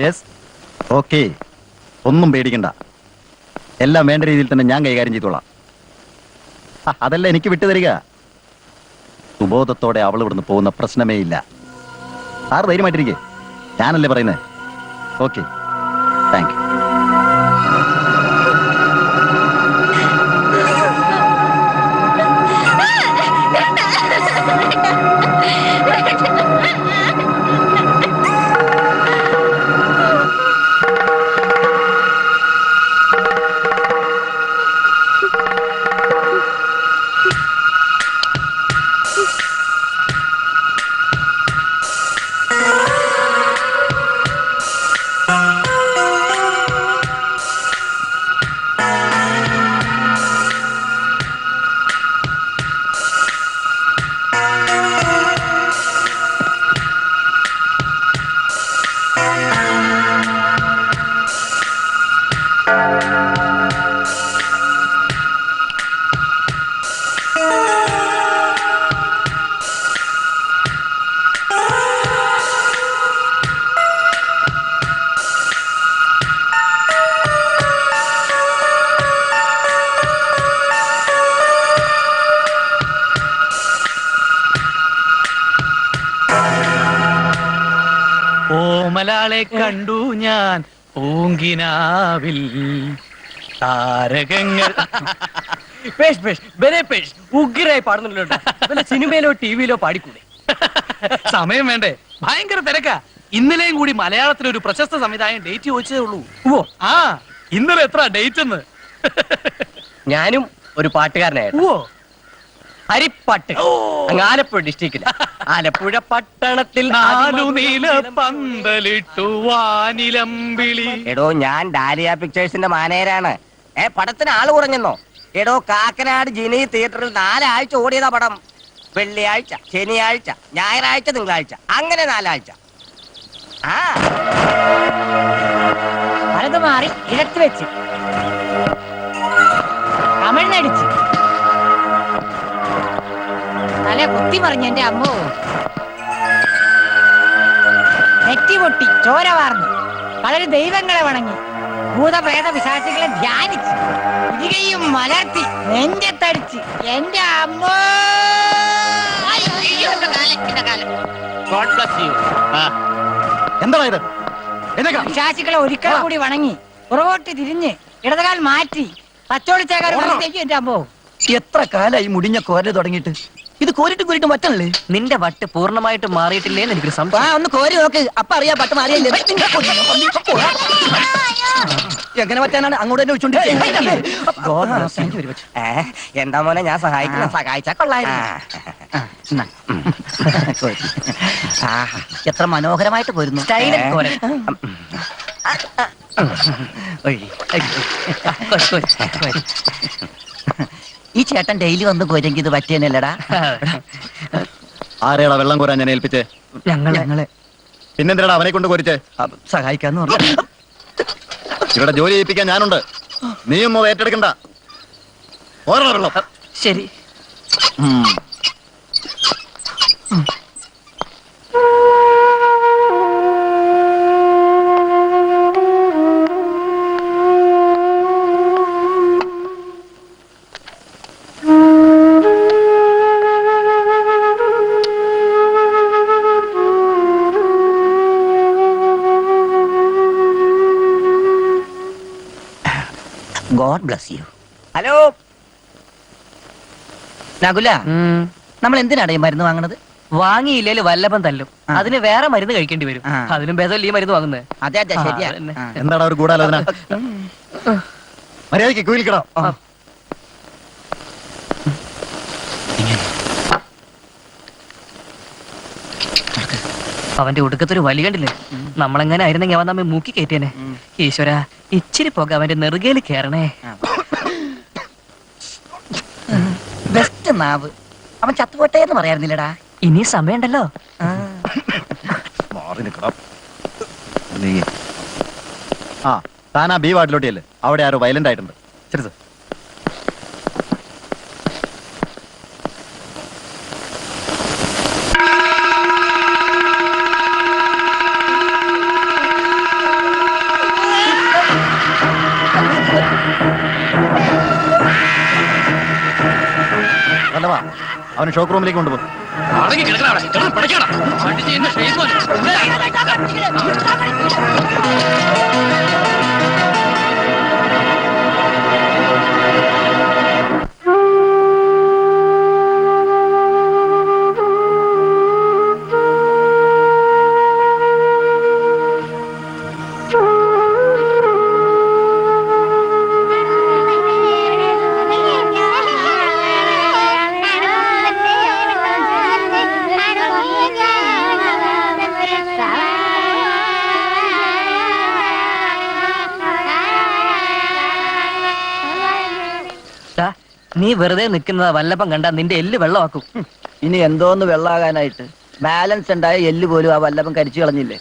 Yes, okay. ഒന്നും പേടിക്കണ്ട, എല്ലാം വേണ്ട രീതിയിൽ തന്നെ ഞാൻ കൈകാര്യം ചെയ്തോളാം. അതല്ല എനിക്ക് വിട്ടുതരിക. സുബോധത്തോടെ അവൾ ഇവിടുന്ന് പോകുന്ന പ്രശ്നമേ ഇല്ല. സാർ ധൈര്യമായിട്ടിരിക്കേ, ഞാനല്ലേ പറയുന്നത്. Okay, thank you. ഓമലാളെ കണ്ടു ഞാൻ പൂങ്കിനാവിൽ താരകങ്ങൾ. ഉഗ്രായി പാടുന്നുണ്ടല്ലോ. സിനിമയിലോ ടിവിയിലോ പാടിക്കൂടെ? സമയം വേണ്ടേ? ഭയങ്കര തിരക്കാ. ഇന്നലെയും കൂടി മലയാളത്തിലെ ഒരു പ്രശസ്ത സംവിധായകൻ ഡേറ്റ് ചോദിച്ചതേ ഉള്ളൂ. ഓ ആ, ഇന്നലെ എത്ര ഡേറ്റ് എന്ന്. ഞാനും ഒരു പാട്ടുകാരനായിരുന്നു. ഓ, ഹരിപ്പാട്ട്. അങ്ങ് ആലപ്പുഴ ഡിസ്ട്രിക്റ്റില് ആലപ്പുഴ പട്ടണത്തിൽ നാലു നീല പന്തലിട്ടു വാനിലമ്പിളി. എടോ, ഞാൻ ഡാലിയ പിക്ചേഴ്സിന്റെ മാനേജരാണ്. പടത്തിന് ആള് കുറഞ്ഞെന്നോ? എടോ, കാക്കനാട് ജിനി തിയേറ്ററിൽ 4 ആഴ്ച ഓടിയതാ പടം. വെള്ളിയാഴ്ച, ശനിയാഴ്ച, ഞായറാഴ്ച, തിങ്കളാഴ്ച, അങ്ങനെ 4 ആഴ്ച. ആ വലത് മാറി ഇടത്ത് വെച്ച് തമിഴ്നടിച്ച് തല കുത്തി മറിഞ്ഞ എന്റെ അമ്മോ. നെറ്റി പൊട്ടി ചോര വാർന്നു കളര് ദൈവങ്ങളെ വണങ്ങി ഭൂതപ്രേത പിശാചുകളെ ധ്യാനിച്ച് ഇരുകയും മലർത്തി നെഞ്ചത്തടിച്ച് എന്റെ അമ്മോ. എന്താ ഇത്? പിശാചുക്കളെ ഒരിക്കൽ കൂടി വണങ്ങി പുറകോട്ട് തിരിഞ്ഞ് ഇടതുകാൽ മാറ്റി തച്ചോടിച്ചേക്കാരും എന്റെ അമ്മോ. എത്ര കാലായി മുടിഞ്ഞ കോര തുടങ്ങിയിട്ട്? ഇത് കോരിട്ട് മറ്റല്ലേ? നിന്റെ വട്ട് പൂർണ്ണമായിട്ട് മാറിയിട്ടില്ലേന്ന് എനിക്കൊരു സംശയം. ഒന്ന് കോരി നോക്ക്, അപ്പൊ അറിയാ പട്ട് മാറിയല്ലേ. എങ്ങനെ പറ്റാനാണ് അങ്ങോട്ട് തന്നെ വിളിച്ചോണ്ടിരിക്കുന്നത്? എന്താ മോനെ, ഞാൻ സഹായിക്കുന്ന സഹായിച്ചാ കൊള്ളായിരുന്നു. എത്ര മനോഹരമായിട്ട് പോരുന്നു. ഈ ചേട്ടൻ ഡെയിലി വന്ന് കോരെങ്കിൽ ഇത് പറ്റിയനല്ലടാ. ആരെയാടാ വെള്ളം കോരാൻ ഞാൻ ഏൽപ്പിച്ചേ? ഞങ്ങളെ പിന്നെന്തിനാടാ അവനെ കൊണ്ട് കോരിച്ചേ? സഹായിക്കാന്ന് പറഞ്ഞു. ഇവിടെ ജോലി ചെയ്യിപ്പിക്കാൻ ഞാനുണ്ട്, നീയും ഏറ്റെടുക്കണ്ട. ഓരോ വെള്ളം. ശരി. God bless you. Hello Nakula, നമ്മൾ എന്തിനാണ് ഈ മരുന്ന് വാങ്ങണത്? വാങ്ങിയില്ലേല് വല്ലഭം തല്ലും. അതിന് വേറെ മരുന്ന് കഴിക്കേണ്ടി വരും. അതിനും ഭേദമല്ല ഈ മരുന്ന് വാങ്ങുന്നത്. അതെ അതെ, ശരിയാ. എന്താടാ ഒരു ഗൂഢാലോചന? മര്യാദയ്ക്ക് കൂലിക്കടോ. അവന്റെ ഒടുക്കത്തൊരു വലി കണ്ടില്ലേ? നമ്മളെങ്ങനെ ആയിരുന്നെങ്കിൽ അവൻ നമ്മെ മൂക്കി കയറ്റിയനെ. ഈശ്വര, ഇച്ചിരി പോക അവന്റെ നെറുകയിൽ കയറണേ. ബെസ്റ്റ് നാവ്. അവൻ ചത്തുപോട്ടെ എന്ന് പറയാറുന്നില്ലടാ. ഇനി സമയമുണ്ടല്ലോ. ആ, താനാ ബി വാർഡിലോട്ടിയല്ലേ? അവിടെ ആരോ വയലന്റ് ആയിട്ടുണ്ട്. ശരി സർ. പറ, അവന് ഷോക്ക് റൂമിലേക്ക് കൊണ്ടുപോകും. അടങ്ങി കിടക്കണ അവിടെ. കിടന്ന് പിടയ്ക്കടാ. അടിച്ച് എന്നെ ഷെയ്മോൻ. നീ വെറുതെ നിൽക്കുന്നതാ വല്ലപ്പം കണ്ടാ നിന്റെ എല്ല് വെള്ളമാക്കും. ഇനി എന്തോന്ന് വെള്ളാകാനായിട്ട്? ബാലൻസ് ഉണ്ടായ എല്ല് പോലും ആ വല്ലഭം കരിച്ചു കളഞ്ഞില്ലേ?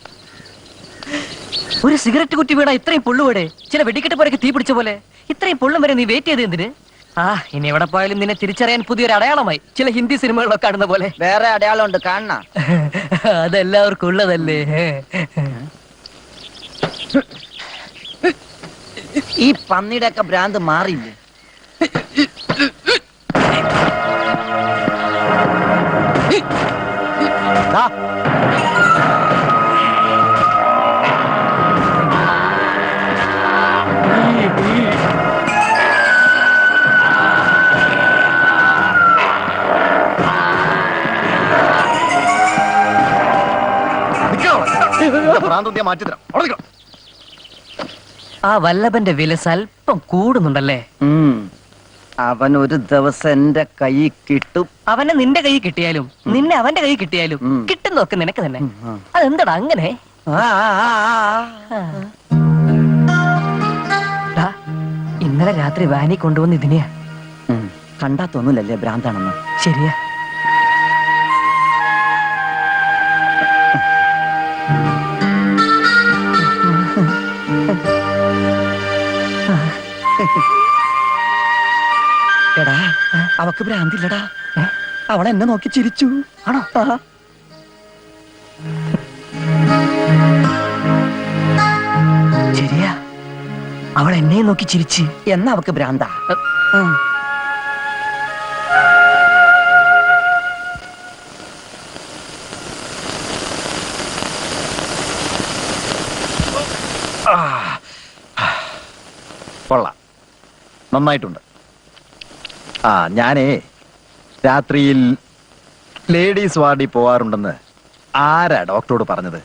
ഒരു സിഗരറ്റ് കുറ്റി വീടാ ഇത്രയും പൊള്ളുവിടെ. ചില വെടിക്കെട്ട് പോരൊക്കെ തീ പിടിച്ച പോലെ. ഇത്രയും പൊള്ളും വരെ നീ വെയിറ്റ് ചെയ്ത് എന്തിന്? ആ ഇനി എവിടെ പോയാലും നിന്നെ തിരിച്ചറിയാൻ പുതിയൊരു അടയാളമായി. ചില ഹിന്ദി സിനിമകളിലൊക്കെ കാണുന്ന പോലെ. വേറെ അടയാളം ഉണ്ട്, കാണണ? അതെല്ലാവർക്കും ഉള്ളതല്ലേ. ഈ പന്നിയുടെ ഒക്കെ ഭ്രാന്ത് മാറിയില്ലേ? ദാ, ഭ്രാന്തുദ്യ മാറ്റിത്തരാം. അവിടെ നിൽക്കണം. ആ വല്ലഭന്റെ വില സ്വല്പം കൂടുന്നുണ്ടല്ലേ? അവൻ ഒരു ദിവസം എന്റെ കൈ കിട്ടും. അവനെ നിന്റെ കൈ കിട്ടിയാലും നിന്നെ അവന്റെ കൈ കിട്ടിയാലും കിട്ടുന്നൊക്കെ നിനക്ക് തന്നെ. അതെന്താടാ അങ്ങനെ? ടാ, ഇന്നലെ രാത്രി വാനി കൊണ്ടുവന്ന് ഇതിനെയാ. കണ്ടാ തോന്നൂലല്ലേ ഭ്രാന്താണെന്ന്? ശരിയാ. എടാ, അവക്ക് ഭ്രാന്തില്ലടാ. അവൾ എന്നെ നോക്കി ചിരിച്ചു. ആണോ? ശരിയാ, അവൾ എന്നെ നോക്കി ചിരിച്ച്. എന്നാ അവക്ക് ഭ്രാന്താ. കൊള്ളാം, നന്നായിട്ടുണ്ട്. ആ ഞാനേ രാത്രിയിൽ ലേഡീസ് വാർഡിൽ പോവാറുണ്ടെന്ന് ആരാ ഡോക്ടറോട് പറഞ്ഞത്?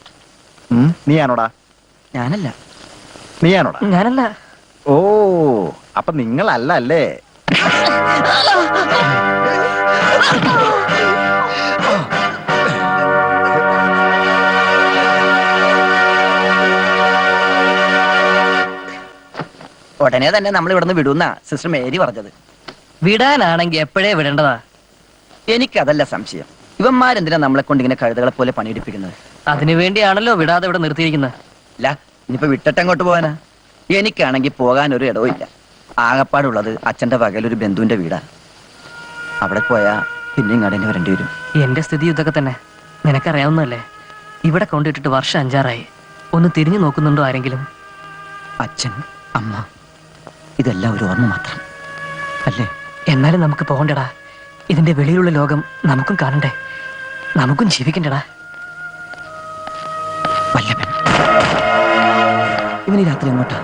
നീയാണോടാ? ഞാനല്ല. നീയാണോടാ? ഞാനല്ല. ഓ, അപ്പൊ നിങ്ങളല്ല അല്ലേ? ഉടനെ തന്നെ നമ്മൾ ഇവിടുന്ന് വിടുന്ന സിസ്റ്റർ മേരി പറഞ്ഞത്. വിടാനാണെങ്കി എപ്പോഴേ വിടേണ്ടതാ. എനിക്കതല്ല സംശയം. ഇവന്മാരെന്തിനാ നമ്മളെ കൊണ്ട് ഇങ്ങനെ കഴുതകളെ പോലെ പണിയെടുപ്പിക്കുന്നത്? അതിനു വേണ്ടിയാണല്ലോ വിടാതെ ഇവിടെ നിർത്തിയിരിക്കുന്നത്. ഇല്ല, ഇനിയിപ്പോ വിട്ടിട്ടെങ്ങോട്ട് പോകാനാ? എനിക്കാണെങ്കിൽ പോകാൻ ഒരു ഇടവും ഇല്ല. ആകപ്പാടുള്ളത് അച്ഛന്റെ പകലൊരു ബന്ധുവിന്റെ വീടാ. അവിടെ പോയാ പിന്നെയും കടന്നു വരേണ്ടി വരും. എന്റെ സ്ഥിതി ഇതൊക്കെ തന്നെ. നിനക്കറിയാവുന്നല്ലേ, ഇവിടെ കൊണ്ടിട്ടിട്ട് വർഷം 5-6 ഒന്ന് തിരിഞ്ഞു നോക്കുന്നുണ്ടോ ആരെങ്കിലും? അച്ഛൻ, അമ്മ, ഇതെല്ലാം ഒരു ഓർമ്മ മാത്രം അല്ലേ? എന്നാലും നമുക്ക് പോകണ്ടടാ. ഇതിന്റെ വെളിയിലുള്ള ലോകം നമുക്കും കാണണ്ടേ, നമുക്കും ജീവിക്കണ്ടടാ. വല്ലഭൻ ഇവന് രാത്രി എങ്ങോട്ടാ?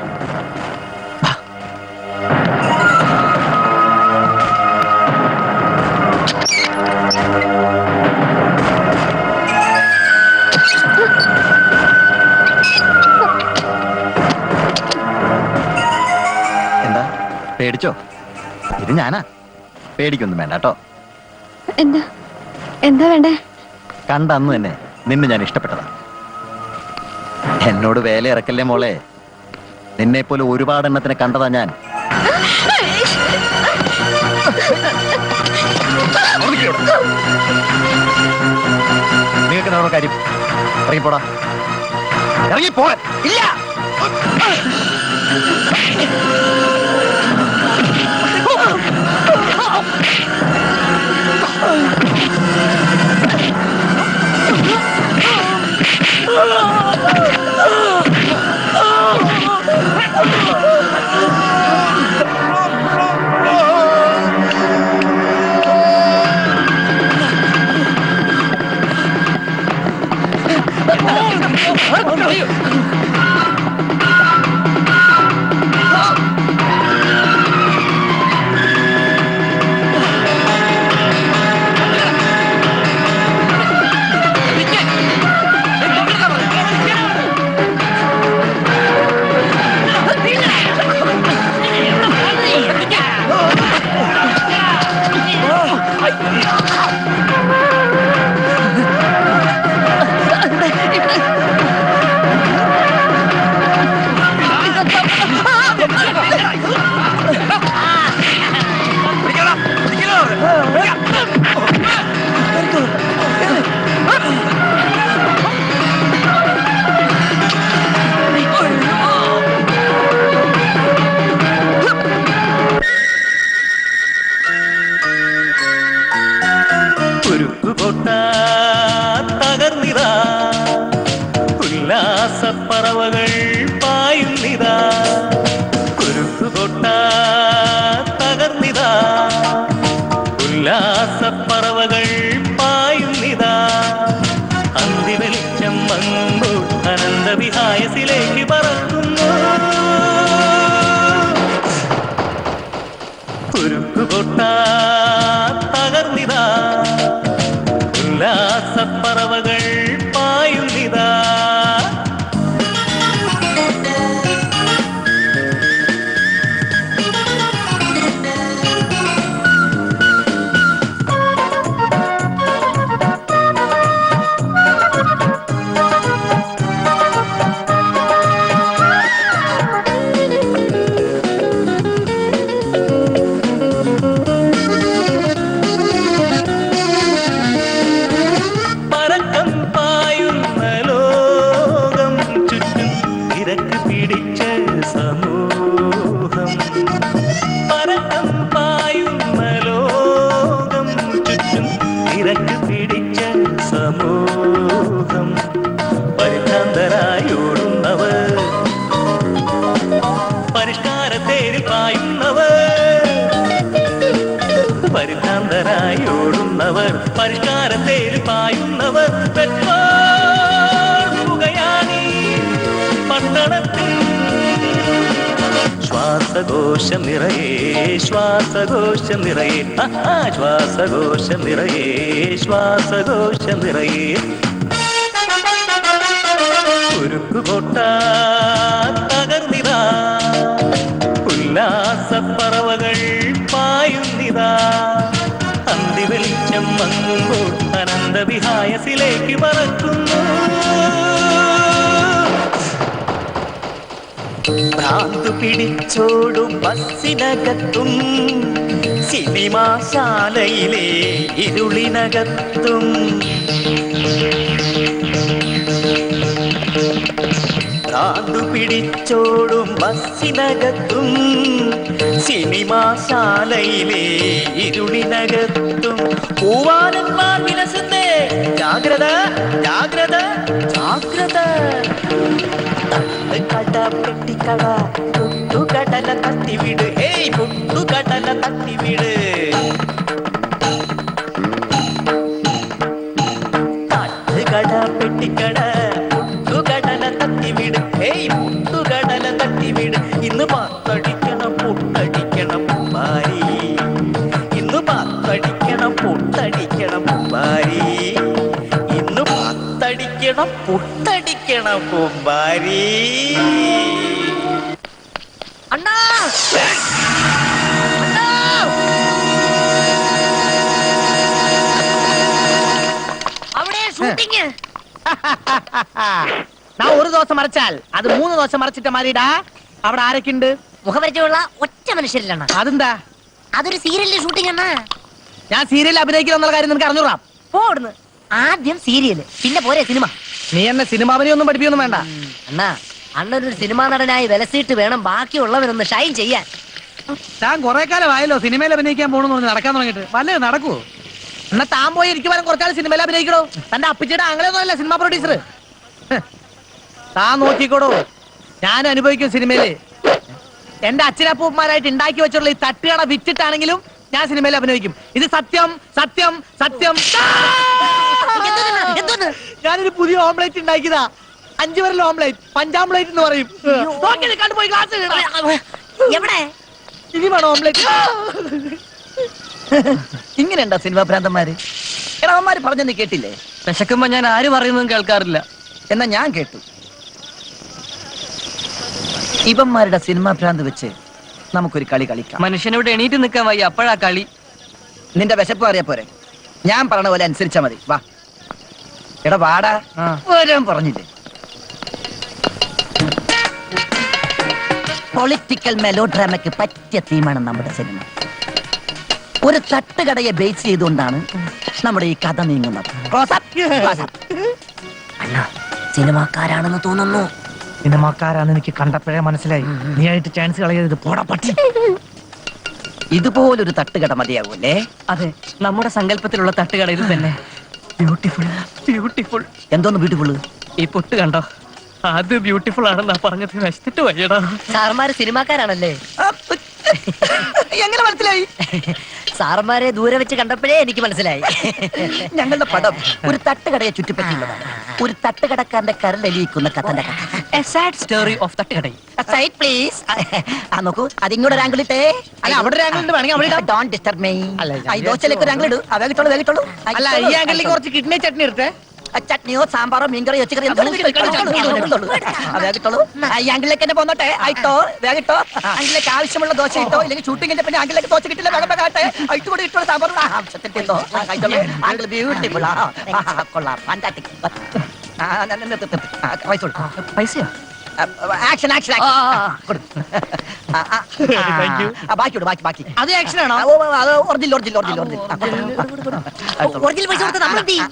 എന്താ പേടിച്ചോ? ഇത് ഞാനാ. പേടിക്കൊന്നും വേണ്ട കേട്ടോ. എന്താ എന്താ വേണ്ടേ? കണ്ട അന്ന് തന്നെ നിന്നെ ഞാൻ ഇഷ്ടപ്പെട്ടതാ. എന്നോട് വേല ഇറക്കല്ലേ മോളെ. നിന്നെ പോലെ ഒരുപാട് എണ്ണത്തിനെ കണ്ടതാ ഞാൻ. നിങ്ങൾക്ക് എന്താ കാര്യം? ഇറങ്ങിപ്പോടാ, ഇറങ്ങിപ്പോടാ. ഇല്ല, പിടിച്ച സമൂഹം പരക്കം പായുന്ന ലോകം ചുറ്റും തിരക്ക് പിടിച്ച സമൂഹം പരിഭ്രാന്തരായോടുന്നവർ പരിഷ്കാരത്തേരിൽ പായുന്നവർ പരിഭ്രാന്തരായോടുന്നവർ പരിഷ്കാരത്തേരിൽ പായുന്നവർ പെട്രോളുകയാണീ പട്ടണത്തിൽ ശ്വാസകോശം നിറയെ ശ്വാസകോശം നിറയെ ശ്വാസകോശം നിറയെ ശ്വാസകോശം നിറയെ ഉരുക്കുകോട്ട തകർന്നിതാ ഉല്ലാസപ്പറവകൾ പായുന്നിതാ അന്തിവെളിച്ചം മങ്ങുമ്പോൾ അനന്തവിഹായസിലേക്ക് പറക്കുന്നു ഭ്രാന്തു പിടിച്ചോടും ബസ്സിനകത്തും സിനിമാശാലയിലെ ഇരുളിനകത്തും ഭ്രാന്തു പിടിച്ചോടും ബസ്സിനകത്തും സിനിമാശാലയിലെ ഇരുളിനകത്തും പൂവാലന്മാർ വിലസുന്നേ ജാഗ്രത ജാഗ്രത ജാഗ്രത കട പെട്ടിക്കട പുട്ടുകടല തട്ടിവിട് ഏയ് പുട്ടുകടല തട്ടിവിട് കട പെട്ടിക്കട പുട്ടുകടല തട്ടിവിട് ഏയ് പുട്ടുകടല തട്ടിവിട് ഇന്ന് പത്തടിക്കണം പുട്ടടിക്കണം ഭാരി ഇന്ന് പത്തടിക്കണം പുട്ടടിക്കണം ഭാരി ഇന്ന് പത്തടിക്കണം പുട്ടടിക്കണം കുമ്പാരി അണ്ണാ അവിടെ ഷൂട്ടിങ് ഞാൻ ഒരു ദിവസം മറച്ചാൽ അത് 3 ദിവസം മറച്ചിട്ട മാറിയിടാ. അവിടെ ആരൊക്കെയുണ്ട്? മുഖപരിചയമുള്ള ഒറ്റ മനുഷ്യരില്ലണ്ണ. അതെന്താ? അതൊരു സീരിയലിന്റെ ഷൂട്ടിംഗ് അണ്ണാ. ഞാൻ സീരിയൽ അഭിനയിക്കുന്ന കാര്യം നിനക്ക് അറിഞ്ഞൂടാ. പോടുന്നു. ആദ്യം സീരിയല്, പിന്നെ പോരെ സിനിമ. നീ എന്നെ സിനിമാവിനെയൊന്നും പഠിപ്പിക്കൊന്നും വേണ്ട. അണ്ണാ, അണ്ണനൊരു സിനിമാ നടനായി വിലസിയിട്ട് വേണം ബാക്കിയുള്ളവരൊന്ന് ഷൈൻ ചെയ്യാൻ. താൻ കുറെ കാലമായല്ലോ സിനിമയിൽ അഭിനയിക്കാൻ പോകണമെന്ന് പറഞ്ഞ് നടക്കാൻ തുടങ്ങിയിട്ട്. വല്ലതും നടക്കുവോ? എന്നാ താൻ പോയി ഇരിക്കുവാനും കുറച്ചാൾ സിനിമയിൽ അഭിനയിക്കണോ? തന്റെ അപ്പച്ചിയുടെ ആങ്ങളൊന്നുമല്ല സിനിമ പ്രൊഡ്യൂസർ. താൻ നോക്കിക്കോടോ, ഞാൻ അനുഭവിക്കും സിനിമയില്. എന്റെ അച്ഛനപ്പൂപ്പന്മാരായിട്ട് ഉണ്ടാക്കി വെച്ചുള്ള ഈ തട്ടുകട വിറ്റിട്ടാണെങ്കിലും ഞാൻ സിനിമയിൽ അഭിനയിക്കും. ഇത് സത്യം സത്യം സത്യം. ഞാനൊരു പുതിയ ഓംലേറ്റ് ഉണ്ടാക്കിയതാ. 5 വിരൽ ഓംലേറ്റ്, പഞ്ചാംലേറ്റ് എന്ന് പറയും. പോയി ക്ലാസ് എവിടെ ഇനി വേണം ഓംലേറ്റ്. ഇങ്ങനെയുണ്ടാ സിനിമാ ഭ്രാന്തന്മാര്? എടാവന്മാര് പറഞ്ഞ നീ കേട്ടില്ലേ? വിശക്കുമ്പോ ഞാൻ ആര് പറയുന്നതും കേൾക്കാറില്ല. എന്നാ ഞാൻ കേട്ടു. ഇവന്മാരുടെ സിനിമാ ഭ്രാന്ത് വെച്ച് നമുക്കൊരു കളി കളിക്കാം. മനുഷ്യനോട് എണീറ്റ് നിൽക്കാൻ വയ്യ, അപ്പോഴാ കളി. നിന്റെ വിശപ്പ് അറിയാ പോരെ, ഞാൻ പറഞ്ഞ പോലെ അനുസരിച്ചാ മതി. വാ എടാ വാടാ. വരാൻ പറഞ്ഞില്ലേ? പൊളിറ്റിക്കൽ മെലോഡ്രാമയ്ക്ക് പറ്റിയ തീമാണ് നമ്മുടെ സിനിമ. ഒരു തട്ടുകടയെ ബേസ് ചെയ്തുകൊണ്ടാണ് നമ്മുടെ ഈ കഥ നീങ്ങുന്നത്. അണ്ണാ, സിനിമാക്കാരാണെന്ന് തോന്നുന്നു. സിനിമാക്കാരാന്ന് എനിക്ക് കണ്ടപ്പോഴേ മനസ്സിലായി. നീ ആയിട്ട് ചാൻസ് കളയരുത്, പോടാ പട്ടി. ഇതുപോലൊരു തട്ടുകട മതിയാവൂല്ലേ? അതെ, നമ്മുടെ സങ്കല്പത്തിലുള്ള തട്ടുകട ഇത് തന്നെ. Beautiful, beautiful. എന്തോന്ന് ബ്യൂട്ടിഫുൾ? ഈ പൊട്ട് കണ്ടോ? അത് ബ്യൂട്ടിഫുൾ ആണെന്നാ പറഞ്ഞത്. നശിച്ചിട്ട് വയ്യടാ. സാറന്മാര് സിനിമാക്കാരാണല്ലേ? എങ്ങനെ മനസ്സിലായി? സാറന്മാരെ ദൂരെ വെച്ച് കണ്ടപ്പോഴേ എനിക്ക് മനസ്സിലായി. ഞങ്ങളുടെ പടം ഒരു തട്ടുകടയെ ചുറ്റിപ്പറ്റിയുള്ളതാണ്. ഒരു തട്ടുകടക്കാരന്റെ കരലലിയിക്കുന്ന കഥന്റെ കഥ. A sad story of തട്ടുകട. Side please. നോക്കൂ, അതിങ്ങോട്ട് ഒരു ആംഗിൾ ഇട്ടേ. അല്ല അവിടെ ഒരു ആംഗിൾ ഉണ്ട്, വേണമെങ്കിൽ അവിടെ ഇടാം. Don't disturb me. ഈ ദോശയിലേക്ക് ഒരു ആംഗിൾ ഇടൂ. വേഗിട്ടോളൂ, വേഗിട്ടോളൂ. അല്ല, ഈ ആംഗിളിലേക്ക് കുറച്ച് കിഡ്നി ചട്നി എടുത്തേ. ചട്നിയോ സാമ്പാറോ മീൻകറിയോ ഒച്ചക്കറിയോ വേഗിട്ടോളൂ. ഈ ആംഗിളിലേക്ക് തന്നെ പോന്നോട്ടെ. ആയിട്ടോ, വേഗിട്ടോ. ആംഗിളിലേക്ക് ആവശ്യമുള്ള ദോശ ഇട്ടോ. ഇല്ലെങ്കിൽ ഷൂട്ടിങ്ങിന്റെ പിന്നെ ആംഗിളിലേക്ക് ദോശ കിട്ടില്ല, വേഗം വേഗാട്ടെ. ആയിട്ട് കൂടി ഇട്ടോ സാമ്പാറും ആവശ്യത്തിട്ടോ. Angle beautiful. കൊള്ളാം, ഫാന്റാസ്റ്റിക്. പൈസയോ? ആക്ഷൻ ആക്ഷൻ ബാക്കിയോട് ബാക്കി ബാക്കി. അത് ആക്ഷൻ ആണോ? ഒറിജിനൽ ഒറിജിനൽ ഒറിജിനൽ ഒറിജിനൽ പൈസ കൊടുത്ത് നമ്മൾ എന്ത് ചെയ്യും?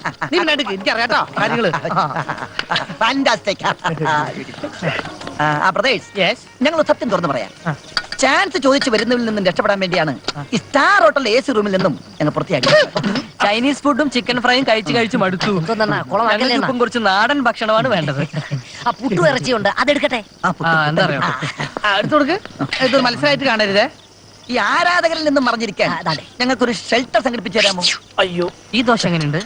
എനിക്കറിയാട്ടോ കാര്യങ്ങള്. ഫാന്റാസ്റ്റിക്. യെസ് ഞങ്ങൾ സത്യം തുറന്നു പറയാം. ആ. ചാൻസ് ചോദിച്ചു വരുന്നതിൽ നിന്നും രക്ഷപ്പെടാൻ വേണ്ടിയാണ് ഈ സ്റ്റാർ ഹോട്ടൽ AC റൂമിൽ നിന്നും ഞങ്ങൾ പുറത്തിയാക്കി. ചൈനീസ് ഫുഡും ചിക്കൻ ഫ്രൈയും കഴിച്ച് മടുത്തു. ഞങ്ങൾക്ക് ഇപ്പം കുറച്ച് നാടൻ ഭക്ഷണമാണ് വേണ്ടത്. ആ പുട്ടു ഇറച്ചിയുണ്ട് അതെടുക്കട്ടെ. എന്താ പറയാ, എടുത്തു കൊടുക്ക്. ഇത് മത്സരമായിട്ട് കാണരുതേ. ഈ ആരാധകരിൽ നിന്നും മറിഞ്ഞിരിക്കാൻ ഞങ്ങൾക്കൊരു ഷെൽട്ടർ സംഘടിപ്പിച്ചു തരാമോ? അയ്യോ, ഈ ദോശ എങ്ങനെയുണ്ട്?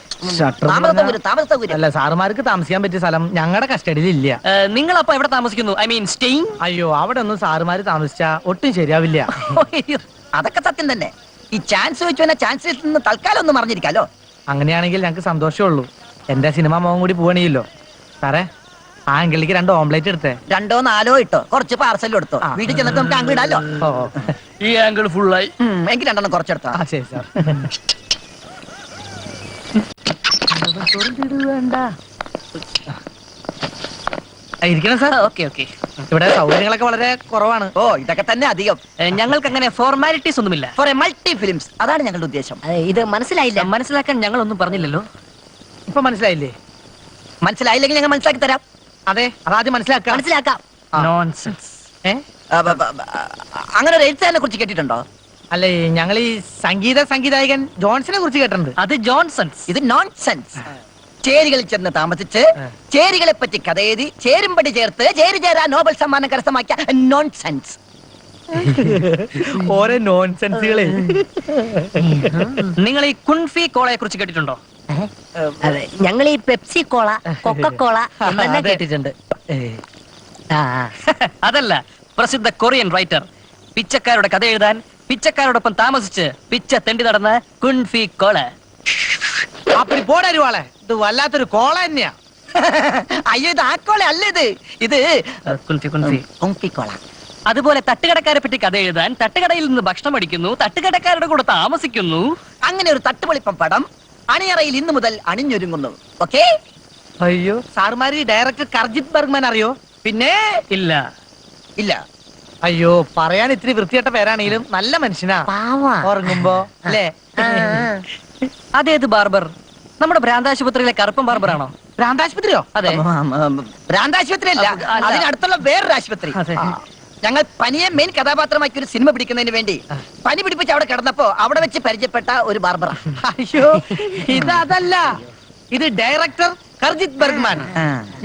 താമസ സൗകര്യം. അല്ല, സാറുമാർക്ക് താമസിക്കാൻ പറ്റിയ സ്ഥലം ഞങ്ങളുടെ കസ്റ്റഡിയിൽ ഇല്ല. നിങ്ങൾ അപ്പൊ എവിടെ താമസിക്കുന്നു? I mean staying? അയ്യോ, അവിടെ ഒന്നും സാറുമാര് താമസിച്ചാ ഒട്ടും ശരിയാവില്ല. അതൊക്കെ സത്യം തന്നെ. ഈ ചാൻസ് വെച്ചു തന്നെ ചാൻസിൽ നിന്ന് തൽക്കാലം ഒന്ന് മറിഞ്ഞിരിക്കാലോ. അങ്ങനെയാണെങ്കിൽ ഞങ്ങൾക്ക് സന്തോഷമുള്ളൂ. എന്റെ സിനിമ മോഹം കൂടി പോവണില്ലോ. സാറേ, ആ അങ്കിളിക്ക് 2 ഓംപ്ലേറ്റ് എടുത്തേ. 2 4 ഇട്ടോ, കുറച്ച് പാർസലും എടുത്തോ. വീട്ടിൽ ചെന്നിട്ട് നമുക്ക് അങ്ങ് ഇടാലോ. ഓ, ഈ ആംഗിൾ ഫുള്ളായി. എനിക്ക് 2 കുറച്ചെടുത്തോ. ആ ശരി സാർ. ഇരിക്കണം സാർ. Okay okay. ഇവിടെ സൗകര്യങ്ങളൊക്കെ വളരെ കുറവാണ്. ഓ, ഇതൊക്കെ തന്നെ അധികം. ഞങ്ങൾക്ക് അങ്ങനെ ഫോർമാലിറ്റീസ് ഒന്നുമില്ല. ഫോർ എ മൾട്ടി ഫിലിംസ്, അതാണ് ഞങ്ങളുടെ ഉദ്ദേശം. ഇത് മനസ്സിലായില്ല. മനസ്സിലാക്കാൻ ഞങ്ങൾ ഒന്നും പറഞ്ഞില്ലല്ലോ. ഇപ്പൊ മനസ്സിലായില്ലേ? മനസ്സിലായില്ലെങ്കിൽ ഞങ്ങൾ മനസ്സിലാക്കി തരാം. അതെ, അതാദ്യം മനസ്സിലാക്കാം. മനസ്സിലാക്കാം. നോൺസെൻസ്. അങ്ങനെ ഒരു എഴുത്തുകാരനെ കുറിച്ച് കേട്ടിട്ടുണ്ടോ? അല്ലേ, ഞങ്ങൾ ഈ സംഗീതനായകൻ ജോൺസനെ കുറിച്ച് കേട്ടിട്ടുണ്ട്. അത് ജോൺസൺസ്. ഇത് നോൺസെൻസ്. ചേരികളിൽ ചെന്ന് താമസിച്ച് ചേരികളെ പറ്റി കഥ എഴുതി ചേരുംപടി ചേർത്ത് ചേരാ നോബൽ സമ്മാനം കരസ്ഥമാക്കിയ നോൺസെൻസ്. ഓരോ നോൺസെൻസുകളെ. നിങ്ങൾ ഈ കുൻഫി കോളയെ കുറിച്ച് കേട്ടിട്ടുണ്ടോ? ഞങ്ങൾ ഈ പെപ്സി കോള കൊക്കക്കോള തന്നെ കേട്ടിട്ടുണ്ട്. അതല്ല, പ്രസിദ്ധ കൊറിയൻ റൈറ്റർ. പിച്ചക്കാരുടെ കഥ എഴുതാൻ പിച്ചക്കാരോടൊപ്പം താമസിച്ച് പിച്ച തെണ്ടി നടന്ന കുൻഫി കോള. അപ്പടി പോടരുവാളെ, ഇത് വല്ലാത്തൊരു കോള തന്നെയാ. അയ്യോ, ഇത് ആ കോള അല്ല. ഇത് കുൻഫി കുൻഫി കുംഫിക്കോള. അതുപോലെ തട്ടുകടക്കാരെ പറ്റി കഥ എഴുതാൻ തട്ടുകടയിൽ നിന്ന് ഭക്ഷണം അടിക്കുന്നു, തട്ടുകടക്കാരുടെ കൂടെ താമസിക്കുന്നു. അങ്ങനെ ഒരു തട്ടുപൊളിപ്പം പടം അണിയറയിൽ ഇന്നു മുതൽ അണിഞ്ഞൊരുങ്ങുന്നു. ഓക്കേ? അയ്യോ, സാറുമാര് ഡയറക്ടർ കർജിത് ബർഗ്മാൻ അറിയോ? പിന്നെ ഇല്ല. ഇല്ല. അയ്യോ, പറയാൻ ഇത്തിരി വൃത്തികെട്ട പേരാണെങ്കിലും നല്ല മനുഷ്യനാ. ഉറങ്ങുമ്പോ അല്ലേ? അതേത് ബാർബർ? നമ്മുടെ ഭ്രാന്താശുപത്രിയിലെ കറുപ്പൻ ബാർബറാണോ? ഭ്രാന്താശുപത്രിയോ? അതെ. ഭ്രാന്താശുപത്രി അല്ല, അല്ല. അതിനടുത്തുള്ള വേറൊരു ആശുപത്രി. അതെ. ഞങ്ങൾ പനിയെ മെയിൻ കഥാപാത്രമാക്കി ഒരു സിനിമ പിടിക്കുന്നതിന് വേണ്ടി പനി പിടിപ്പിച്ച് അവിടെ കിടന്നപ്പോ അവിടെ വെച്ച് പരിചയപ്പെട്ട ഒരു ബാർബറ. അയ്യോ, ഇതല്ല. ഇത് ഡയറക്ടർ കർജിത് ബർഗ്മാൻ.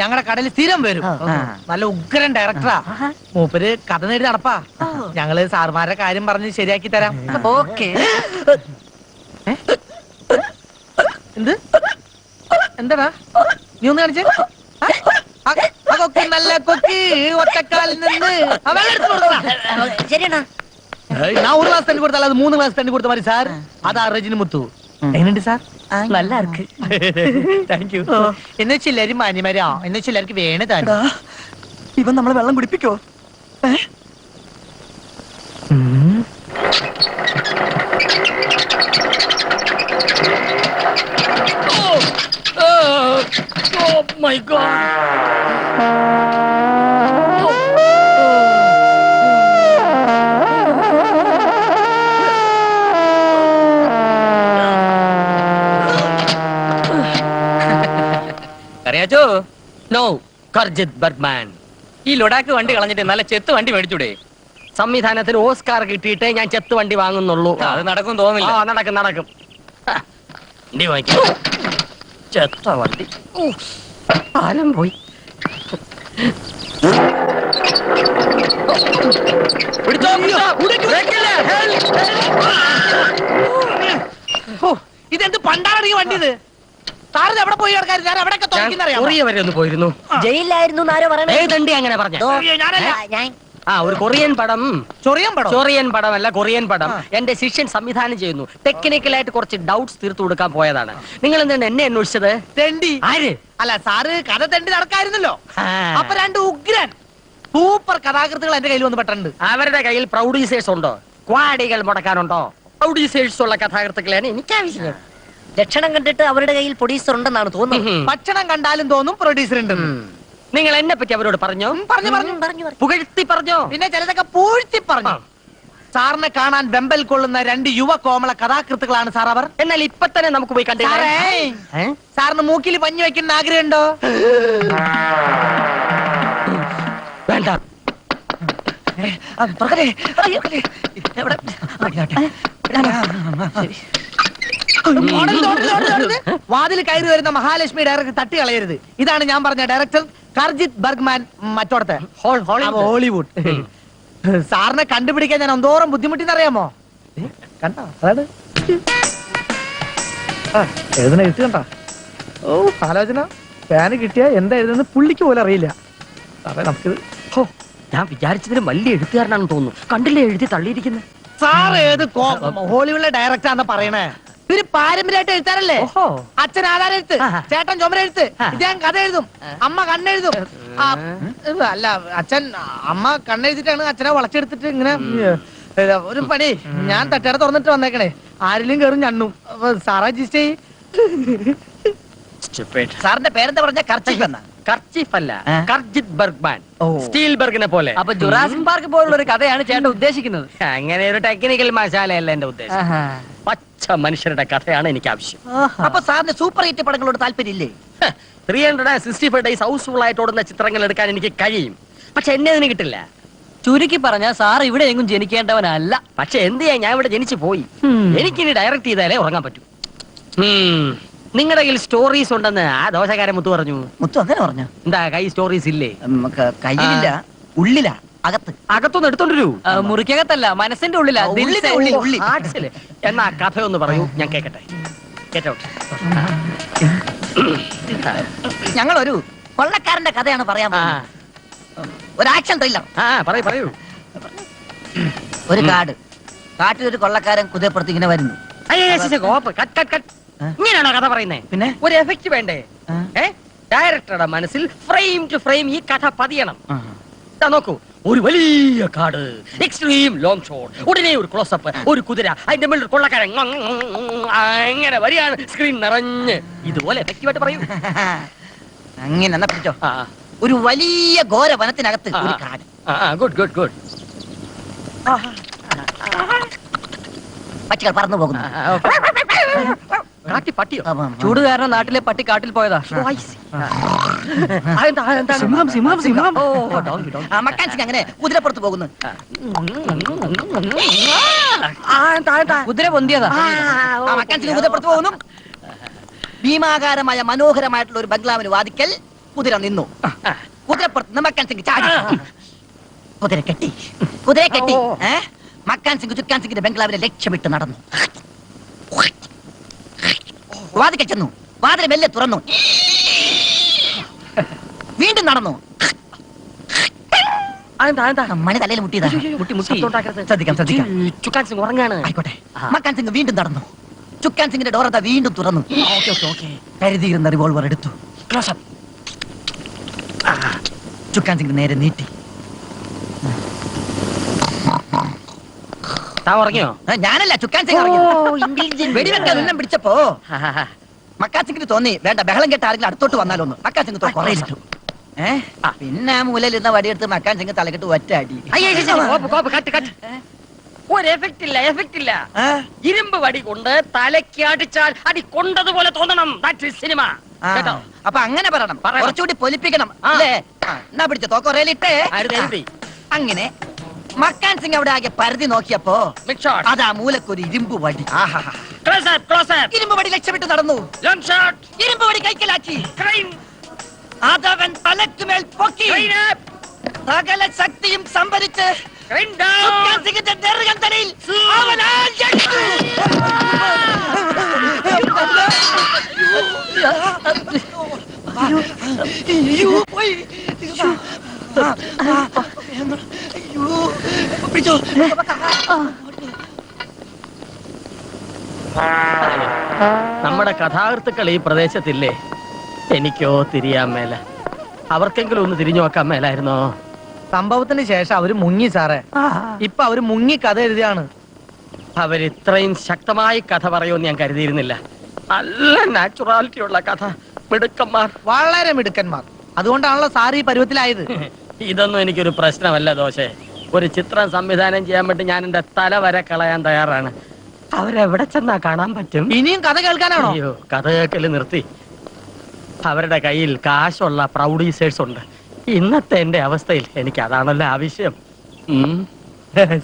ഞങ്ങളുടെ കടയിൽ സ്ഥിരം വരും. നല്ല ഉഗ്രൻ ഡയറക്ടറാ. മൂപ്പര് കഥ നേടി നടപ്പാ. ഞങ്ങള് സാറുമാരുടെ കാര്യം പറഞ്ഞ് ശരിയാക്കി തരാം. ഓക്കെ. എന്ത്? എന്താടാ നീ ഒന്ന് കാണിച്ചേ. ആ കൊക്ക് നല്ല കൊക്ക് ഒറ്റക്കാലിൽ നിന്ന് ആ വെള്ളം എടുത്ത് കൊടുക്കടാ. ശരിയാണ്. ഞാൻ 1 ഗ്ലാസ് തണ്ണി കൊടുത്താൽ അത് 3 ഗ്ലാസ് തണ്ണി കൊടുത്ത മതി സാർ. അതാ റജിന് മുത്തു. എങ്ങനെയുണ്ട് സാർ? നല്ല ആർക്ക്. Thank you. എന്ന് വെച്ചില്ലാരും മാന്യമാരാ, എന്ന് വെച്ചില്ലാർക്ക് വേണ താൻ. ഇവൻ നമ്മളെ വെള്ളം കുടിപ്പിക്കോ? My god. അറിയാച്ചോ? No, Karjith Bergman. ഈ ലൊഡാക്ക് വണ്ടി കളഞ്ഞിട്ട് നല്ല ചെത്ത് വണ്ടി മേടിച്ചൂടെ? സംവിധാനത്തിന് ഓസ്കാർ കിട്ടിയിട്ടേ ഞാൻ ചെത്ത് വണ്ടി വാങ്ങുന്നുള്ളൂ. അത് നടക്കും തോന്നില്ല. നടക്കും. വണ്ടി വാങ്ങിക്കും. ചെത്ത വണ്ടി. ആരം പോയി. പിടിച്ചോ, ഇതെന്ത് പണ്ടാണ് ഈ വണ്ടി? ഇത് സാറിന് എവിടെ പോയി കിടക്കാൻ? ഞാൻ എവിടെയൊക്കെ തുറക്കുന്നറിയാം. കൊറിയ വരെ ഒന്ന് പോയിരുന്നു. ജയിലിലായിരുന്നു ആരോ പറയണേ. ഏതണ്ടി അങ്ങനെ പറഞ്ഞ? ഞാൻ ഒരു കൊറിയൻ പടം. ചൊറിയാൻ പടം? ചൊറിയൻ പടം അല്ല, കൊറിയൻ പടം. എന്റെ ശിഷ്യൻ സംവിധാനം ചെയ്യുന്നു. ടെക്നിക്കലായിട്ട് കുറച്ച് ഡൗട്ട്സ് തീർത്തു കൊടുക്കാൻ പോയതാണ്. നിങ്ങൾ എന്താണ് എന്നെ അന്വേഷിച്ചത്? തെണ്ടി. ആര്? അല്ല, സാറ് കഥ തെണ്ടി നടക്കായിരുന്നല്ലോ. അപ്പൊ 2 ഉഗ്രൻ സൂപ്പർ കഥാകൃത്തുകൾ എന്റെ കയ്യിൽ വന്ന് പെട്ടുണ്ട്. അവരുടെ കയ്യിൽ പ്രൊഡ്യൂസേഴ്സ് ഉണ്ടോ? ക്വാഡികൾ മുടക്കാനുണ്ടോ? പ്രൊഡ്യൂസേഴ്സ് ഉള്ള കഥാകൃത്തുക്കളാണ് എനിക്ക് ആവശ്യം. ലക്ഷണം കണ്ടിട്ട് അവരുടെ കയ്യിൽ പ്രൊഡ്യൂസർ ഉണ്ടെന്നാണ് തോന്നുന്നത്. ഭക്ഷണം കണ്ടാലും തോന്നും പ്രൊഡ്യൂസർ ഉണ്ട്. നിങ്ങൾ എന്നെ പറ്റി അവരോട് പറഞ്ഞോ? പറഞ്ഞു. പുകഴ്ത്തി പറഞ്ഞോ? പിന്നെ ചിലതൊക്കെ പൂഴ്ത്തി പറഞ്ഞു. സാറിനെ കാണാൻ വെമ്പൽ കൊള്ളുന്ന 2 യുവ കോമള കഥാകൃത്തുക്കളാണ് സാർ അവർ. എന്നാൽ ഇപ്പൊ തന്നെ നമുക്ക് പോയി കണ്ടേ. സാറിന് മൂക്കിൽ പഞ്ഞു വെക്കുന്ന ആഗ്രഹമുണ്ടോ? വേണ്ട. തുറക്കല്ലേ? അയ്യോ, എവിടെ? വാതിൽ കയറി വരുന്ന മഹാലക്ഷ്മി ഡയറക്ടർ തട്ടി കളയരുത്. ഇതാണ് ഞാൻ പറഞ്ഞ ഡയറക്ടർ കർജിത് ബർഗ്മാൻ, മറ്റോടത്തെ ഹോളിവുഡ്. സാറിനെ കണ്ടുപിടിക്കാൻ ഞാൻ എന്തോരം ബുദ്ധിമുട്ടിന്നറിയാമോ? കണ്ടോ? അതാണ് എഴുതുന്ന എഴുത്ത് കണ്ട. ഓ ആലോചന. ഫാന് കിട്ടിയ എന്താ എഴുതുന്നത് പുള്ളിക്ക് പോലും അറിയില്ല. സാറേ നമുക്കിത് ഞാൻ വിചാരിച്ചതിന് വലിയ എഴുത്തുകാരനാണെന്ന് തോന്നുന്നു. കണ്ടില്ലേ എഴുതി തള്ളിയിരിക്കുന്നത്. സാർ ഏത് ഹോളിവുഡിലെ ഡയറക്ടറാന്ന് പറയണേ? ഇവര് പാരമ്പര്യമായിട്ട് എഴുത്താറല്ലേ? ഓഹോ. അച്ഛൻ ആധാരം എഴുത്ത്, ചേട്ടൻ ചുമരെഴുത്ത്, ഇദ്ദേഹം കഥ എഴുതും, അമ്മ കണ്ണെഴുതും. അല്ല അച്ഛൻ അമ്മ കണ്ണെഴുതിട്ടാണ് അച്ഛനെ വളച്ചെടുത്തിട്ട് ഇങ്ങനെ ഒരു പണി. ഞാൻ തട്ടേടെ തുറന്നിട്ട് വന്നേക്കണേ. ആരിലും കയറും ഞണ്ണും. സാറാ ജിസ്റ്റേ. സാറിന്റെ പേരെന്താ പറഞ്ഞ? കർച്ചിഫ് എന്നാ? കർച്ചീഫ് അല്ല, കർജിത് ബർഗ്മാൻ. ഓ. സ്റ്റീൽബർഗിനെ പോലെ. അപ്പൊ ജുറാസിക് പാർക്ക് പോലുള്ള ഒരു കഥയാണ് ചേട്ടൻ ഉദ്ദേശിക്കുന്നത്. അങ്ങനെ ഒരു ടെക്നിക്കൽ മസാലയല്ല എന്റെ ഉദ്ദേശം. പച്ച മനുഷ്യരുടെ കഥയാണ് എനിക്ക് ആവശ്യം. അപ്പൊ സാറിന് സൂപ്പർ ഹിറ്റ് പടങ്ങളോട് താല്പര്യമില്ലേ? 365 ഡേയ്സ് ഹൗസ്ഫുൾ ആയിട്ട് ഓടുന്ന ചിത്രങ്ങൾ എടുക്കാൻ എനിക്ക് കഴിയും. പക്ഷെ എന്നെ അതിന് കിട്ടില്ല. ചുരുക്കി പറഞ്ഞ സാർ ഇവിടെ എങ്ങും ജനിക്കേണ്ടവനല്ല. പക്ഷെ എന്ത് ചെയ്യാൻ, ഞാൻ ഇവിടെ ജനിച്ചു പോയി. എനിക്കിനി ഡയറക്ട് ചെയ്താലേ ഉറങ്ങാൻ പറ്റൂ. നിങ്ങളുടെ കയ്യിൽ സ്റ്റോറീസ് ഉണ്ടെന്ന് ആ ദോശക്കാരൻ മുത്തു പറഞ്ഞു. മുത്തു അങ്ങനെ പറഞ്ഞു? എന്താ കൈ സ്റ്റോറീസ് ഇല്ലേ? കയ്യിലില്ല, ഉള്ളിലാ, അകത്ത്. അകത്തൊന്ന് എടുത്തോണ്ടു. മുറിക്കകത്തല്ല, മനസ്സിന്റെ ഉള്ളിലാ. ഉള്ളിലെ ഉള്ളി, ഉള്ളി. എന്നാ കഥ ഒന്ന് പറയൂ, ഞാൻ കേക്കട്ടെ. ഞങ്ങളൊരു കൊള്ളക്കാരന്റെ കഥയാണ് പറയാൻ പോകുന്നത്. ഒരു ആക്ഷൻ ത്രില്ലർ. പറയൂ. ഒരു കാട്ടിലൊരു കൊള്ളക്കാരൻ കുതിരപ്പുറത്ത് ഇങ്ങനെ വരുന്നു. ഇങ്ങനെയാണോ കഥ പറയുന്നത്? പിന്നെ ഒരു എഫക്ട് വേണ്ടേ? ഡയറക്ടറുടെ മനസ്സിൽ ഫ്രെയിം ടു ഫ്രെയിം ഈ കഥ പതിയണം. നോക്കൂ, ഒരു വലിയ കാട്, എക്സ്ട്രീം ലോങ് ഷോട്ട്, ഉടനെ ഒരു ക്ലോസപ്പ്, ഒരു കുതിര, അതിന്റെ മേളിൽ ഒരു കൊള്ളക്കാരൻ അങ്ങനെ വരികയാണ്, സ്ക്രീൻ നിറഞ്ഞ്. ഇതുപോലെ എഫക്റ്റീവായിട്ട് പറയൂ. അങ്ങനെ എന്നാ പിടിച്ചോ. ഒരു വലിയ ഘോര വനത്തിനകത്ത് ഒരു കാട്. Good good good. പക്ഷികൾ പറന്നു പോകുന്നു. കാട്ടി പട്ടിയോ? ചൂട് കാരണം നാട്ടിലെ പട്ടി കാട്ടിൽ പോയതാ. സിംഹം സിംഹം സിംഹം. മക്കാൻ സിംഗ് അങ്ങനെ കുതിരപ്പുറത്ത് പോകുന്നു. കുതിര പൊന്തിയതാ. മക്കാൻ സിംഗ് കുതിരപ്പുറത്ത് പോകുന്നു. ഭീമാകാരമായ മനോഹരമായിട്ടുള്ള ഒരു ബംഗ്ലാവിന് വാതിക്കൽ കുതിര നിന്നു. കുതിരപ്പുറത്ത് മക്കാൻ സിംഗ് ചാടി. കുതിര കെട്ടി. മക്കാൻ സിംഗ് ചുക്കാൻ സിംഗിന്റെ ബംഗ്ലാവിനെ ലക്ഷ്യമിട്ട് നടന്നു. വാതിക്കൽ ചെന്നു. വാതിൽ മെല്ലെ തുറന്നു. വീണ്ടും നടന്നു. മണി തലയിൽ മുട്ടിയതാ. ശ്രദ്ധിക്കാം. ചുക്കാൻ സിംഗ് ഉറങ്ങാണ്. ആയിക്കോട്ടെ. മക്കാൻ സിംഗ് വീണ്ടും നടന്നു. ചുക്കാൻ സിംഗിന്റെ ഡോർ വീണ്ടും തുറന്നു. കരുതിയിരുന്ന റിവോൾവർ എടുത്തു. ചുക്കാൻ സിംഗ് നേരെ നീട്ടി. ഉറങ്ങിയോ? ഞാനല്ല, ചുക്കാൻ സിംഗ് വെടിവെക്കാൻ ഉന്നം പിടിച്ചപ്പോ മക്കാൻ സിംഗിന് തോന്നി വേണ്ട, ബഹളം കേട്ട ആരെങ്കിലും അടുത്തോട്ട് വന്നാലോന്ന്. മക്കാൻ സിംഗ് കുറയിലിട്ടു. പിന്നെ ആ മൂലയിൽ ഇരുന്ന വടിയെടുത്ത് മക്കാൻ സിംഗ് തലക്കെട്ട് ഒറ്റ അടി. ഒരു എഫക്ട് ഇല്ല. ഇരുമ്പ് വടി കൊണ്ട് തലയ്ക്ക് അടിച്ചാൽ അടി കൊണ്ടതുപോലെ തോന്നണം. സിനിമ. അപ്പൊ അങ്ങനെ പറയണം, കുറച്ചുകൂടി പൊലിപ്പിക്കണം അല്ലേ? എന്നാ പിടിച്ച തോക്കൊറയിലിട്ടേ. അങ്ങനെ മക്കാൻ സിംഗ് അവിടെ ആകെ പരതി നോക്കിയപ്പോ അതാ മൂലക്കൊരു ഇരുമ്പ് വടി. ഇരുമ്പ് വടി ലക്ഷ്യമിട്ട് നടന്നു. ഇരുമ്പ് വടി കൈക്കലാക്കി അതവൻ തലക്കുമേൽ പൊക്കി. സകല ശക്തിയും സംഭരിച്ച് ചുക്കാൻ സിംഗിന്റെ നെറുകന്തലയിൽ അവൻ ആഞ്ഞടിച്ചു. നമ്മുടെ കഥാകൃത്തുക്കൾ ഈ പ്രദേശത്തില്ലേ? എനിക്കോ തിരിയാൻ മേല. അവർക്കെങ്കിലും ഒന്ന് തിരിഞ്ഞു നോക്കാൻ മേലായിരുന്നോ? സംഭവത്തിന് ശേഷം അവര് മുങ്ങി സാറേ. ഇപ്പൊ അവര് മുങ്ങി കഥ എഴുതിയാണ്. അവരിത്രയും ശക്തമായി കഥ പറയുമെന്ന് ഞാൻ കരുതിയിരുന്നില്ല. നല്ല നാച്ചുറാലിറ്റി ഉള്ള കഥ. മിടുക്കന്മാർ, വളരെ മിടുക്കന്മാർ. അതുകൊണ്ടാണല്ലോ സാർ ഈ പരുവത്തിലായത്. ഇതൊന്നും എനിക്കൊരു പ്രശ്നമല്ല ദോശേ. ഒരു ചിത്രം സംവിധാനം ചെയ്യാൻ വേണ്ടി ഞാൻ എന്റെ തല വരെ കളയാൻ തയ്യാറാണ്. അവരെവിടെ ചെന്നാ കാണാൻ പറ്റും? ഇനിയും കഥ കേൾക്കാനാണോ? അയ്യോ, കഥ കേൾക്കല് നിർത്തി. അവരുടെ കയ്യിൽ കാശുള്ള പ്രൊഡ്യൂസേഴ്സ് ഉണ്ട്. ഇന്നത്തെ എന്റെ അവസ്ഥയിൽ എനിക്ക് അതാണല്ലോ ആവശ്യം.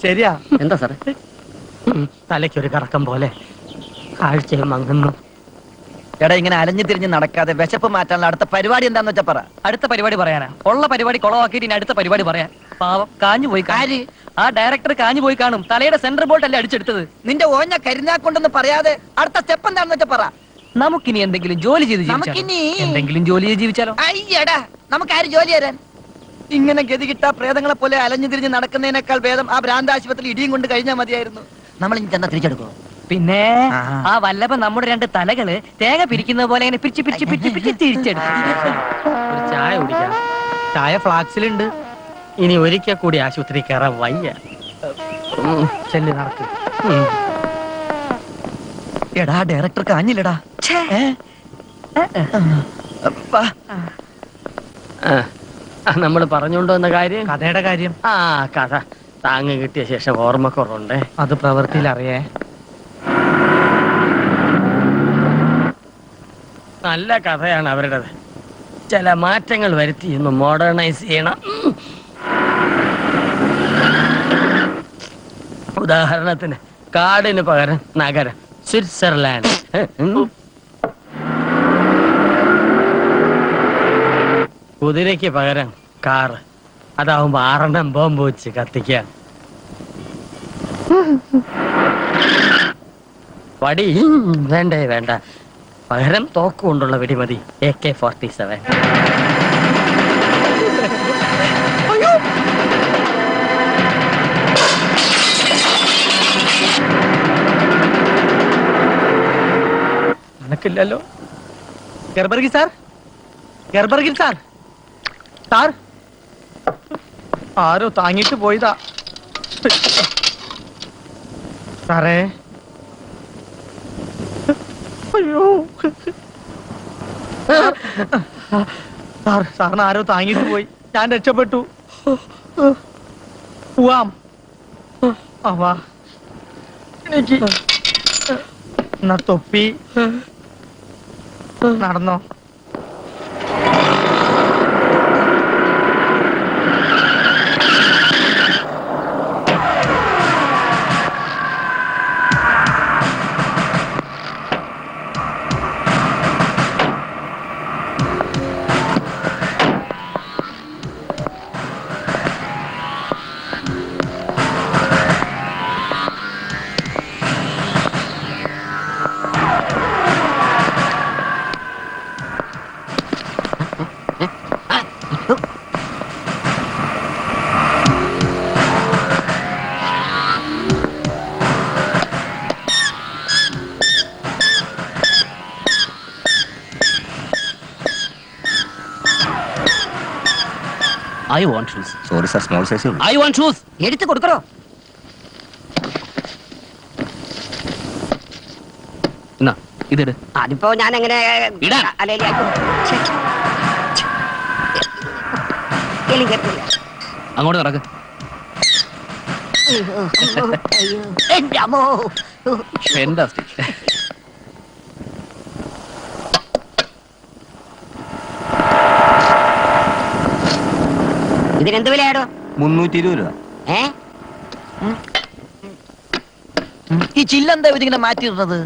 ശരിയാ. എന്താ സാറേ? തലയ്ക്കൊരു കറക്കം പോലെ കാഴ്ചയും മങ്ങുന്നു. എടാ ഇങ്ങനെ അലഞ്ഞു തിരിഞ്ഞ് നടക്കാതെ വിശപ്പ് മാറ്റാനുള്ള അടുത്ത പരിപാടി എന്താന്ന് വെച്ചാ പറ. അടുത്ത പരിപാടി പറയാനാ? ഉള്ള പരിപാടി കുളവാക്കിയിട്ട് ഇനി അടുത്ത പരിപാടി പറയാൻ. പാവം കാഞ്ഞു പോയി. ആ ഡയറക്ടർ കാഞ്ഞു പോയി കാണും. തലയുടെ സെന്റർ ബോൾട്ട് അല്ലേ അടിച്ചെടുത്തത്. നിന്റെ ഓഞ്ഞ കരിഞ്ഞാക്കൊണ്ടെന്ന് പറയാതെ അടുത്ത സ്റ്റെപ്പ് എന്താന്ന് വെച്ചാ പറ. നമുക്കിനി എന്തെങ്കിലും ജോലി ചെയ്ത് ജീവിച്ചാലോ? നമുക്കിനി- എന്തെങ്കിലും ജോലി ചെയ്ത് ജീവിച്ചാലോ? അയ്യടാ നമുക്ക് ആര് ജോലി തരാൻ? ഇങ്ങനെ ഗതി കിട്ടാ പ്രേതങ്ങളെ പോലെ അലഞ്ഞു തിരിഞ്ഞ് നടക്കുന്നതിനേക്കാൾ ഭേദം ആ ഭ്രാന്ത ആശുപത്രി ഇടിയും കൊണ്ട് കഴിഞ്ഞാൽ മതിയായിരുന്നു. നമ്മൾ ഇനി ചെന്നാ തിരിച്ചെടുക്കോ? പിന്നെ ആ. ആ വല്ലഭൻ നമ്മുടെ രണ്ട് തലകള് തേങ്ങ പിരിക്കുന്ന പോലെ ഇങ്ങനെ പിരിച്ച് പിരിച്ച് പിരിച്ച് പിരിച്ച് തിരിച്ചെടുക്കും. ഒരു ചായ കുടിക്കാം. ചായ ഫ്ലാക്സിലുണ്ട്. ഇനി ഒരിക്കൽ കൂടി ആശുപത്രി കയറാൻ വയ്യ. ചെല്ലി നടക്ക്. എടാ ഡയറക്ടർ കാഞ്ഞില്ലടാ. നമ്മൾ പറഞ്ഞുകൊണ്ട് വന്ന കാര്യം കഥയുടെ കാര്യം ആ കഥ താങ്ങ് കിട്ടിയ ശേഷം ഓർമ്മക്കുറവുണ്ടേ. അത് പ്രവൃത്തിയിൽ അറിയേ. നല്ല കഥയാണ് അവരുടേത്. ചില മാറ്റങ്ങൾ വരുത്തി ഒന്ന് മോഡേണൈസ് ചെയ്യണം. ഉദാഹരണത്തിന് കാടിന് പകരം നഗരം, സ്വിറ്റ്സർലാൻഡ്. കുതിരയ്ക്ക് പകരം കാറ്. അതാവുമ്പോ 6 ബോംബ് വെച്ച് കത്തിക്കാൻ. വടി വേണ്ടേ വേണ്ട, പകരം തോക്ക് കൊണ്ടുള്ള വെടിമതി AK-47. നിനക്കില്ലല്ലോ. ഗർബർഗി സാർ, ഗർബർഗി സാർ, സാർ ആരോ താങ്ങിട്ട് പോയതാ സാറേ. അയ്യോ സാർ, സാറിന് ആരോ താങ്ങിട്ട് പോയി. ഞാൻ രക്ഷപ്പെട്ടു. പോവാം. വാ എനിക്ക് എന്നാ തൊപ്പി നടന്നോ. I want shoes. Sorry sir, small size ഉള്ളൂ. I want shoes. എടുത്തു കൊടുക്കണോ? എന്നാ ഇതിട്. അതിപ്പോ ഞാൻ എങ്ങനെ ഇടാൻ. അങ്ങോട്ട് നടക്ക്. Fantastic. ഇതിനെന്ത് വിലയാടോ? 320 രൂപ. ഈ ചില്ലെന്താ ഇതിങ്ങനെ മാറ്റിയിടുന്നത്?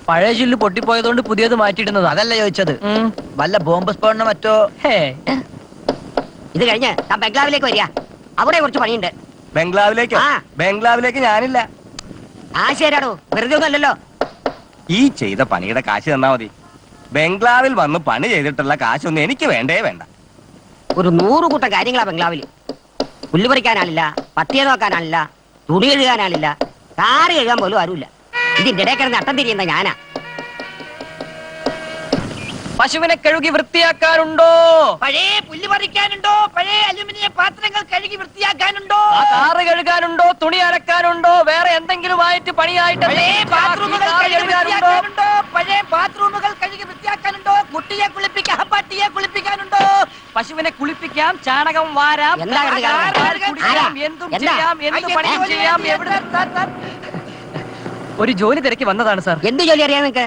പഴയ ചില്ല് പൊട്ടിപ്പോയതുകൊണ്ട് പുതിയത് മാറ്റിയിടുന്നത്. അതല്ല ചോദിച്ചത്. വല്ല ബോംബ് സ്ഫോടനോ മറ്റോ? ഇത് കഴിഞ്ഞ് ഞാൻ ബംഗ്ലാവിലേക്ക് വരിക. അവിടെ കുറച്ച് പണിയുണ്ട്. ബംഗ്ലാവിലേക്കോ? ആ. ബംഗ്ലാവിലേക്ക് ഞാനില്ല. ആ ശരിയാടോ, വെറുതെ ഒന്നല്ലല്ലോ. ഈ ചെയ്ത പണിയുടെ കാശ് തന്നാ മതി. ബംഗ്ലാവിൽ വന്ന് പണി ചെയ്തിട്ടുള്ള കാശൊന്നും എനിക്ക് വേണ്ടേ വേണ്ട. ഒരു 100 കൂട്ടം കാര്യങ്ങളാ ബംഗ്ലാവില്. പുല്ല് പറിക്കാനാളില്ല, പട്ടിയെ നോക്കാനാളില്ല, തുണി കഴുകാനാളില്ല, കാറ് കഴുകാൻ പോലും ആരുമില്ല. ഇതിന്റെ ഇടയിൽ കിടന്ന് അട്ടം തിരിയുന്ന ഞാനാ. പശുവിനെ കഴുകി വൃത്തിയാക്കാനുണ്ടോ? പഴയ പുല്ല് പറിക്കാനുണ്ടോ? പഴയ അലുമിനിയം പാത്രങ്ങൾ കഴുകി വൃത്തിയാക്കാനുണ്ടോ? കാറ് കഴുകാനുണ്ടോ? തുണി അലക്കാനുണ്ടോ? വേറെ എന്തെങ്കിലും ആയിട്ട് പണിയായിട്ട് പഴയ ബാത്റൂമുകൾ കഴുകി വൃത്തിയാക്കാനുണ്ടോ? പഴയ ബാത്റൂമുകൾ കഴുകി വൃത്തിയാക്കാനുണ്ടോ? കുട്ടിയെ കുളിപ്പിക്കാൻ, പട്ടിയെ കുളിപ്പിക്കാനുണ്ടോ? പശുവിനെ കുളിപ്പിക്കാം, ചാണകം വാരാം, എന്താ കിടന്ന് പാൽ കിടന്ന്? കുടിക്കാം, ആരാ? എന്തും എന്താ? ചെയ്യാം, എന്ത് പണിയും ചെയ്യാം. എവിടെ ഒരു ജോലി തിരക്കി വന്നതാണ് സാർ. എന്ത് ജോലി അറിയാം നിങ്ങക്ക്?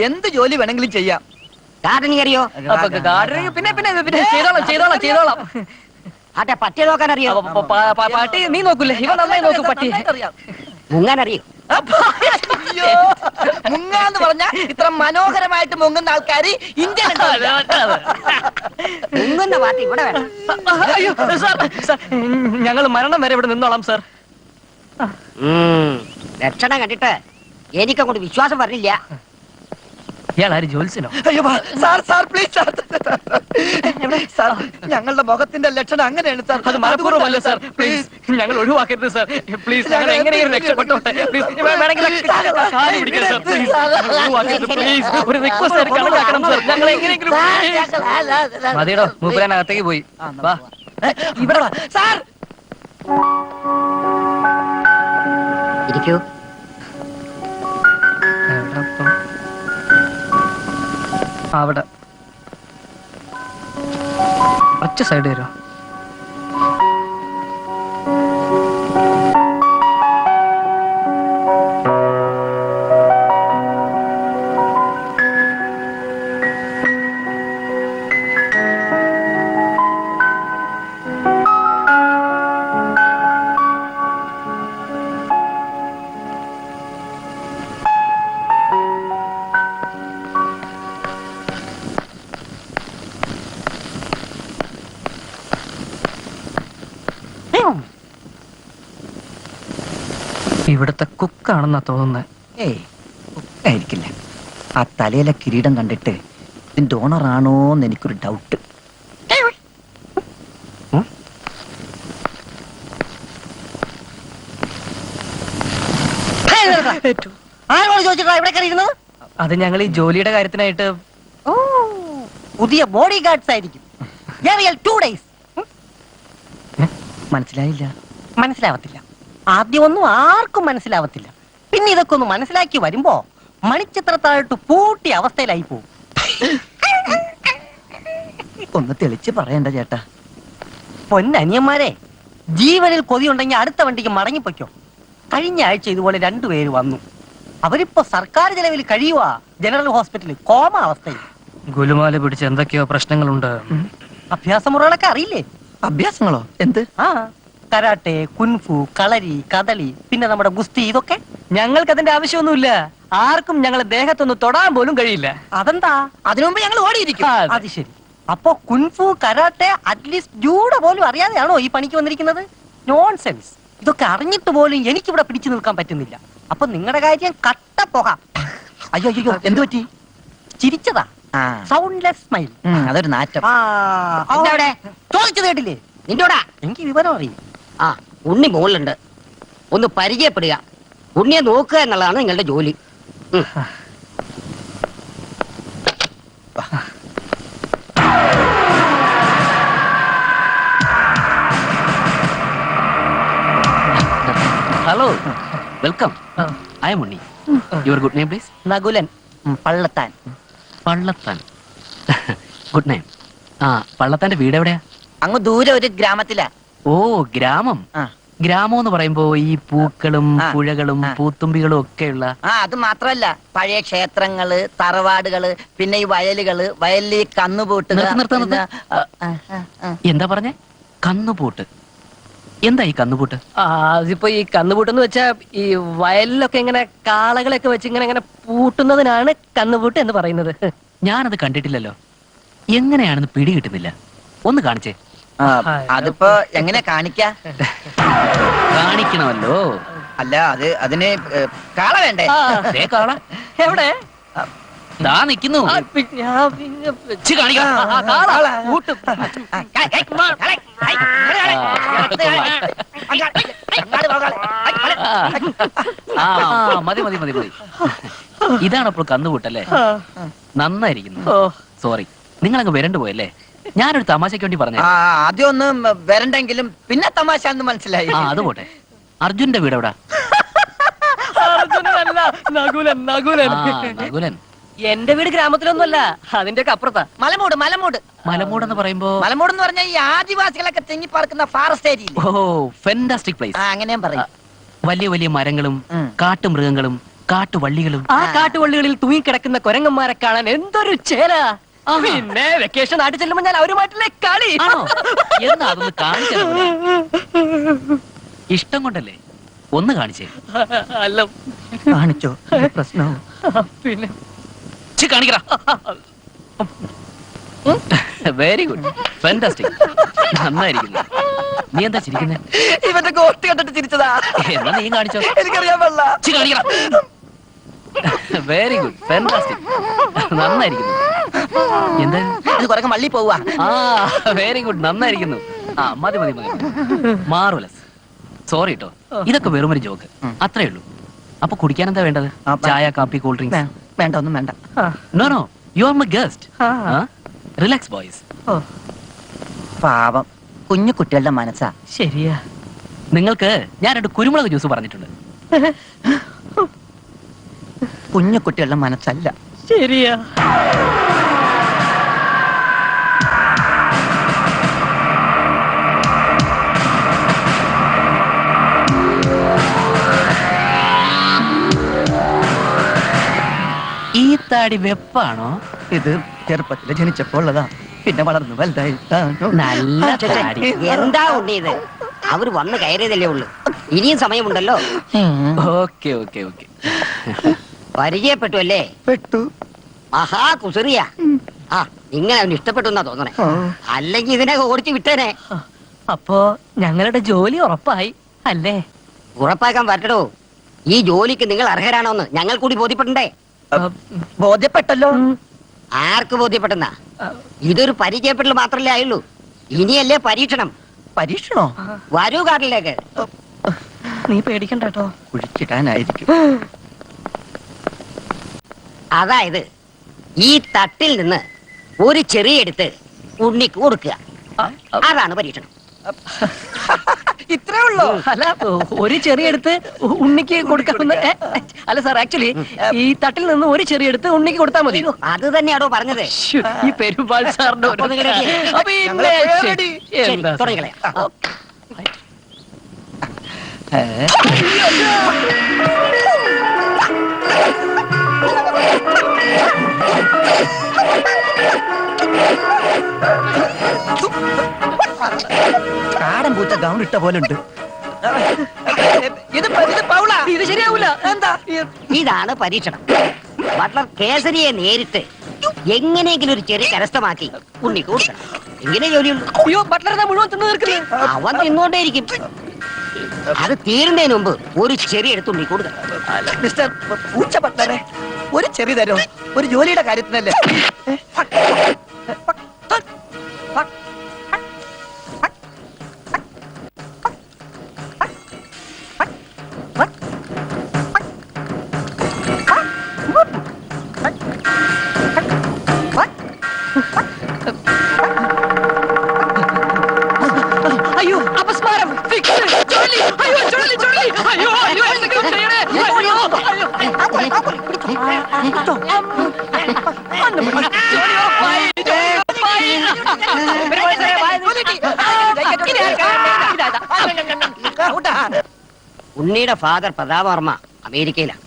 എന്ത് ജോലി വേണമെങ്കിലും ചെയ്യാം. ഗാർഡനിങ് അറിയോ? അപ്പൊ ഗാർഡനിങ് പിന്നെ ചെയ്തോളാം. ആട്ടെ പട്ടിയെ നോക്കാൻ അറിയോ? പട്ടി നീ നോക്കൂലേ? ഇവ നന്നായി നോക്കും പട്ടി. മുങ്ങാൻ അറിയോ? അയ്യോ, മുങ്ങാന്ന് പറഞ്ഞ ഇത്ര മനോഹരമായിട്ട് മുങ്ങുന്ന ആൾക്കാര് ഇന്ത്യൻ മുങ്ങുന്ന പാർട്ടി ഇവിടെ വേണം. അയ്യോ സാർ, ഞങ്ങൾ മരണം വരെ ഇവിടെ നിന്നോളാം സാർ. ലക്ഷണം കണ്ടിട്ട് എനിക്കങ്ങോട്ട് വിശ്വാസം വരില്ല. ഇയാൾ ആര്, ജോത്സ്യനോ? അയ്യോ സാർ പ്ലീസ് സാർ ഞങ്ങളുടെ മുഖത്തിന്റെ ലക്ഷണം അങ്ങനെയാണ് സാർ. അത് മനഃപൂർവ്വമല്ല സാർ. പ്ലീസ് ഞങ്ങൾ ഒഴിവാക്കരുത് സാർ. പ്ലീസ് ഞങ്ങൾ എങ്ങനെയും രക്ഷപ്പെട്ടോട്ടെ. പ്ലീസ് വേണമെങ്കിൽ കാല് പിടിക്കാം സാർ. പ്ലീസ് ഒഴിവാക്കരുത്. പ്ലീസ് ഒരു റിക്വസ്റ്റ് കണക്കാക്കണം സാർ. ഞങ്ങൾ എങ്ങനെയെങ്കിലും. മതിയടോ, മൂപ്പരാൻ അകത്തേക്ക് പോയി. വാ ഇവിടെ വാ സാർ. ഇരിക്കൂ. അവിടെ ഒറ്റ സൈഡ് വരും. ഇവിടുത്തെ കുക്കാണെന്നാ തോന്നുന്നത്. ഏയ് ആയിരിക്കില്ല. ആ തലയിലെ കിരീടം കണ്ടിട്ട് ഇതിന്റെ ഓണർ ആണോന്ന് എനിക്കൊരു ഡൗട്ട്. ആരോട് ചോദിച്ചിട്ടാ ഇവിടെ കയറിയിരുന്നത്? അത് ഞങ്ങൾ ഈ ജോലിയുടെ കാര്യത്തിനായിട്ട്. ഓ, പുതിയ ബോഡി ഗാർഡ്സ് ആയിരിക്കും. 2 days. മനസ്സിലായില്ല. മനസ്സിലാവത്തില്ല. ആദ്യമൊന്നും ആർക്കും മനസ്സിലാവത്തില്ല. പിന്നെ ഇതൊക്കെ ഒന്ന് മനസ്സിലാക്കി വരുമ്പോ മണിച്ചിത്രത്തായിട്ട് പൂട്ടിയ അവസ്ഥയിലായി പോകും. ഒന്ന് തെളിച്ച് പറയണ്ട ചേട്ടാ. പൊന്നനിയന്മാരെ, ജീവനിൽ കൊതിയുണ്ടെങ്കിൽ അടുത്ത വണ്ടിക്ക് മടങ്ങിപ്പോയ്ക്കോ. കഴിഞ്ഞ ആഴ്ച ഇതുപോലെ 2 പേര് വന്നു. അവരിപ്പോ സർക്കാർ ചെലവിൽ കഴിയുവാ ജനറൽ ഹോസ്പിറ്റലിൽ കോമ അവസ്ഥയിൽ. ഗുലുമാല പിടിച്ച് എന്തൊക്കെയോ പ്രശ്നങ്ങളുണ്ട്. അഭ്യാസമുറകളൊക്കെ അറിയില്ലേ? അഭ്യാസങ്ങളോ? എന്ത്? ആ, കരാട്ടെ, കുൻഫു, കളരി, കദളി, പിന്നെ നമ്മുടെ ഗുസ്തി, ഇതൊക്കെ. ഞങ്ങൾക്ക് അതിന്റെ ആവശ്യമൊന്നുമില്ല. ആർക്കും ഞങ്ങളെ ദേഹത്തൊന്ന് തൊടാൻ പോലും കഴിയില്ല. അതെന്താ? അതിനു മുമ്പ് ഞങ്ങൾ ഓടിയിരിക്കും. അത് ശരി. അപ്പൊ കുൻഫു, കരാട്ടെ, അറ്റ്ലീസ്റ്റ് ജൂഡോ പോലും അറിയാതെയാണോ ഈ പണിക്ക് വന്നിരിക്കുന്നത്? നോൺസെൻസ്. ഇതൊക്കെ അറിഞ്ഞിട്ട് പോലും എനിക്കിവിടെ പിടിച്ചു നിൽക്കാൻ പറ്റുന്നില്ല. അപ്പൊ നിങ്ങളുടെ കാര്യം കട്ട പോക. അയ്യോ അയ്യോ, എന്ത് പറ്റി? ചിരിച്ചതാ. Soundless smile. അതൊരു നാറ്റം. അവിടെ ചോദിച്ചത് കേട്ടില്ലേ? നിന്റോടാ എനിക്ക് വിവരം അറിയും. ആ, ഉണ്ണി മുകളിലുണ്ട്. ഒന്ന് പരിചയപ്പെടുക. ഉണ്ണിയെ നോക്കുക എന്നുള്ളതാണ് നിങ്ങളുടെ ജോലി. Hello, welcome. I am Unni. Your good name please? Nakulan. Pallathan. Pallathan. Good name. ആ, പള്ളത്താന്റെ വീട് എവിടെയാ? അങ്ങ് ദൂരെ ഒരു ഗ്രാമത്തിലാ. ഓ, ഗ്രാമം. ആ. ഗ്രാമം എന്ന് പറയുമ്പോ ഈ പൂക്കളും പുഴകളും പൂത്തുമ്പികളും ഒക്കെയുള്ള. അത് മാത്രല്ല, പഴയ ക്ഷേത്രങ്ങള്, തറവാടുകള്, പിന്നെ ഈ വയലിൽ കന്നുപൂട്ടുക. എന്താ പറഞ്ഞേ? കന്നുപൂട്ട്. എന്താ ഈ കന്നുപൂട്ട്? അതിപ്പോ ഈ കന്നുപൂട്ടെന്ന് വെച്ചാ ഈ വയലിലൊക്കെ ഇങ്ങനെ കാളകളൊക്കെ വെച്ച് ഇങ്ങനെ പൂട്ടുന്നതിനാണ് കന്നുപൂട്ട് എന്ന് പറയുന്നത്. ഞാനത് കണ്ടിട്ടില്ലല്ലോ. എങ്ങനെയാണെന്ന് പിടി കിട്ടുന്നില്ല. ഒന്ന് കാണിച്ചേ. അതിപ്പോ എങ്ങനെ കാണിക്കാ? കാണിക്കണമല്ലോ. അല്ല, അതിന് കാള വേണ്ടേ? കാള എവിടെ? ദാ നിക്കുന്നു. മതി മതി മതി മതി. ഇതാണപ്പോൾ കന്നുകൂട്ടല്ലേ? നന്നായിരിക്കുന്നു. സോറി, നിങ്ങളങ്ങ് വരണ്ടു പോയല്ലേ? ഞാനൊരു തമാശയ്ക്ക് വേണ്ടി പറഞ്ഞു. ആദ്യം ഒന്നും വരണ്ടെങ്കിലും പിന്നെ തമാശ എന്ന് മനസ്സിലായി. അത് പോട്ടെ. അർജുന്റെ വീട് എവിടാ? നകുലൻ. നകുലൻ. എന്റെ വീട് ഗ്രാമത്തിലൊന്നുമല്ല, അതിന്റെ ഒക്കെ അപ്പുറത്താ. മലമൂട്. മലമൂട് എന്ന് പറയുമ്പോ? മലമൂട് എന്ന് പറഞ്ഞാൽ ഈ ആദിവാസികളൊക്കെ തിങ്ങി പാർക്കുന്ന ഫോറസ്റ്റ് ഏരിയ. ഓ, ഫെന്റാസ്റ്റിക് പ്ലേസ്. അങ്ങനെയും പറയും. വലിയ വലിയ മരങ്ങളും കാട്ടുമൃഗങ്ങളും കാട്ടുവള്ളികളും. ആ കാട്ടുവള്ളികളിൽ തൂങ്ങിക്കിടക്കുന്ന കൊരങ്ങന്മാരെ കാണാൻ എന്തൊരു ചേല. പിന്നെ വെക്കേഷൻ നാട്ടിൽ ചെല്ലുമ്പോ ഞാൻ അവരുമായിട്ടില്ലേ കളി. ആണോ? എന്നാ അതൊന്ന് കാണിച്ചത്. ഇഷ്ടം കൊണ്ടല്ലേ? ഒന്ന് കാണിച്ചേ. അല്ല കാണിച്ചോ പ്രശ്നം? പിന്നെ കാണിക്കറ. വെരി ഗുഡ്, ഫാന്റാസ്റ്റിക്, നന്നായിരിക്കുന്നു. നീ എന്താ ചിരിക്കുന്നേ? ഇവന്റെ ഗോഷ്ടി കണ്ടിട്ട് ചിരിച്ചതാ. എന്നാ നീ കാണിച്ചോ. എനിക്കറിയാൻ പാടില്ല. കാണിക്കറ. വെരി ഗുഡ്, ഫാന്റാസ്റ്റിക്, നന്നായിരിക്കുന്നു. എന്താ ഇത് കുറെ മള്ളി പോവാ. ആ, വെരി ഗുഡ്, നന്നായിരിക്കുന്നു. ആ, മതി മതി മതി, മാർവലസ്. സോറി കേട്ടോ, ഇതൊക്കെ വെറും ഒരു ജോക്ക്, അത്രേ ഉള്ളൂ. അപ്പൊ കുടിക്കാൻ എന്താ വേണ്ടത്? ചായ, കാപ്പി, കൂൾ ഡ്രിങ്ക്സ്? വേണ്ട, ഒന്നും വേണ്ട. No no, you are my guest. Relax boys. പാവം കുഞ്ഞു കുട്ടികളുടെ മനസ്സാ. ശരിയാ. നിങ്ങൾക്ക് ഞാൻ 2 കുരുമുളക് ജ്യൂസ് പറഞ്ഞിട്ടുണ്ട്. കുഞ്ഞു കുട്ടികളുടെ മനസ്സല്ല. ശരിയാ. ഈ താടി വെപ്പാണോ? ഇത് ചെറുപ്പത്തിൽ ജനിച്ചപ്പോൾ ഉള്ളതാ, പിന്നെ വളർന്നു വലുതായി. നല്ല താടി. എന്താ ഉണ്ണി ഇത്? അവര് വന്ന് കയറിയതല്ലേ ഉള്ളു, ഇനിയും സമയമുണ്ടല്ലോ. Okay okay okay. പരിചയപ്പെട്ടു അല്ലേ? പെട്ടു. മഹാ കുസറിയ. ആ, ഇങ്ങനെ അവന് ഇഷ്ടപ്പെട്ടു എന്നാ തോന്നണേ. അല്ലെങ്കിൽ ഇതിനെ ഓടിച്ചു വിട്ടേനെ. അപ്പോ ഞങ്ങളുടെ ജോലി ഉറപ്പായി അല്ലേ? ഉറപ്പാക്കാൻ പറ്റടോ. ഈ ജോലിക്ക് നിങ്ങൾ അർഹരാണോന്ന് ഞങ്ങൾ കൂടി ബോധ്യപ്പെടണ്ടേ? ബോധ്യപ്പെട്ടല്ലോ. ആർക്ക് ബോധ്യപ്പെട്ടെന്നാ? ഇതൊരു പരിചയപ്പെടൽ മാത്രല്ലേ ആയുള്ളൂ. ഇനിയല്ലേ പരീക്ഷണം. പരീക്ഷണോ? വരൂ കാട്ടിലേക്ക്. നീ പേടിക്കണ്ട കേട്ടോ. കുഴിച്ചിടാനായിരിക്കും. അതായത് ഈ തട്ടിൽ നിന്ന് ഒരു ചെറിയ എടുത്ത് ഉണ്ണിക്ക് കൊടുക്കുക. അതാണ് പരീക്ഷണം. ഇത്രേ ഉള്ളൂ. അല്ല, ഒരു ചെറിയ എടുത്ത് ഉണ്ണിക്ക് കൊടുക്കാവുന്ന. അല്ല സാർ, ആക്ച്വലി ഈ തട്ടിൽ നിന്ന് ഒരു ചെറിയ എടുത്ത് ഉണ്ണിക്ക് കൊടുത്താൽ മതി. അത് തന്നെയാണോ പറഞ്ഞത്? ഈ പെരുമ്പാൽ സാറിന്റെ അപ്പൊ നിങ്ങൾ ready? ശരി, തുടങ്ങിക്കളയാം. കാടൻ പൂച്ച ഗൗൺ ഇട്ട പോലെ ഉണ്ട്. ഇത് ശരിയാവൂല. എന്താ? ഇതാണ് പരീക്ഷണം. ബട്ട്ലർ കേസരിയെ നേരിട്ട് എങ്ങനെയെങ്കിലും ഒരു ചെറിയ കരസ്ഥമാക്കി ഉണ്ണിക്ക് കൊടുക്കണം. എങ്ങനെ ജോലിയുള്ളൂ. അയ്യോ, ബട്ട്ലർ മുഴുവൻ തിന്നു തീർക്കുന്നത്. അവൻ തിന്നോണ്ടേയിരിക്കും. അത് തീരുന്നതിന് മുമ്പ് ഒരു ചെറിയ എടുത്ത് ഉണ്ണിക്ക് കൊടുക്കണം. മിസ്റ്റർ പൂച്ച പട്ടരെ, ഒരു ചെറിയ തരോ? ഒരു ജോലിയുടെ കാര്യത്തിനല്ലേ? അയ്യോ, അപസ്മാരം. ഫിക്സ്. ജോലി. അയ്യോ, ജോലി, ജോലി. അയ്യോ, അയ്യോ, എന്തെങ്കിലും ചെയ്യണേ. അയ്യോ, അയ്യോ. ജോലി ഉറപ്പായി. ജോലി ഉറപ്പായി. ഉണ്ണിയുടെ ഫാദർ പ്രതാപവർമ്മ അമേരിക്കയിലാണ്.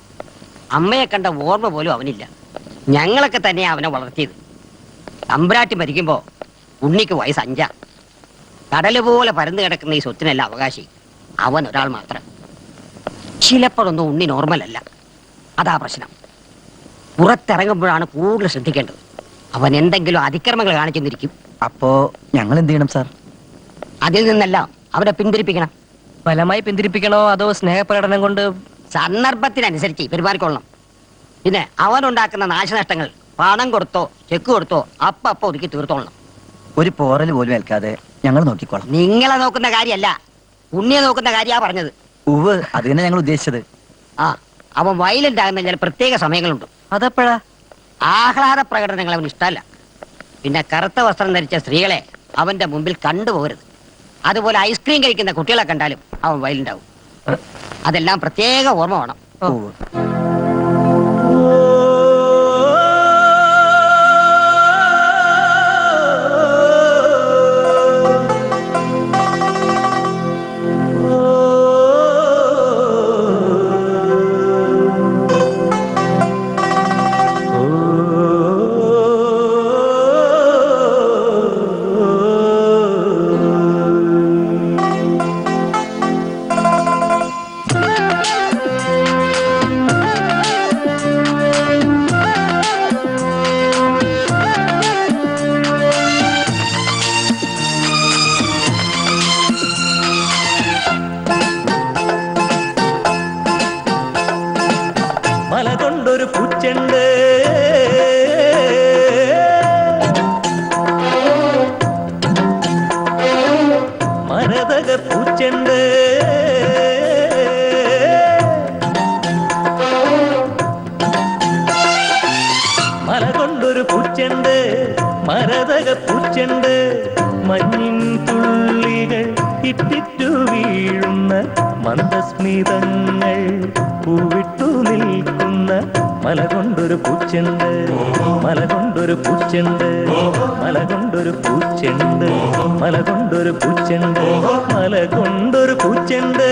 അമ്മയെ കണ്ട ഓർമ്മ പോലും അവനില്ല. ഞങ്ങളൊക്കെ തന്നെയാ അവനെ വളർത്തിയത്. തമ്പുരാട്ടി മരിക്കുമ്പോ ഉണ്ണിക്ക് വയസ്സ് 5. കടല് പോലെ പരന്നു കിടക്കുന്ന ഈ സ്വത്തിനെല്ലാം അവകാശി അവൻ ഒരാൾ മാത്രം. ചിലപ്പോഴൊന്നും ഉണ്ണി നോർമലല്ല. അതാ പ്രശ്നം. പുറത്തിറങ്ങുമ്പോഴാണ് കൂടുതൽ ശ്രദ്ധിക്കേണ്ടത്. അവൻ എന്തെങ്കിലും അതിക്രമങ്ങൾ കാണിച്ചെന്നിരിക്കും. അപ്പോ ഞങ്ങൾ എന്ത് ചെയ്യണം സാർ? അതിൽ നിന്നെല്ലാം അവനെ പിന്തിരിപ്പിക്കണം. ബലമായി പിന്തിരിപ്പിക്കണോ അതോ സ്നേഹപ്രകടനം കൊണ്ട്? സന്ദർഭത്തിനനുസരിച്ച് പെരുമാറിക്കൊള്ളണം. പിന്നെ അവനുണ്ടാക്കുന്ന നാശനഷ്ടങ്ങൾ പണം കൊടുത്തോ ചെക്ക് കൊടുത്തോ അപ്പ ഒതുക്കി തീർത്തോളണം. ഒരു പോറൽ പോലും ഏൽക്കാതെ ഞങ്ങൾ നോക്കിക്കോളാം. നിങ്ങളെ നോക്കുന്ന കാര്യമല്ല, ഉണ്ണിയെ നോക്കുന്ന കാര്യാ പറഞ്ഞത്. ഉവ്, അത് തന്നെ ഞങ്ങൾ ഉദ്ദേശിച്ചത്. ആ, അവൻ വയലന്റ് ആകുന്ന ചില പ്രത്യേക സമയങ്ങളുണ്ട്. അതെപ്പോഴാ? ആഹ്ലാദ പ്രകടനങ്ങൾ അവന് ഇഷ്ടമല്ല. പിന്നെ കറുത്ത വസ്ത്രം ധരിച്ച സ്ത്രീകളെ അവന്റെ മുമ്പിൽ കണ്ടുപോകരുത്. അതുപോലെ ഐസ്ക്രീം കഴിക്കുന്ന കുട്ടികളെ കണ്ടാലും അവൻ വയലന്റ് ആവും. അതെല്ലാം പ്രത്യേക ഓർമ്മ വേണം. ഉവ്. മലകൊണ്ടൊരു പൂച്ചെണ്ട് മരതക പൂച്ചെണ്ട് മലകൊണ്ടൊരു പൂച്ചെണ്ട് മരതക പൂച്ചെണ്ട് മഞ്ഞിൻ തുള്ളികൾ ഇറ്റിറ്റു വീഴുന്ന മന്ദസ്മിതങ്ങൾ പൂവിട്ടു നിൽക്കുന്ന മലകൊണ്ടൊരു പൂച്ചെണ്ട് മലകൊണ്ടൊരു പൂച്ചെണ്ട് മലകൊണ്ടൊരു പൂച്ചെണ്ട് മലകൊണ്ടൊരു പൂച്ചെണ്ട് മലകൊണ്ടൊരു പൂച്ചെണ്ട്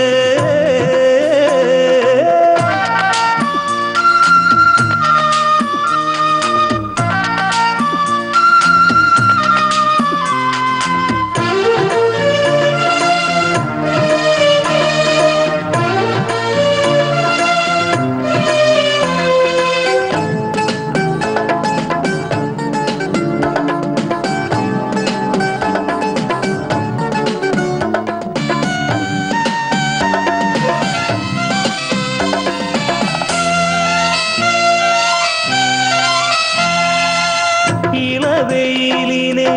ഇളവെയിലിനെ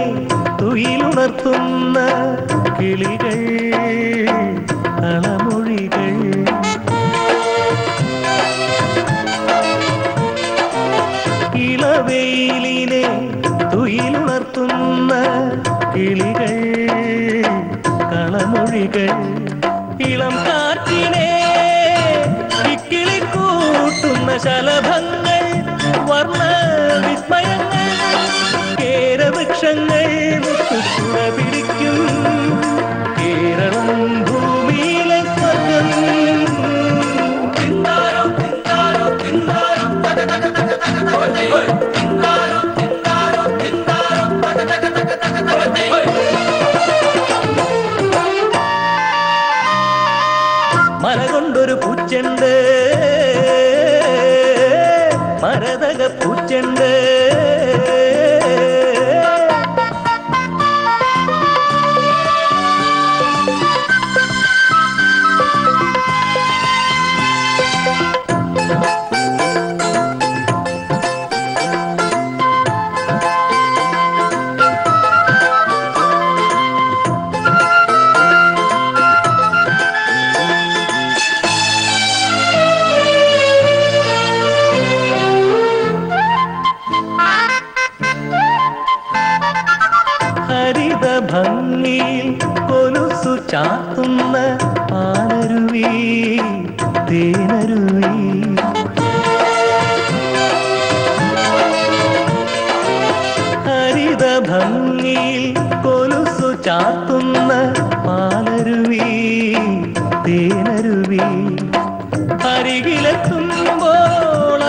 തുയിലുണർത്തുന്ന കിളികൾ കളമൊഴികൾ ഇളവെയിലിനെ തുയിലുണർത്തുന്ന കിളികൾ കളമൊഴികൾ ഇളം കാറ്റിനെ കിക്കിളി കൂട്ടുന്ന ശലഭങ്ങൾ വർണ്ണ വിസ്മയങ്ങൾ കേരവൃക്ഷങ്ങൾ മുത്തുകുട പിടിക്കും കേരളം ഭൂമിയിലെ സ്വർഗം മലകൊണ്ടൊരു പൂച്ചെണ്ട് മരതക പൂച്ചെണ്ട് ഹരിത ഭംഗിയിൽ കൊലുസു ചാത്തുന്ന പാലരുവി തേനരുവി ഹരിത ഭംഗിയിൽ കൊലുസു ചാത്തുന്ന പാലരുവി തേനരുവി അരികിലെത്തുമ്പോൾ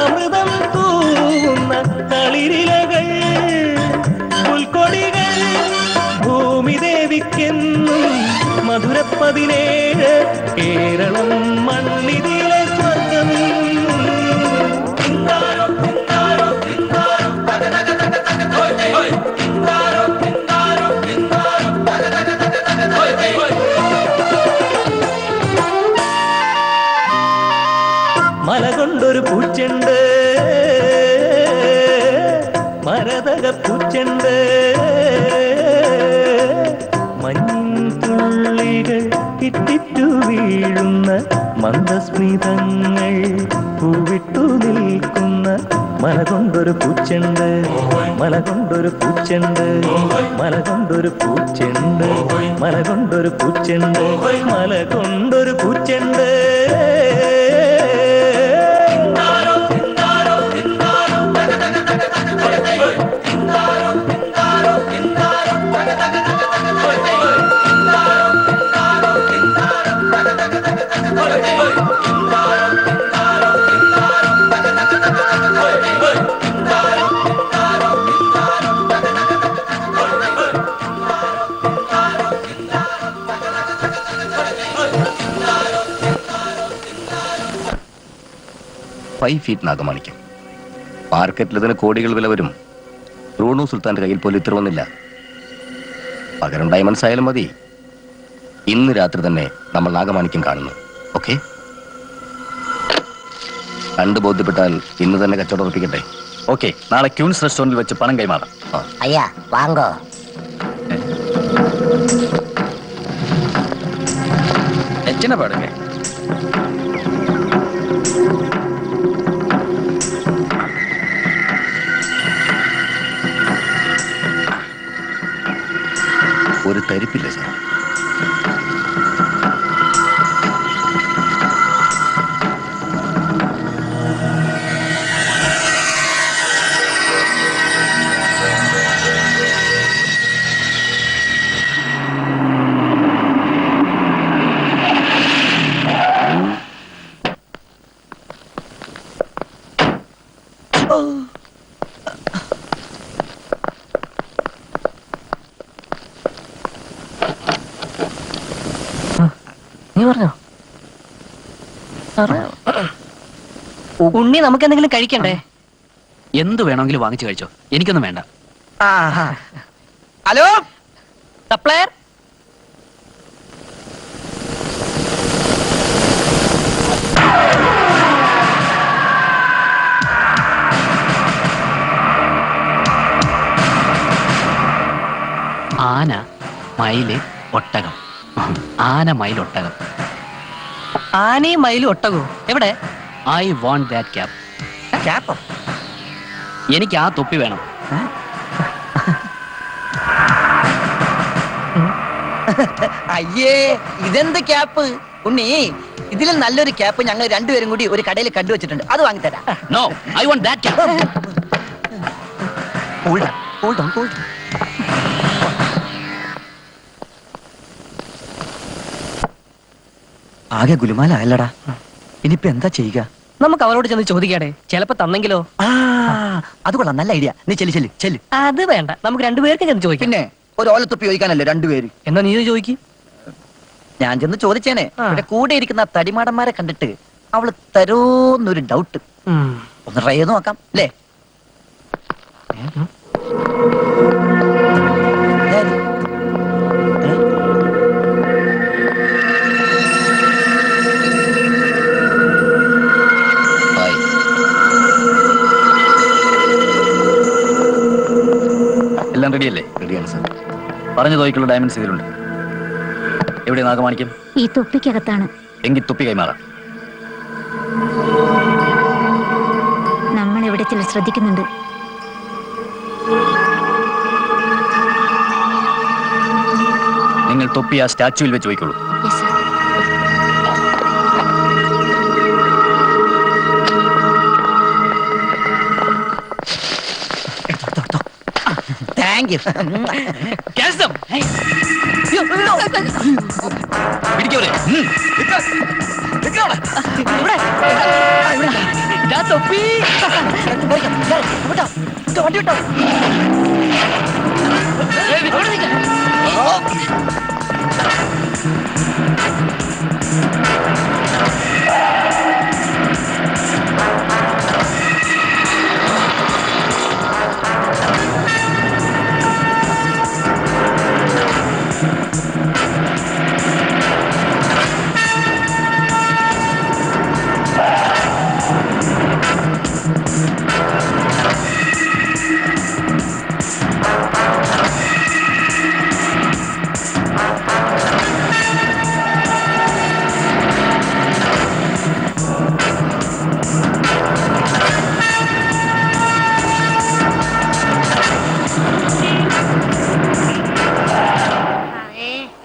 അമൃതം തൂവുന്ന കളിരിലകൾ പുൽക്കൊടികൾ ഭൂമിദേവിക്കെന്നും മധുരപ്പതിനേഴ് കേരളം മണ്ണിതിലെ സ്വർഗം മലകൊണ്ടൊരു പൂച്ചെണ്ട് മരതക പൂച്ചെണ്ട് മഞ്ഞിൻ തുള്ളികൾ ഇറ്റിറ്റു വീഴുന്ന മന്ദസ്മിതങ്ങൾ പൂവിട്ടു നിൽക്കുന്ന മലകൊണ്ടൊരു പൂച്ചെണ്ട് മലകൊണ്ടൊരു പൂച്ചെണ്ട് മലകൊണ്ടൊരു പൂച്ചെണ്ട് മലകൊണ്ടൊരു പൂച്ചെണ്ട് മലകൊണ്ടൊരു പൂച്ചെണ്ട് ഫൈവ് ഫീറ്റ് നാഗമാണിക്യം. മാർക്കറ്റിൽ ഇതിന് കോടികൾ വില വരും. റൂണു സുൽത്താന്റെ കയ്യിൽ പോലും ഇത്ര ഒന്നില്ല. പകരം ഡയമണ്ട്സ് ആയാലും മതി. ഇന്ന് രാത്രി തന്നെ നമ്മൾ നാഗമാണിക്യം കാണുന്നു. ഓക്കെ? കണ്ടു ബോധ്യപ്പെട്ടാൽ ഇന്ന് തന്നെ കച്ചവടം ഉറപ്പിക്കട്ടെ. ഓക്കെ, നാളെ ക്യൂൻസ് റെസ്റ്റോറന്റിൽ വെച്ച് പണം കൈമാറാം. അയ്യാ വാങ്ങോ. എച്ചിനെ പാടല്ലേ? ഒരു തരിപ്പില്ല സാർ. നീ പറഞ്ഞോ? ഉണ്ണി നമുക്ക് എന്തെങ്കിലും കഴിക്കണ്ടേ? എന്ത് വേണമെങ്കിലും വാങ്ങിച്ചു കഴിച്ചോ, എനിക്കൊന്നും വേണ്ട. ഹലോ സപ്ലയർ, ആന, മയില്, ഒട്ടകം. ആന, മയിൽ, ഒട്ടകം. ആനയും മയിലും ഒട്ടകവും എവിടെ? I want that cap. ക്യാപ്പോ? എനിക്ക് ആ തൊപ്പി വേണം. അയ്യേ, ഇതെന്ത് ക്യാപ്പ് ഉണ്ണി? ഇതിലും നല്ലൊരു ക്യാപ്പ് ഞങ്ങൾ രണ്ടുപേരും കൂടി ഒരു കടയിൽ കണ്ടുവച്ചിട്ടുണ്ട്, അത് വാങ്ങിത്തരാം. No, I want that cap. ആകെ ഗുലുമാല അല്ലടാ, ഇനിയിപ്പോ എന്താ ചെയ്യുക? നമുക്ക് അവരോട് ചെന്ന് ചോദിക്കാടെ, ചിലപ്പോ തന്നെങ്കിലോ? അത് കൊള്ളാം, നല്ല ഐഡിയ. നീ ചെല്ലു. അത് വേണ്ട, നമുക്ക് രണ്ടുപേർക്ക് ചെന്ന് ചോദിക്കാം. പിന്നെ ഒരു ഓലത്തൊപ്പി ചോദിക്കാനല്ലേ രണ്ടുപേര്? എന്നാ നീ ചോദിക്ക്. ഞാൻ ചെന്ന് ചോദിച്ചേനെ. ആ. ഇവിടെ കൂടെ ഇരിക്കുന്ന തടിമാടന്മാരെ കണ്ടിട്ട് അവള് തരോന്നൊരു ഡൗട്ട്. ഒന്ന് ട്രൈ ചെയ്ത് നോക്കാം അല്ലേ? എല്ലാം റെഡിയല്ലേ? റെഡിയാണ് സാർ. പറഞ്ഞു തോയ്ക്കുള്ള ഡയമണ്ട്സ് ഇതിലുണ്ട്. എവിടെ നാഗമാണിക്യം? ഈ തൊപ്പിക്കകത്താണ്. എങ്കിൽ തൊപ്പി കൈമാറാം. നമ്മൾ ഇവിടെ ചിലർ ശ്രദ്ധിക്കുന്നുണ്ട്. നിങ്ങൾ തൊപ്പി ആ സ്റ്റാച്യുവിൽ വെച്ച് പോയിക്കോളൂ. Yes, sir. Thank you. പിടിക്കോലെ. തൊപ്പി വണ്ടി വിട്ടോ.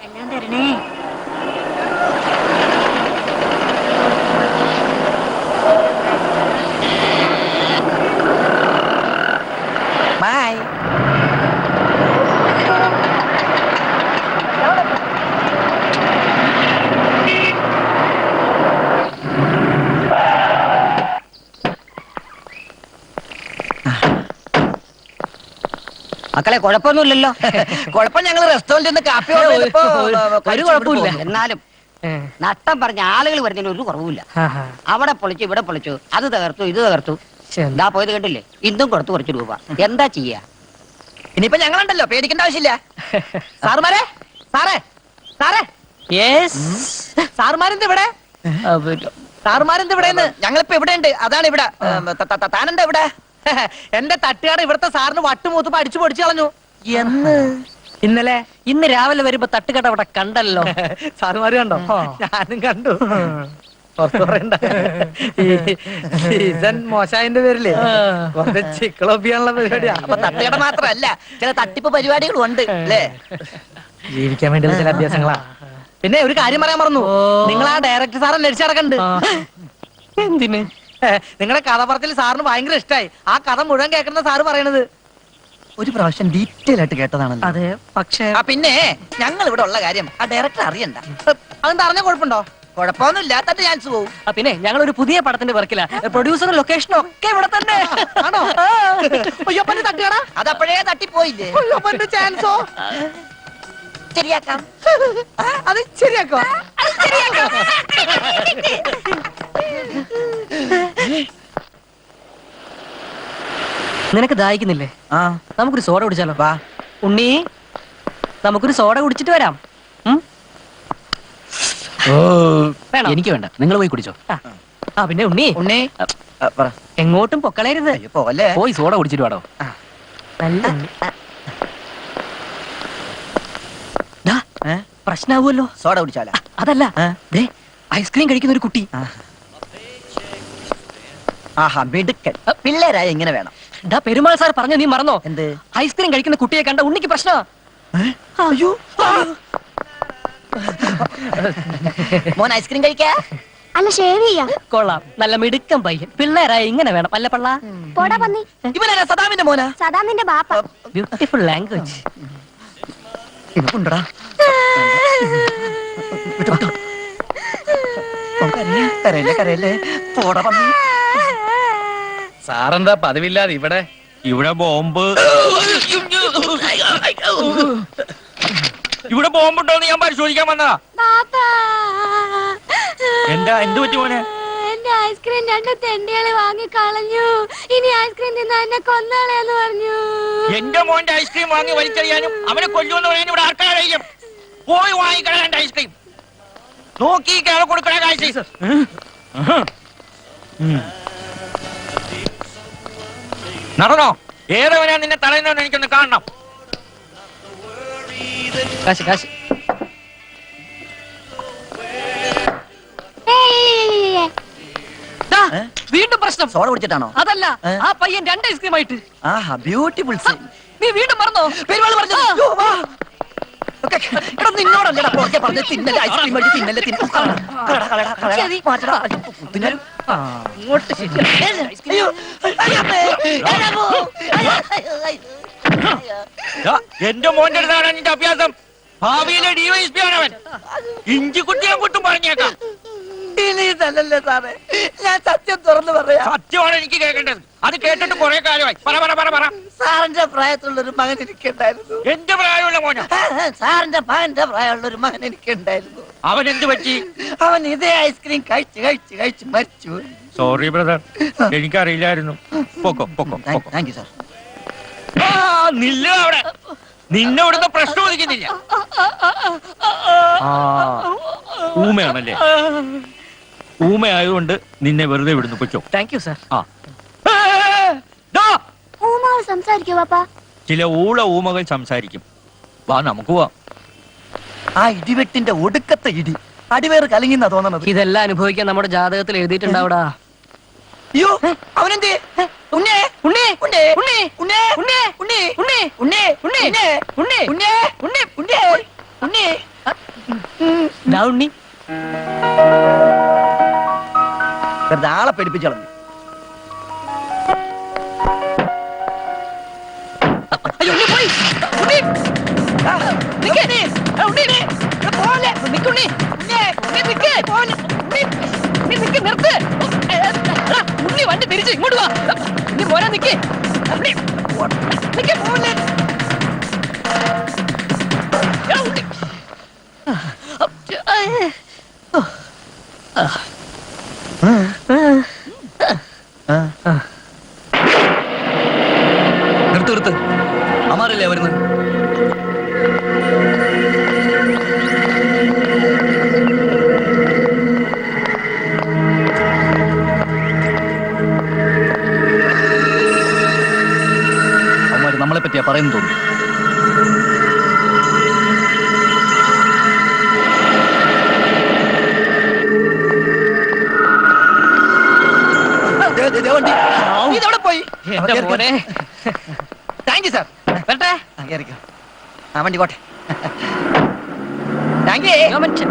എല്ലാം തരണേ. ബൈ. മക്കളെ കുഴപ്പമൊന്നുമില്ലല്ലോ. കുഴപ്പം ഞങ്ങൾ റെസ്റ്റോറന്റിൽ നിന്ന് കാപ്പി ഒരു കുഴപ്പമില്ല. എന്നാലും നട്ടം പറഞ്ഞ ആളുകൾ വരുന്നതിന് ഒരു കുറവുമില്ല. അവിടെ പൊളിച്ചു ഇവിടെ പൊളിച്ചു, അത് തകർത്തു ഇത് തകർത്തു. എന്താ പോയത് കേട്ടില്ലേ? ഇന്നും കൊടുത്തു കുറച്ച് രൂപ. എന്താ ചെയ്യാ? ഇനിയിപ്പോ ഞങ്ങളുണ്ടല്ലോ, പേടിക്കേണ്ട ആവശ്യമില്ല. സാറുമാരെ, സാറേ, സാറേ, യെസ്. സാറുമാരെന്ത് ഇവിടെ? സാറുമാരെന്ത് ഇവിടെ ഞങ്ങളിപ്പോ ഇവിടെ ഉണ്ട്, അതാണ് ഇവിടെ. താനെന്താ ഇവിടെ? എന്റെ തട്ടുകാട് ഇവിടുത്തെ സാറിന് വട്ടുമൂത്തുമ്പോ അടിച്ചു പൊടിച്ചു കളഞ്ഞു. എന്ന്? ഇന്നലെ ഇന്ന് രാവിലെ വരുമ്പോ തട്ടുകട അവിടെ കണ്ടല്ലോ. സാറുമാര് കണ്ടോ? ഞാനും കണ്ടു. പുറത്ത് പറയണ്ട. ഈ സീസൺ മോശായതിന്റെ പേരില് വെറുതെ ചിക്കളൊപ്പിയാനുള്ള പരിപാടിയാ. അപ്പൊ തട്ടുകട മാത്രല്ല, ചില തട്ടിപ്പ് പരിപാടികളും ഉണ്ട് അല്ലേ? ജീവിക്കാൻ വേണ്ടിയുള്ള ചില അഭ്യാസങ്ങളാ. പിന്നെ ഒരു കാര്യം പറയാൻ മറന്നു, നിങ്ങൾ ആ ഡയറക്ടർ സാറെ അടിച്ചടക്കണ്ട്. എന്തിന്? നിങ്ങളുടെ കഥ പറച്ചിൽ സാറിന് ഭയങ്കര ഇഷ്ടായി. ആ കഥ മുഴുവൻ കേൾക്കുന്ന സാറ് പറയണത്. ഒരു പ്രാവശ്യം ഡീറ്റെയിൽ ആയിട്ട് കേട്ടതാണല്ലോ. അതെ, പക്ഷേ പിന്നെ ഞങ്ങൾ ഇവിടെ ഉള്ള കാര്യം ആ ഡയറക്ടർ അറിയണ്ട. അതെന്താ അറിഞ്ഞ കുഴപ്പമുണ്ടോ? കുഴപ്പമൊന്നുമില്ല, തന്റെ ചാൻസ് പോവും. പിന്നെ ഞങ്ങൾ ഒരു പുതിയ പടത്തിന്റെ വർക്കില്ല. പ്രൊഡ്യൂസറും ലൊക്കേഷനും ഒക്കെ ഇവിടെ തന്നെ. ആണോ? അയ്യോപ്പന്റെ തട്ടുകട അതപ്പോഴേ തട്ടിപ്പോയില്ലേ? അയ്യോപ്പന്റെ ചാൻസോ? ശരിയാക്കാം. അത് ശരിയാക്കോ? നിനക്ക് ദാഹിക്കുന്നില്ലേ? ആ, നമുക്കൊരു സോഡ കുടിച്ചാലോ? വാ. ഉണ്ണി, നമുക്കൊരു സോഡ കുടിച്ചിട്ട് വരാം. വേണോ? എനിക്ക് വേണ്ട, നിങ്ങൾ പോയി കുടിച്ചോ. ആ പിന്നെ ഉണ്ണി, ഉണ്ണി പറ. എങ്ങോട്ടും പൊക്കളയരുത്. അയ്യോ, പോലെ പോയി സോഡ കുടിച്ചിട്ട് വാടോ. നല്ല ഉണ്ണി. ദാ, പ്രശ്നാവുമല്ലോ. സോഡ കുടിച്ചാല? അതല്ല, ദേ ഐസ്ക്രീം കഴിക്കുന്ന ഒരു കുട്ടി. ആഹാ, മിടുക്കൻ. പിള്ളേരായ ഇങ്ങനെ വേണം. ഡാ, പെരുമാൾ സാർ പറഞ്ഞ നീ മറന്നോ? എന്ത്? ഐസ്ക്രീം കഴിക്കുന്ന കുട്ടിയെ കണ്ട ഉണ്ണിക്ക് പ്രശ്നമാ. അയ്യോ, മോൻ ഐസ്ക്രീം കഴിക്കാ? അല്ല ഷേവ് ചെയ്യാ. കൊള്ളാം, നല്ല മിടുക്കം പയ്യൻ. പിള്ളേരായ ഇങ്ങനെ വേണം, അല്ല പള്ള? പോടാ പന്നി. ഇവനാ സദാമിന്റെ മോനാ? സദാമിന്റെ ബാപ്പ. Beautiful language. ഇവക്കുണ്ടടാ. കരയല്ലേ, പോടാ പന്നി. സാറെന്താ പതിവില്ലാതെ ഇവിടെ? ഇവിടെ ബോംബ് ഇവിടെ ബോംബുണ്ടോന്ന് ഞാൻ പരിശോധിക്കാൻ വന്നതാ. എന്താ, എന്ത് പറ്റി മോനെ? എന്റെ ഐസ്ക്രീം രണ്ട് തെണ്ടികള് വാങ്ങി കളഞ്ഞു. ഇനി ഐസ്ക്രീം തിന്നാ എന്നെ കൊന്നാളെന്ന് പറഞ്ഞു. എന്റെ മോന്റെ ഐസ്ക്രീം വാങ്ങി വലിച്ചെറിയാനും അവനെ കൊല്ലുമെന്ന് പറയാനും ഇവിടെ ആർക്കാണ് ധൈര്യം? പോയി വാങ്ങിക്കണ എന്റെ ഐസ്ക്രീം. നോക്കി കേള കൊടുക്കണ ഐസ്ക്രീം. നടന്നോ? ഏതവനാ നിന്നെ തടയുന്നതെന്ന് എനിക്കൊന്ന് കാണണം. കാശ് കാശ്. ദാ, വീണ്ടും പ്രശ്നം. സോഡ കുടിച്ചിട്ടാണോ? അതല്ല, ആ പയ്യൻ രണ്ട് ഐസ്ക്രീം ആയിട്ട്. ആഹാ, ബ്യൂട്ടിഫുൾ സീൻ. നീ വീണ്ടും മറന്നോ? പെരുമാൾ പറഞ്ഞു. അയ്യോ, വാ. ഒക്കെ, എടാ, നിന്നോടല്ലടാ പുറകെ പറഞ്ഞ് തിന്നല്ലേ, ഐസ്ക്രീം അടിച്ച് തിന്നല്ലേ, ശരി. തിന്നലും. ഇങ്ങോട്ട് ശരി. അയ്യോ, അയ്യപ്പേ, അയ്യപ്പോ, ദാ, എന്റെ മോന്റെ അടുത്താണ് നിന്റെ അഭ്യാസം. ഭാവിയിലെ DYSP ആണവൻ. ഇഞ്ചിക്കുട്ടിയെ കുട്ടും പറഞ്ഞേക്കാം. ഇനി ഇതല്ലല്ലേ സാറേ, ഞാൻ സത്യം തുറന്നു പറയാം. സത്യമാണ് എനിക്ക് കേൾക്കേണ്ടത്. അത് കേട്ടിട്ട് കുറെ കാലമായി. പറ പറ പറ പറ. സാറിന്റെ പ്രായത്തിലുള്ള ഒരു മകൻ എനിക്കുണ്ടായിരുന്നു. എന്റെ പ്രായമുള്ള മോനോ? സാറിന്റെ മകന്റെ പ്രായമുള്ള ഒരു മകൻ എനിക്കുണ്ടായിരുന്നു. അവൻ എന്ത് പറ്റി? അവൻ ഇതേ ഐസ്ക്രീം കഴിച്ച് മരിച്ചു. സോറി ബ്രദർ, എനിക്കറിയില്ലായിരുന്നു. പൊക്കോ പൊക്കോ പൊക്കോ. Thank you sir. നില്ല അവിടെ. നിന്നെ ഇവിടുത്തെ പ്രശ്നം ഒതുക്കുന്നില്ല. ഊമയാണല്ലേ? ഊമയായതുകൊണ്ട് നിന്നെ വെറുതെ വിടുന്നു. പൊയ്ക്കോ. Thank you sir. ഊമാവ് സംസാരിക്കോ പാപ്പ? ചില ഊമകൾ സംസാരിക്കും. വാ, നമുക്ക് പോവാം. ആ ഇടിവെട്ടിന്റെ ഒടുക്കത്തെ ഇടി അടിവേറ് കലങ്ങിന്നാ തോന്നണത്. ഇതെല്ലാം അനുഭവിക്കാൻ നമ്മുടെ ജാതകത്തിൽ എഴുതിയിട്ടുണ്ടാവടാ. അയ്യോ, അവനെന്തേ? ഉണ്ണേ, ഉണ്ണേ, ഉണ്ണേ, ഉണ്ണേ, ഉണ്ണേ, ഉണ്ണേ, ഉണ്ണേ, ഉണ്ണേ, ഉണ്ണേ, ഉണ്ണേ, ഉണ്ണേ, ഉണ്ണേ, ഉണ്ണേ, ഉണ്ണേ, ഉണ്ണേ. ദാ ഉണ്ണി. വെറുതെ ആളെ പേടിപ്പിച്ചു കളഞ്ഞു. അയ്യോ, ഉണ്ണി പോയി. ഉണ്ണി, നിക്ക്. ഉണ്ണി, പോലെ. നിക്ക് ഉണ്ണി. ഉണ്ണി, നിക്ക്. ഉണ്ണി, നിക്ക്, നിർത്ത്. എടാ, ഉണ്ണി വണ്ടി തിരിച്ച് ഇങ്ങോട്ട് വാ. ഉണ്ണി പോരാ, നിക്ക്. ഉണ്ണി, നിക്ക്. എടാ, ഉണ്ണി. നിർത്ത്. അമാരല്ലേ വരുന്നത്? എന്തൊക്കെയാ പറയുന്നു തോന്നുന്നു. ഇതവിടെ പോയി. എന്റെ മോനെ. Thank you sir. വരട്ടെ. കേറിക്കോ. ആ വണ്ടി പോട്ടെ. Thank you. No mention.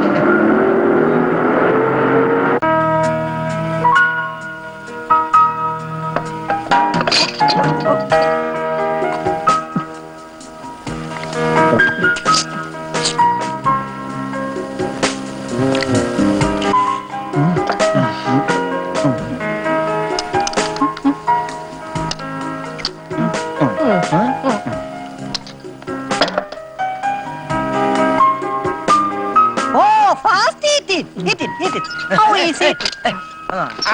Oh fast eat it eat it how is it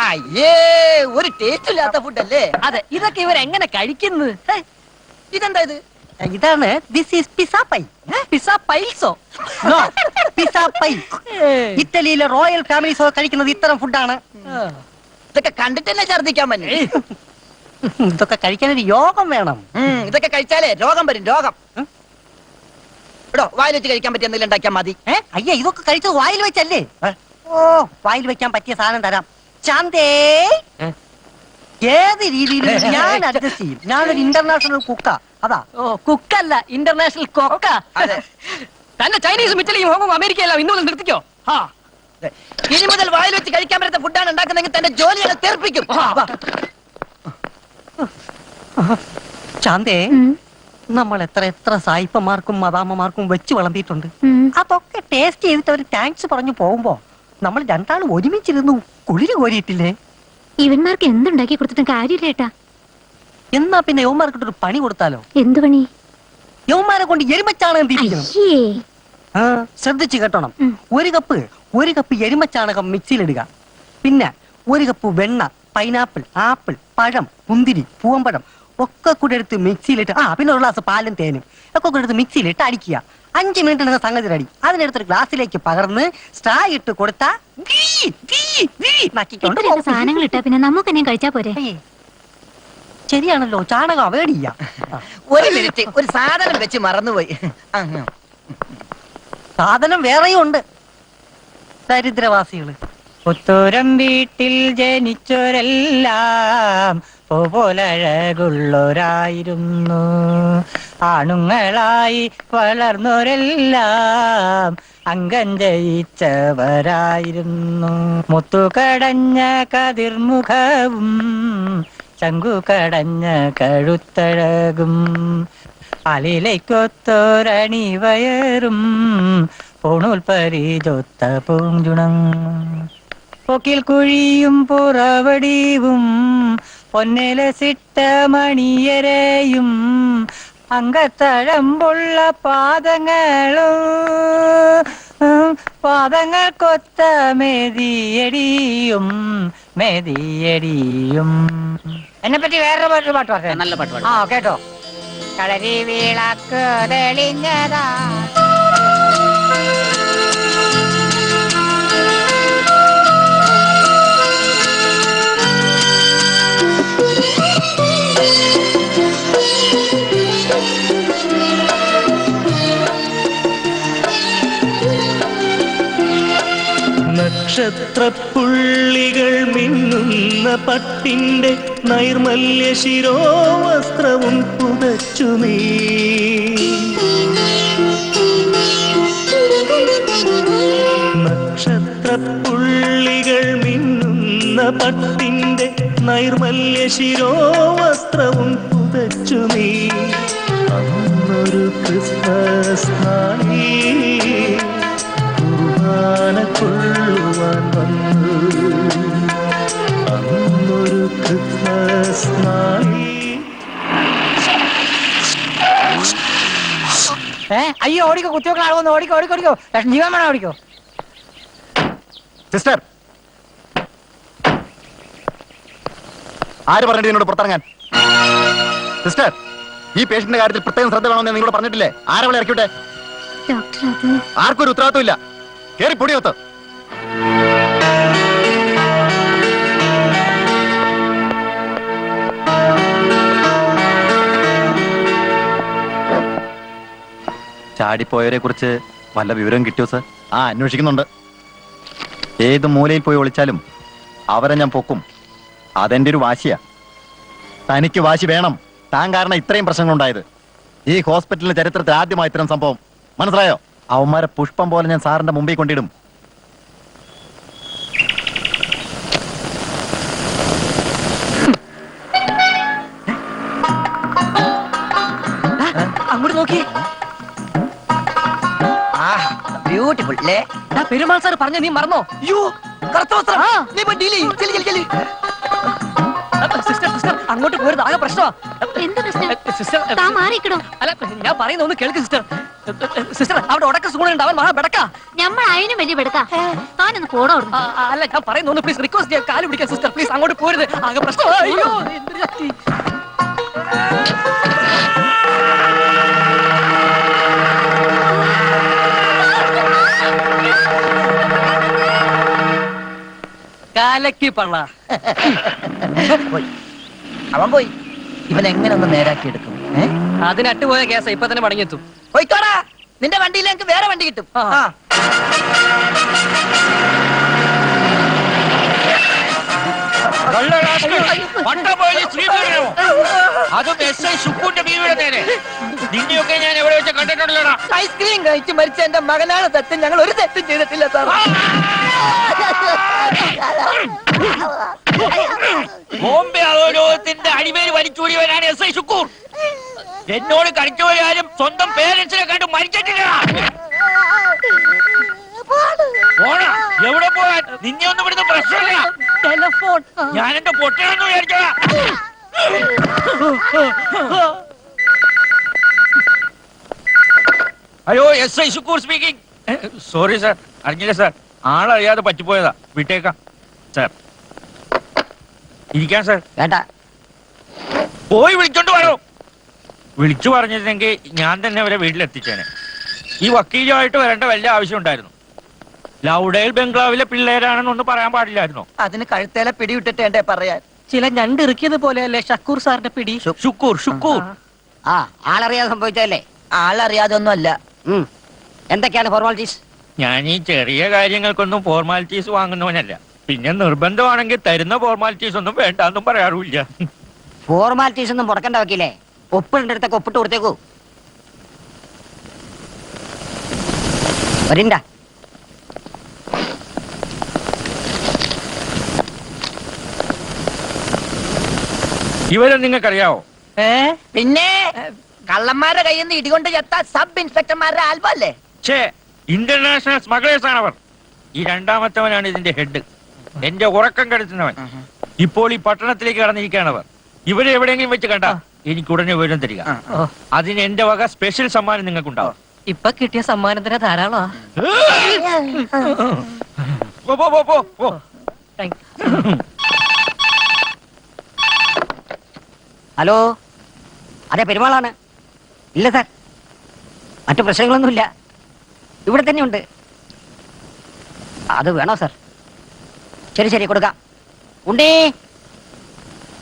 അയ്യേ, ഒരു ടേസ്റ്റ് ഇല്ലാത്ത ഫുഡല്ലേ അതെ, ഇതൊക്കെ ഇവരെങ്ങനെ കഴിക്കുന്നു? ഇതെന്താ ഇത്? ഇതാണ് this is pizza pie. Pizza പൈൽസോ? No, pizza pie. ഇറ്റലിയിലെ റോയൽ ഫാമിലീസ് കഴിക്കുന്നത് ഇത്തരം ഫുഡാണ്. ഇതൊക്കെ കണ്ടിട്ട് തന്നെ ഛർദിക്കാൻ പറ്റും. ഇതൊക്കെ കഴിക്കാൻ ഒരു യോഗം വേണം. ഇതൊക്കെ കഴിച്ചാലേ രോഗം വരും, രോഗം. എടോ, വായിൽ വെച്ച് കഴിക്കാൻ പറ്റിയ എന്തെങ്കിലും ഉണ്ടാക്കിയാൽ മതി. അയ്യ, ഇതൊക്കെ കഴിച്ചത് വായിൽ വെച്ചല്ലേ? ഓ, വായിൽ വെക്കാൻ പറ്റിയ സാധനം തരാം. ചാന്തേ, ഏത് രീതിയിലും ഞാൻ അഡ്ജസ്റ്റ് ചെയ്യും. ഞാനൊരു ഇന്റർനാഷണൽ കുക്കാ. അതാ. ഓ, കുക്കല്ല, ഇന്റർനാഷണൽ കൊക്ക. തന്നെ ചൈനീസും ഇറ്റലിയും ഹോങ്കോങ് അമേരിക്കയെല്ലാം ഇന്നു മുതൽ നിർത്തിക്കോ. ഇനി മുതൽ വായിൽ വെച്ച് കഴിക്കാൻ പറ്റുന്ന ഫുഡാണ് ഉണ്ടാക്കുന്നെങ്കിൽ തന്റെ ജോലികളെ തീർപ്പിക്കും. ചാന്തേ, നമ്മൾ എത്ര എത്ര സായിപ്പന്മാർക്കും മദാമ്മമാർക്കും വെച്ച് വിളമ്പിയിട്ടുണ്ട്. അതൊക്കെ ടേസ്റ്റ് ചെയ്തിട്ട് അവർ താങ്ക്സ് പറഞ്ഞു പോകുമ്പോ നമ്മൾ രണ്ടാളും ഒരുമിച്ചിരുന്നു കുളിര് കോരിയിട്ടില്ലേ? ഇവന്മാർക്ക് എന്തുണ്ടാക്കി കൊടുത്തിട്ടും കാര്യമില്ലേട്ടാ. എന്നാ പിന്നെ യവന്മാർക്കിട്ടൊരു പണി കൊടുത്താലോ? എന്തു പണി? യവന്മാരെ കൊണ്ട് എരുമച്ചാണകം തീറ്റിക്കണം. ശ്രദ്ധിച്ചു കേട്ടോണം. ഒരു കപ്പ് എരുമച്ചാണകം മിക്സിയിലിടുക. പിന്നെ ഒരു കപ്പ് വെണ്ണ, പൈനാപ്പിൾ, ആപ്പിൾ, പഴം, മുന്തിരി, പൂവമ്പഴം ഒക്കെ കൂടെ എടുത്ത് മിക്സിയിലിട്ട്, പിന്നെ ഒരു ഗ്ലാസ് പാലും തേനും ഒക്കെ കൂടെ എടുത്ത് മിക്സിയിലിട്ട് അടിക്കുക. 5 മിനിറ്റ് സംഗതി റെഡി. അതിനെടുത്തൊരു ഗ്ലാസ്സിലേക്ക് പകർന്ന് സ്ട്രാ ഇട്ട് കൊടുത്താ സാധനങ്ങൾ ഇട്ടാ പിന്നെ നമുക്ക് തന്നെ കഴിച്ചാ പോരെ? ശരിയാണല്ലോ, ചാണകം അവോയ്ഡ് ചെയ്യാം. ഒരു മിനിറ്റ്, ഒരു സാധനം വെച്ച് മറന്നുപോയി. സാധനം വേറെയും ഉണ്ട്. ദരിദ്രവാസികള്. പുത്തൂരം വീട്ടിൽ ജനിച്ചവരെല്ലാം പോലഴകുള്ളവരായിരുന്നു. ആണുങ്ങളായി വളർന്നവരെല്ലാം അംഗം ജയിച്ചവരായിരുന്നു. മുത്തുകടഞ്ഞ കതിർമുഖവും ചങ്കുകടഞ്ഞ കഴുത്തഴകും അലിലയ്ക്കൊത്തോരണിവയറും പൂണൂൽ പരിചൊത്ത പൂഞ്ചുണം. പൊക്കിൽ കുഴിയും പുറവടിവും പൊന്നിലസിട്ട മണിയരെയും അങ്കത്തഴമ്പുള്ള പാദങ്ങൾക്കൊത്ത മെതിയടിയും മെതിയടിയും. എന്നെ പറ്റി വേറൊരു പാട്ട് പാട്ട്. നല്ല പാട്ട് പാട്. കേട്ടോ. കളരി വിളക്ക് തെളിഞ്ഞതാ. നക്ഷത്രപ്പുള്ളികൾ മിന്നുന്ന പട്ടിന്റെ നൈർമല്യ ശിരോവസ്ത്രവും പുതച്ചു നീ. നക്ഷത്രപ്പുള്ളികൾ മിന്നുന്ന പട്ടിന്റെ നൈർമല്യ ശിരോവസ്ത്രവും പുതച്ചു നീ. അന്നൊരു ക്രിസ്മസ് നാളിൽ കൊള്ളുവാൻ വന്നു. അന്നൊരു ക്രിസ്മസ് നാളിൽ. അയ്യോ, ഓടിക്കോ, കുത്തിവെക്കണ ആളൊന്ന് ഓടിക്കോ, ഓടിക്കോ, ഓടിക്കോ. ജീവൻ വേണം, ഓടിക്കോ. സിസ്റ്റർ, ആര് പറഞ്ഞിട്ട് എന്നോട് പുറത്തിറങ്ങാൻ? സിസ്റ്റർ, ഈ പേഷ്യന്റിന്റെ കാര്യത്തിൽ പ്രത്യേകം ശ്രദ്ധ വേണമെന്ന് നിങ്ങളോട് പറഞ്ഞിട്ടില്ലേ? ആരവളെ ഇറക്കിവിട്ടെ? ആർക്കും ഒരു ഉത്തരവാദിത്വം ഇല്ല. കേറി പൊടിയൊത്ത്. ചാടിപ്പോയവരെ കുറിച്ച് വല്ല വിവരം കിട്ടിയോ സർ? ആ, അന്വേഷിക്കുന്നുണ്ട്. ഏത് മൂലയിൽ പോയി ഒളിച്ചാലും അവരെ ഞാൻ പൊക്കും. അതെന്റെ ഒരു വാശിയാ. തനിക്ക് വാശി വേണം. താൻ കാരണം ഇത്രയും പ്രശ്നങ്ങളുണ്ടായത്. ഈ ഹോസ്പിറ്റലിന്റെ ചരിത്രത്തിൽ ആദ്യമായി ഇത്തരം സംഭവം. മനസ്സിലായോ? അവന്മാരെ പുഷ്പം പോലെ ഞാൻ സാറിന്റെ മുമ്പിൽ കൊണ്ടിടും. അങ്ങോട്ട് നോക്കി. ബ്യൂട്ടിഫുൾ അല്ലേ? പെരുമാൾ സാർ പറഞ്ഞ നീ മറന്നോ? യ്യോ, കറുത്ത വസ്ത്രം. നീ ഇപ്പൊ ഡീൽ ചെയ്യ്. ചെല്ല്, ചെല്ല്, ചെല്ല്. സിസ്റ്റർ സിസ്റ്റർ അങ്ങോട്ട് പോരുത്, ആകെ പ്രശ്നമാ. എന്ത് പ്രശ്നം? സിസ്റ്റർ താൻ മാറിക്കണോ? അല്ല, ഞാൻ പറയുന്ന ഒന്ന് കേൾക്ക് സിസ്റ്റർ. സിസ്റ്റർ അവിടെ ഉടക്ക സ്കൂളുണ്ട്, അവൻ മഹാ ബെടക്കാ. നമ്മൾ അതിനും വലിയ പെടുക്കാം. താനൊന്ന് പോടോ. അല്ല, ഞാൻ പറയുന്ന ഒന്ന് പ്ലീസ് റിക്വസ്റ്റ് ചെയ്യാൻ, കാല് പിടിക്കാൻ സിസ്റ്റർ പ്ലീസ്. അങ്ങോട്ട് പോരുത്, ആകെ പ്രശ്നമാ. അയ്യോ, എന്തൊരു ശക്തി. കാലക്കി പള്ള. പോയി. അവൻ പോയി. ഇവൻ എങ്ങനെ ഒന്ന് നേരാക്കി എടുക്കും? അതിനട്ട് പോയ കേസാ, ഇപ്പൊ തന്നെ മടങ്ങിയെത്തും. പോയിക്കോടാ, നിന്റെ വണ്ടിയിൽ എനിക്ക് വേറെ വണ്ടി കിട്ടും. ആ. അതും SI സുക്കൂന്റെ ബീവിയുടെ നേരെ. നിന്നെയൊക്കെ ഞാൻ എവിടെ വെച്ച് കണ്ടിട്ടുള്ളടാ. ഐസ്ക്രീം കഴിച്ച് മരിച്ച എന്റെ മകനാണ് തെറ്റ്. ഞങ്ങൾ ഒരു തെറ്റും ചെയ്തിട്ടില്ല സാർ. ബോംബെ അധോലോകത്തിന്റെ അടിമേൽ വലിച്ചൂടിയവനാണ് SI സുക്കൂർ. എന്നോട് കളിച്ചവരാരും സ്വന്തം പേരൻസിനെ കണ്ട് മരിച്ചിട്ടില്ല. എവിടെ പോവാൻ? നിന്നെ ഒന്നും ഇവിടുന്ന് പ്രശ്നമില്ല. ടെലഫോൺ. ഞാൻ എന്റെ പൊട്ടണെന്ന് വിചാരിച്ചതാ. Hello, SI Sukkur speaking. Sorry sir, അറിഞ്ഞില്ല സാർ. ആളറിയാതെ പറ്റിപ്പോയതാ. വിട്ടേക്കാം സാർ. ഇരിക്കാം സാർ. വേണ്ട. പോയി വിളിച്ചോണ്ട് വരോ. വിളിച്ചു പറഞ്ഞിരുന്നെങ്കിൽ ഞാൻ തന്നെ അവരെ വീട്ടിലെത്തിച്ചേനെ. ഈ വക്കീലുമായിട്ട് വരേണ്ട വല്ല ആവശ്യം ഉണ്ടായിരുന്നു. ലൗഡേൽ ബംഗ്ലാവിലെ പിള്ളേരാണെന്നൊന്നും പറയാൻ പാടില്ലായിരുന്നോ? അതിന് കഴുത്തേലെ പിടിവിട്ടിട്ട് എന്റെ പറയാൻ. ചില ഞണ്ട് ഇറുക്കിയത് പോലെയല്ലേ ഷക്കൂർ സാറിന്റെ പിടി? ശുക്കൂർ ശുക്കൂർ. ആ, ആളറിയാതെ സംഭവിച്ചതല്ലേ? ആളറിയാതെ ഒന്നും അല്ല. എന്തൊക്കെയാണ് ഫോർമാലിറ്റീസ്? ഞാൻ ഈ ചെറിയ കാര്യങ്ങൾക്കൊന്നും ഫോർമാലിറ്റീസ് വാങ്ങുന്നവനല്ല. പിന്നെ നിർബന്ധമാണെങ്കിൽ തരുന്ന ഫോർമാലിറ്റീസ് ഒന്നും വേണ്ടെന്നും പറയാറുമില്ല. ഫോർമാലിറ്റീസ് ഒന്നും മുടക്കണ്ട വക്കീലേ. ഒപ്പിടേണ്ടടുത്തൊക്കെ ഒപ്പിട്ട് കൊടുത്തേക്കൂ. വരിണ്ട. ഇവരെ നിങ്ങൾക്കറിയാവോ? പിന്നെ കള്ളന്മാരുടെ കയ്യിൽ നിന്ന് ഇടികൊണ്ട് ചത്ത സബ് ഇൻസ്പെക്ടർമാരുടെ ആൽബം അല്ലേ? ഇന്റർനാഷണൽ സ്മഗ്ലേഴ്സ് ആണ് അവർ. ഈ രണ്ടാമത്തവനാണ് ഇതിന്റെ ഹെഡ്. എന്റെ ഉറക്കം കെടുത്തുന്നവൻ. ഇപ്പോൾ ഈ പട്ടണത്തിലേക്ക് കടന്നിരിക്കുകയാണവർ. ഇവരെ എവിടെയെങ്കിലും വെച്ച് കണ്ട എനിക്ക് ഉടനെ വിവരം തരിക. അതിന് എന്റെ വക സ്പെഷ്യൽ സമ്മാനം നിങ്ങൾക്കുണ്ടാവും. ഇപ്പൊ കിട്ടിയ സമ്മാനത്തിന് ധാരാളമാ. ഹലോ, അതെ പെരുമാളാണ്. ഇല്ല സാർ, മറ്റു പ്രശ്നങ്ങളൊന്നുമില്ല. ഇവിടെ തന്നെ ഉണ്ട്. അത് വേണോ സാർ? ശരി ശരി, കൊടുക്കാം.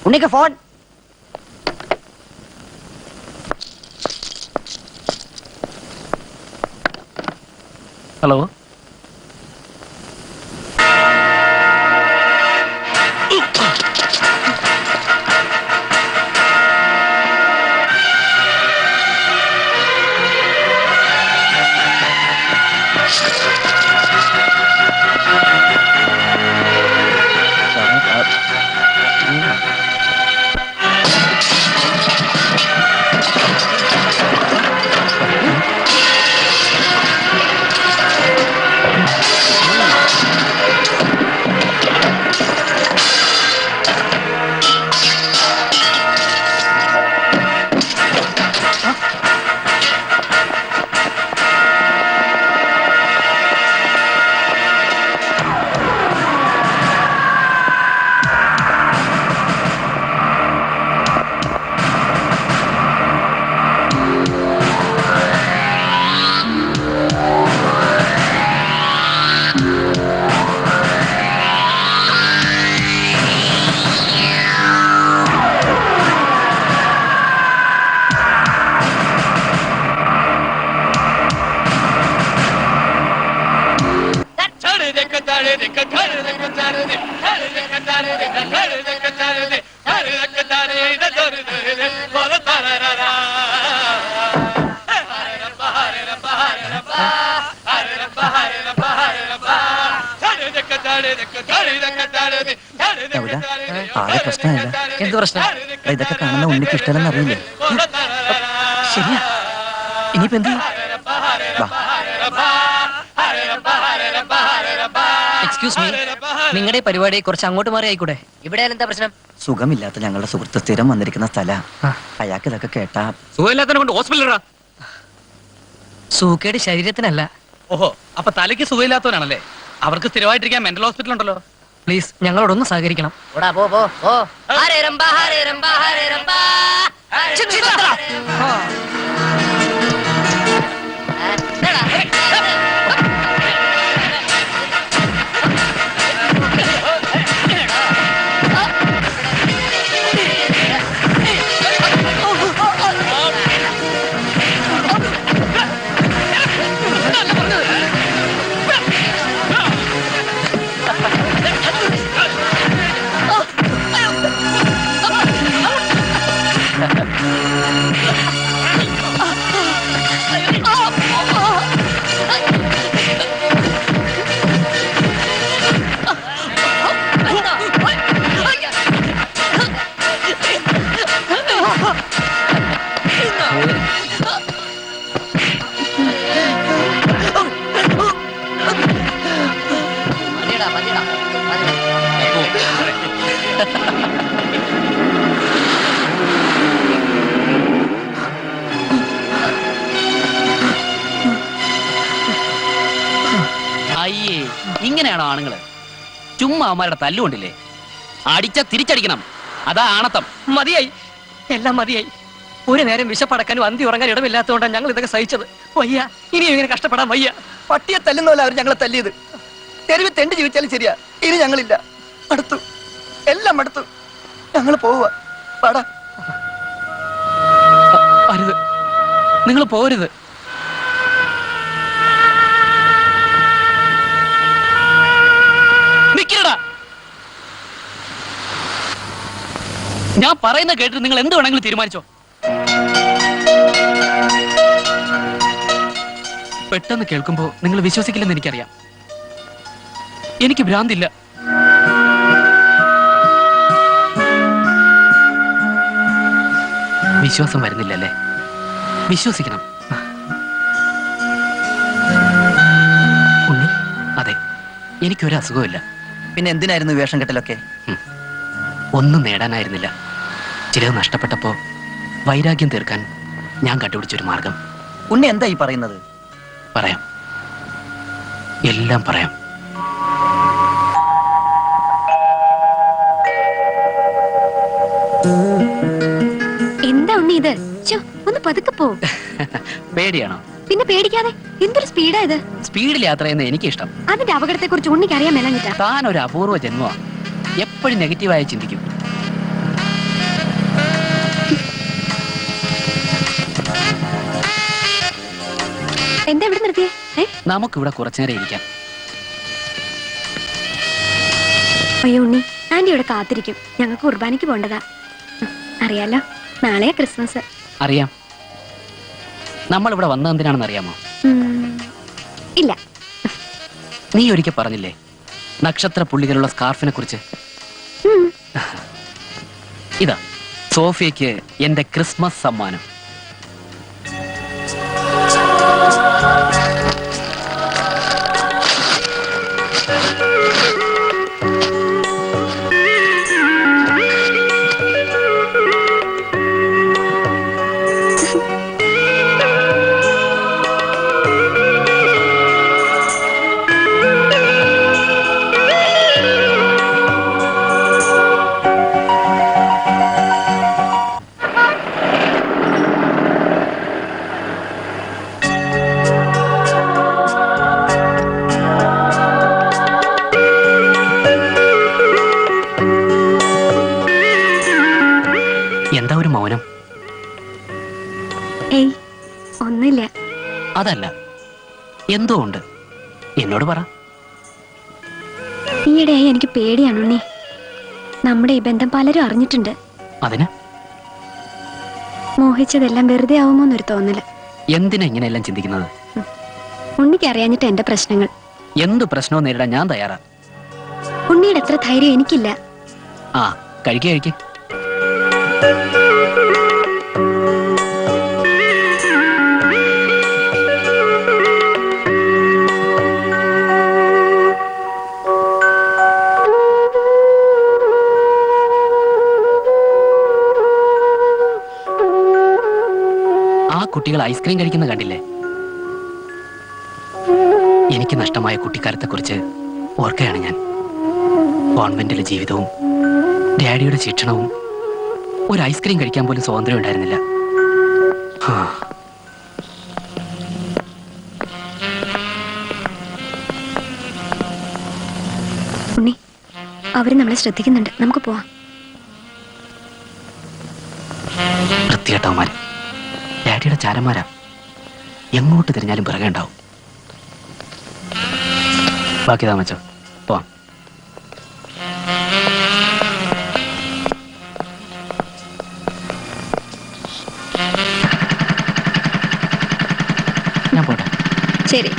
ഉണ്ണിക്ക് ഫോൺ. ഹലോ, ആകെ പ്രശ്നമില്ല. എന്ത് പ്രശ്നം? ഇതൊക്കെ കാണുന്ന ഉണ്ണിക്ക് ഇഷ്ടമല്ലെന്ന് അറിയില്ലേ? ശരിയാ, ഇനിയിപ്പോ എന്ത്? എക്സ്ക്യൂസ് മീ, നിങ്ങളുടെ പരിപാടി കുറച്ച് അങ്ങോട്ട് മാറി ആയിക്കൂടെ? ഇവിടെ എന്താ പ്രശ്നം? സുഖമില്ലാത്ത ഞങ്ങളുടെ സുഹൃത്ത് സ്ഥിരം വന്നിരിക്കുന്ന സ്ഥല. അയാൾക്ക് ഇതൊക്കെ കേട്ടാ സുഖമില്ലാത്തതിനെ കൊണ്ട് ഹോസ്പിറ്റലിലാ. സൂക്കേട് ശരീരത്തിനല്ല. ഓഹോ, അപ്പൊ തലയ്ക്ക് സുഖമില്ലാത്തവനാണല്ലേ? അവർക്ക് സ്ഥിരമായിട്ടിരിക്കാൻ മെന്റൽ ഹോസ്പിറ്റൽ ഉണ്ടല്ലോ. പ്ലീസ് ഞങ്ങളോടൊന്ന് സഹകരിക്കണം. ഓടാ പോ പോ പോ. ഹരേ രംബ ഹരേ രംബ ഹരേ രംബ. അയ്യേ, ഇങ്ങനെയാണോ ആണുങ്ങള്? ചുമ്മാ അവന്മാരുടെ തല്ലുകൊണ്ടില്ലേ? അടിച്ച തിരിച്ചടിക്കണം, അതാ ആണത്തം. മതിയായി, എല്ലാം മതിയായി. ഒരു നേരം വിശപ്പടക്കാനും അന്തി ഉറങ്ങാൻ ഇടമില്ലാത്തതുകൊണ്ടാണ് ഞങ്ങൾ ഇതൊക്കെ സഹിച്ചത്. വയ്യ, ഇനിയും ഇങ്ങനെ കഷ്ടപ്പെടാൻ വയ്യ. പട്ടിയെ തല്ലുന്നല്ല അവർ ഞങ്ങളെ തല്ലിയത്. തെരുവ് തെണ്ട് ജീവിച്ചാലും ശരിയാ, ഇനി ഞങ്ങളില്ല. അടുത്തു, എല്ലാം അടുത്തു. ഞങ്ങൾ പോവുക. പാടാ. അരുത്, നിങ്ങൾ പോരുത്. നിക്കടാ, ഞാൻ പറയുന്ന കേട്ടിട്ട് നിങ്ങൾ എന്ത് വേണമെങ്കിലും തീരുമാനിച്ചോ. പെട്ടെന്ന് കേൾക്കുമ്പോ നിങ്ങൾ വിശ്വസിക്കില്ലെന്ന് എനിക്കറിയാം. എനിക്ക് ഭ്രാന്തില്ല. വിശ്വാസം വരുന്നില്ലല്ലേ? വിശ്വസിക്കണം. ഉണ്ണി, അതെ, എനിക്കൊരു അസുഖമില്ല. പിന്നെ എന്തിനായിരുന്നു വേഷം കെട്ടലൊക്കെ? ഒന്നും നേടാനായിരുന്നില്ല. ചിലത് നഷ്ടപ്പെട്ടപ്പോ വൈരാഗ്യം തീർക്കാൻ ഞാൻ കണ്ടുപിടിച്ചൊരു മാർഗം. ഉണ്ണി എന്താ ഈ പറയുന്നത്? പറയാം, എല്ലാം പറയാം. എന്താ ഉണ്ണി ഇത്? ഒന്ന് പതുക്കെ പോ. പേടിയാണോ? പിന്നെ പേടിക്കാതെ. എന്തൊരു സ്പീഡാ ഇത്. സ്പീഡിൽ യാത്ര ചെയ്യുന്നത് എനിക്കിഷ്ടം. അതിന്റെ അപകടത്തെ കുറിച്ച് ഉണ്ണിക്ക് അറിയാൻ മേലാഞ്ഞിട്ടാ. താൻ ഒരു അപൂർവ ജന്മമാ. എപ്പോഴും നെഗറ്റീവായി ചിന്തിക്കും. എന്താ ഇവിടെ നിർത്തിയേ? നമുക്കിവിടെ കുറച്ചുനേരം ഇരിക്കാം. അയ്യോ ഉണ്ണി, ആന്റി ഇവിടെ കാത്തിരിക്കും. ഞങ്ങൾക്ക് കുർബാനയ്ക്ക് പോണ്ടതാ. അറിയാലോ, നാളെയാ ക്രിസ്മസ്. അറിയാം. നമ്മൾ ഇവിടെ വന്നത് എന്തിനാണെന്ന് അറിയാമോ? ഇല്ല. നീ ഒരിക്കൽ പറഞ്ഞില്ലേ നക്ഷത്ര പുള്ളികളുള്ള സ്കാർഫിനെ കുറിച്ച്? ഇതാ സോഫിയക്ക് എന്റെ ക്രിസ്മസ് സമ്മാനം. എന്താ ഒരു മൗനം? ഏയ്, ഒന്നുമില്ല. അതല്ല, എന്തോ ഉണ്ട്. എന്നോട് പറ. ഈ ഈയിടെയായി എനിക്ക് പേടിയാണ് ഉണ്ണി. നമ്മുടെ ഈ ബന്ധം പലരും അറിഞ്ഞിട്ടുണ്ട്. അതിന് മോഹിച്ചതെല്ലാം വെറുതെ ആവുമോന്നൊരു തോന്നല്. എന്തിനാ ഇങ്ങനെയെല്ലാം ചിന്തിക്കുന്നത്? ഉണ്ണിക്ക് അറിയാഞ്ഞിട്ട് എന്റെ പ്രശ്നങ്ങൾ. എന്ത് പ്രശ്നവും നേരിടാൻ ഞാൻ തയ്യാറാ. ഉണ്ണിയുടെ അത്ര ധൈര്യം എനിക്കില്ല. ആ കഴിക്കേ. ആ കുട്ടികൾ ഐസ്ക്രീം കഴിക്കുന്ന കണ്ടില്ലേ? എനിക്ക് നഷ്ടമായ കുട്ടിക്കാലത്തെക്കുറിച്ച് ഓർക്കുകയാണ് ഞാൻ. കോൺവെന്റിലെ ജീവിതവും ഡാഡിയുടെ ശിക്ഷണവും. ഒരു ഐസ്ക്രീം കഴിക്കാൻ പോലും സ്വാതന്ത്ര്യം ഉണ്ടായിരുന്നില്ല. ഉണ്ണി, അവര് നമ്മളെ ശ്രദ്ധിക്കുന്നുണ്ട്. നമുക്ക് പോവാം. വൃത്തികെട്ടവന്മാര്, ഡാഡിയുടെ ചാരന്മാരാ. എങ്ങോട്ട് തിരിഞ്ഞാലും പിറകെ ഉണ്ടാവും. ബാക്കി താമച്ചോ, പോവാം. ഞാൻ പോട്ടെ. ശരി.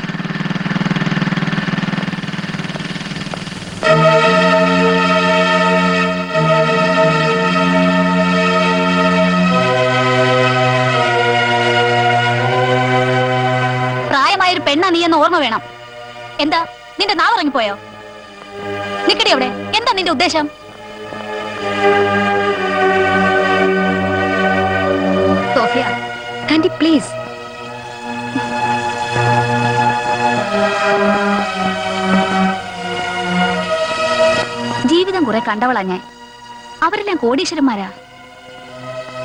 പ്രായമായൊരു പെണ്ണാ നീ എന്ന് ഓർമ്മ വേണം. എന്താ നിന്റെ നാവിറങ്ങിപ്പോയോ? നിക്കടി അവിടെ. എന്താ നിന്റെ ഉദ്ദേശം? Sophia, aunty please. ജീവിതം കുറെ കണ്ടവളാ ഞാൻ. അവരെല്ലാം കോടീശ്വരന്മാരാ.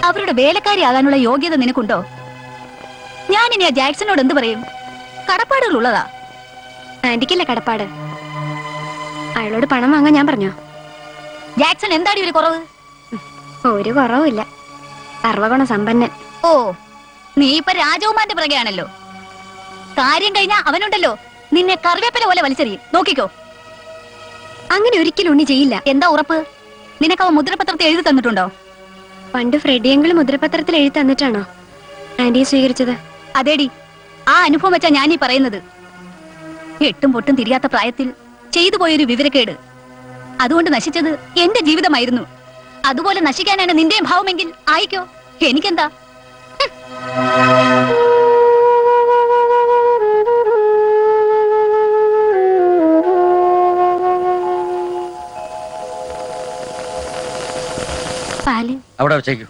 അവരുടെ വേലക്കാരിയാകാനുള്ള യോഗ്യത നിനക്കുണ്ടോ? ഞാനിനി ആ ജാക്സനോട് എന്ത് പറയും? കടപ്പാടുകൾ ഉള്ളതാ. ആന്റിക്കല്ലേ കടപ്പാട്. അയാളോട് പണം വാങ്ങാൻ ഞാൻ പറഞ്ഞോ? ജാക്സൺ എന്താടി ഒരു കുറവ്? ഒരു കുറവുമില്ല. സർവഗുണ സമ്പന്നൻ. ഓ, നീ ഇപ്പൊ രാജകുമാരന്റെ പിറകെയാണല്ലോ. കാര്യം കഴിഞ്ഞാ അവനുണ്ടല്ലോ നിന്നെ കറിവേപ്പില പോലെ വലിച്ചെറിയും. നോക്കിക്കോ. അങ്ങനെ ഒരിക്കലും ഉണ്ണി ചെയ്യില്ല. എന്താ ഉറപ്പ്? നിനക്ക് അവൻ മുദ്രപത്രത്തിൽ എഴുതി തന്നിട്ടുണ്ടോ? പണ്ട് ഫ്രെഡിയെങ്കിലും മുദ്രപത്രത്തിൽ എഴുതി തന്നിട്ടാണോ ആന്റിയെ സ്വീകരിച്ചത്? അതേടി, ആ അനുഭവം വെച്ചാ ഞാനീ പറയുന്നത്. എട്ടും പൊട്ടും തിരിയാത്ത പ്രായത്തിൽ ചെയ്തു പോയൊരു വിവരക്കേട്. അതുകൊണ്ട് നശിച്ചത് എന്റെ ജീവിതമായിരുന്നു. അതുപോലെ നശിക്കാനാണ് നിന്റെയും ഭാവമെങ്കിൽ ആയിക്കോ. എനിക്കെന്താ? പാല് അവിടെ വെച്ചേക്കൂ.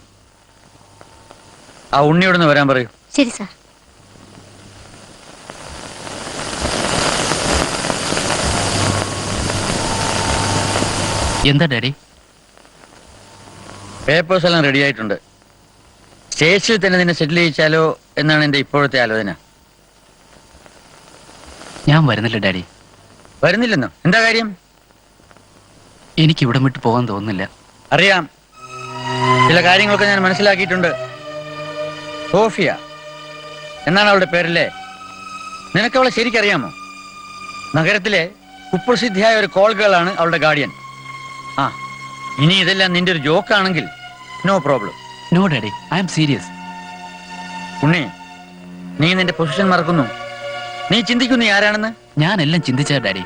ആ ഉണ്ണിയോടൊന്ന് വരാൻ പറയൂ. ശരി സാർ. എന്താ ഡാഡി? പേപ്പേഴ്സ് എല്ലാം റെഡി ആയിട്ടുണ്ട്. സ്റ്റേഷനിൽ തന്നെ നിന്നെ സെറ്റിൽ ചെയ്യിച്ചാലോ എന്നാണ് എന്റെ ഇപ്പോഴത്തെ ആലോചന. ഞാൻ വരുന്നില്ല ഡാഡി. വരുന്നില്ലെന്നോ? എന്താ കാര്യം? എനിക്ക് ഇവിടം വിട്ട് പോകാൻ തോന്നുന്നില്ല. അറിയാം, ചില കാര്യങ്ങളൊക്കെ ഞാൻ മനസ്സിലാക്കിയിട്ടുണ്ട്. സോഫിയ എന്നാണ് അവളുടെ പേരല്ലേ? നിനക്ക് അവളെ ശരിക്കറിയാമോ? നഗരത്തിലെ കുപ്രസിദ്ധിയായ ഒരു കോൾ ഗേളാണ് അവളുടെ ഗാർഡിയൻ. ആ, ഇനി ഇതെല്ലാം നിന്റെ ഒരു ജോക്കാണെങ്കിൽ no problem. No daddy, I am serious. Unni, നീ നിന്റെ പൊസിഷൻ മറക്കുന്നു. നീ ചിന്തിക്കുന്നു ആരാണെന്ന്? ഞാനെല്ലാം ചിന്തിച്ചാ ഡാഡി.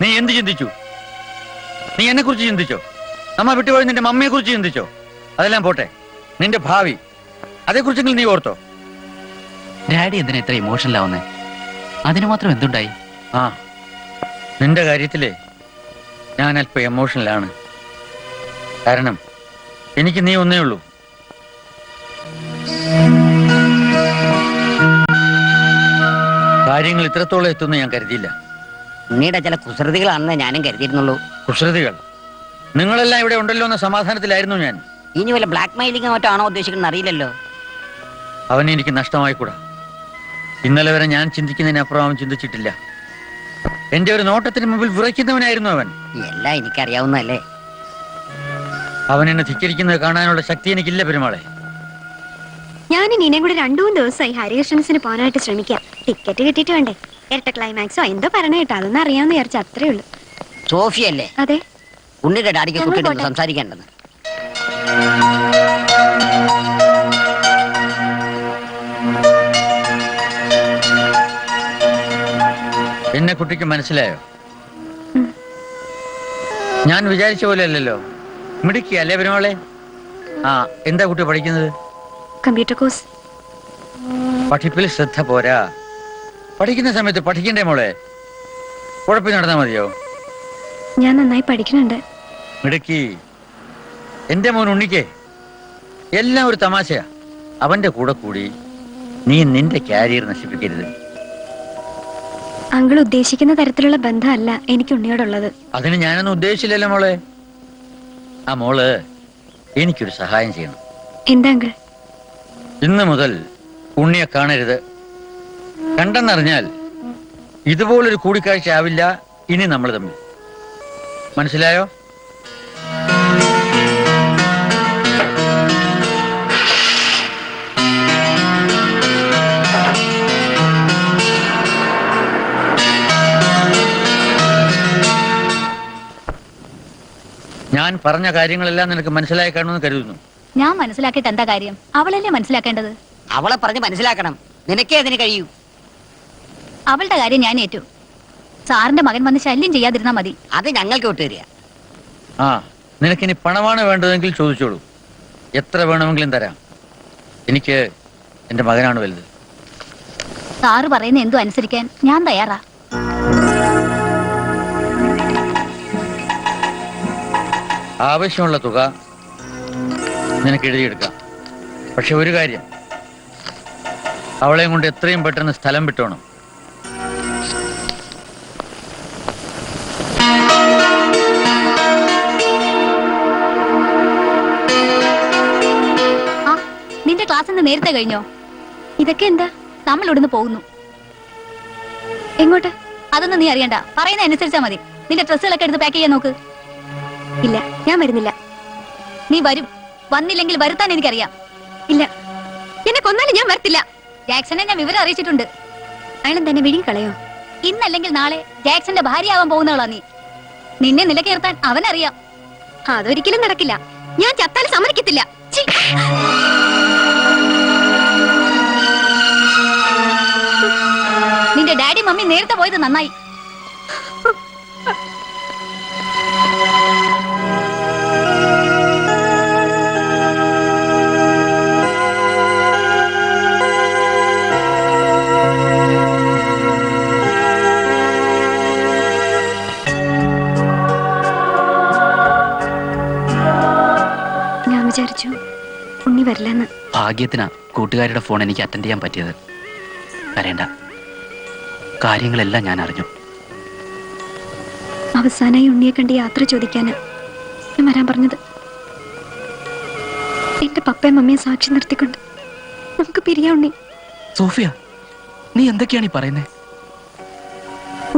നീ എന്ത് ചിന്തിച്ചു? നീ എന്നെ കുറിച്ച് ചിന്തിച്ചോ? നമ്മ വിട്ടുപോയി നിന്റെ മമ്മിയെ കുറിച്ച് ചിന്തിച്ചോ? അതെല്ലാം പോട്ടെ, നിന്റെ ഭാവി അതേക്കുറിച്ചെങ്കിലും നീ ഓർത്തോ? ഡാഡി എന്തിനാ ഇത്ര ഇമോഷണൽ ആവുന്നേ? അതിന് മാത്രം എന്തുണ്ടായി? ആ, നിന്റെ കാര്യത്തില് ഞാൻ അല്പം എമോഷണലാണ്. കാരണം എനിക്ക് നീ ഒന്നേ ഉള്ളൂ. കാര്യങ്ങൾ ഇത്രത്തോളം എത്തുമെന്ന് ഞാൻ കരുതിയില്ല. ഉണ്ണിയുടെ ചില കുസൃതികളാണെന്ന് ഞാനും കരുതിയിരുന്നുള്ളൂ. കുസൃതികൾ? നിങ്ങളെല്ലാം ഇവിടെ ഉണ്ടല്ലോ എന്ന സമാധാനത്തിലായിരുന്നു ഞാൻ. ഇനി വല്ല ബ്ലാക്ക് മെയിലിംഗ് മറ്റോ ആണോ ഉദ്ദേശിക്കുന്നത് അറിയില്ലല്ലോ. അവനെ എനിക്ക് നഷ്ടമായിക്കൂടാ. ഇന്നലെ വരെ ഞാൻ ചിന്തിക്കുന്നതിനപ്പുറം അവൻ ചിന്തിച്ചിട്ടില്ല. എന്റെ ഒരു നോട്ടത്തിന് മുമ്പിൽ വിറയ്ക്കുന്നവനായിരുന്നു അവൻ. എല്ലാം എനിക്കറിയാവുന്നതല്ലേ. അവൻ എന്നെ ധിക്കരിക്കുന്നത് കാണാനുള്ള ശക്തി എനിക്കില്ല പെരുമാളെ. ഞാൻ ഇനിയും കൂടെ 2-3 ദിവസമായി ഹരികൃഷ്ണൻസിന് പോകാനായിട്ട് ശ്രമിക്കാം. ടിക്കറ്റ് കിട്ടിയിട്ട് വേണ്ടേ? ഇരട്ട ക്ലൈമാക്സോ എന്തോ പറഞ്ഞ കേട്ടോ, അതൊന്നും അറിയാമെന്ന് വിചാരിച്ച അത്രേ ഉള്ളൂ. സോഫിയല്ലേ? അതെ. ഉണ്ണിയുടെ ഡാഡിക്ക് ഞങ്ങൾ കുട്ടിയുടെ പോട്ടെ. സംസാരിക്കേണ്ടത്. എന്നെ കുട്ടിക്ക് മനസ്സിലായോ? ഞാൻ വിചാരിച്ച പോലെ അല്ലല്ലോ. മിടുക്കി അല്ലേ പെരുമാളെ? ആ, എന്താ കുട്ടി പഠിക്കുന്നത്? Computer course. പഠിപ്പിൽ ശ്രദ്ധ പോരാ. പഠിക്കുന്ന സമയത്ത് പഠിക്കണ്ടേ മോളെ? കുഴപ്പം നടന്നാ മതിയോ? ഞാൻ നന്നായി പഠിക്കുന്നുണ്ട്. മിടുക്കി. എന്റെ മോൻ ഉണ്ണിക്കേ എല്ലാം ഒരു തമാശയാ. അവന്റെ കൂടെ കൂടി നീ നിന്റെ കാരിയർ നശിപ്പിക്കരുത്. അങ്കിൾ ഉദ്ദേശിക്കുന്ന തരത്തിലുള്ള ബന്ധമല്ല എനിക്ക് ഉണ്ണിയോടുള്ളത്. അതിന് ഞാനൊന്നും ഉദ്ദേശിച്ചില്ലല്ലോ മോളെ. ആ മോള് എനിക്കൊരു സഹായം ചെയ്യണം. എന്താ അങ്കിൾ? ഇന്ന് മുതൽ ഉണ്ണിയെ കാണരുത്. കണ്ടെന്നറിഞ്ഞാൽ ഇതുപോലൊരു കൂടിക്കാഴ്ച ആവില്ല ഇനി നമ്മൾ തമ്മിൽ. മനസ്സിലായോ? ഞാൻ പറഞ്ഞ കാര്യങ്ങളെല്ലാം നിനക്ക് മനസ്സിലായി കാണുമെന്ന് കരുതുന്നു. ഞാൻ മനസ്സിലാക്കിയിട്ട് എന്താ കാര്യം? അവളല്ലേ മനസ്സിലാക്കേണ്ടത്. അവളെ പറഞ്ഞ് മനസ്സിലാക്കണം. നിനക്കേ അതിന് കഴിയൂ. അവളുടെ കാര്യം ഞാൻ ഏറ്റു. സാറിന്റെ മകൻ വന്ന് ശല്യം ചെയ്യാതിരുന്നാ മതി. അത് ഞങ്ങൾക്ക് വിട്ടുതരിക. ആ, നിനക്കിനി പണമാണ് വേണ്ടതെങ്കിൽ ചോദിച്ചോളൂ. എത്ര വേണമെങ്കിലും തരാം. എനിക്ക് എന്റെ മകനാണ് വലുത്. സാറ് പറയുന്ന എന്തും അനുസരിക്കാൻ ഞാൻ തയ്യാറാ. ആവശ്യമുള്ള തുക നിനക്ക് എഴുതിയെടുക്കാം. പക്ഷെ ഒരു കാര്യം, അവളെയും കൊണ്ട് എത്രയും പെട്ടെന്ന് സ്ഥലം വിട്ടോണം. ആ, നിന്റെ ക്ലാസ് ഇന്ന് നേരത്തെ കഴിഞ്ഞോ? ഇതൊക്കെ എന്താ? നമ്മൾ ഇവിടുന്ന് പോകുന്നു. എങ്ങോട്ട്? അതൊന്നും നീ അറിയണ്ട. പറയുന്ന അനുസരിച്ചാ മതി. നിന്റെ ഡ്രസ്സുകളൊക്കെ എടുത്ത് പാക്ക് ചെയ്യാൻ നോക്ക്. ഇല്ല, ഞാൻ വരുന്നില്ല. നീ വരും. വന്നില്ലെങ്കിൽ വരുത്താൻ എനിക്കറിയാം. ഇല്ല, എന്നെ കൊന്നാലും ഞാൻ വരത്തില്ല. ജാക്സനെ ഞാൻ വിവരം അറിയിച്ചിട്ടുണ്ട്. അയാളെ തന്നെ വിഴുങ്ങി കളയോ? ഇന്നല്ലെങ്കിൽ നാളെ ജാക്സന്റെ ഭാര്യയാവാൻ പോകുന്നവളാ നീ. നിന്നെ നിലനിർത്താൻ അവനറിയാം. അതൊരിക്കലും നടക്കില്ല. ഞാൻ ചത്താൽ സമ്മതിക്കത്തില്ല. ഛീ! നിന്റെ ഡാഡി മമ്മി നേരത്തെ പോയത് നന്നായി. ഞാൻ വിചാരിച്ചു ഉണ്ണി വരില്ലെന്ന്. ഭാഗ്യത്തിനാ കൂട്ടുകാരുടെ ഫോൺ എനിക്ക് അറ്റൻഡ് ചെയ്യാൻ പറ്റിയത്. വരേണ്ട, കാര്യങ്ങളെല്ലാം ഞാൻ അറിഞ്ഞു. അവസാനമായി ഉണ്ണിയെ കണ്ട് യാത്ര ചോദിക്കാന് ഞാൻ വരാൻ പറഞ്ഞത്. എന്റെ പപ്പയും മമ്മിയെ സാക്ഷി നിർത്തിക്കൊണ്ട് നമുക്ക് പിരിയാ ഉണ്ണി. സോഫിയ, നീ എന്തൊക്കെയാണ് ഈ പറയുന്നത്?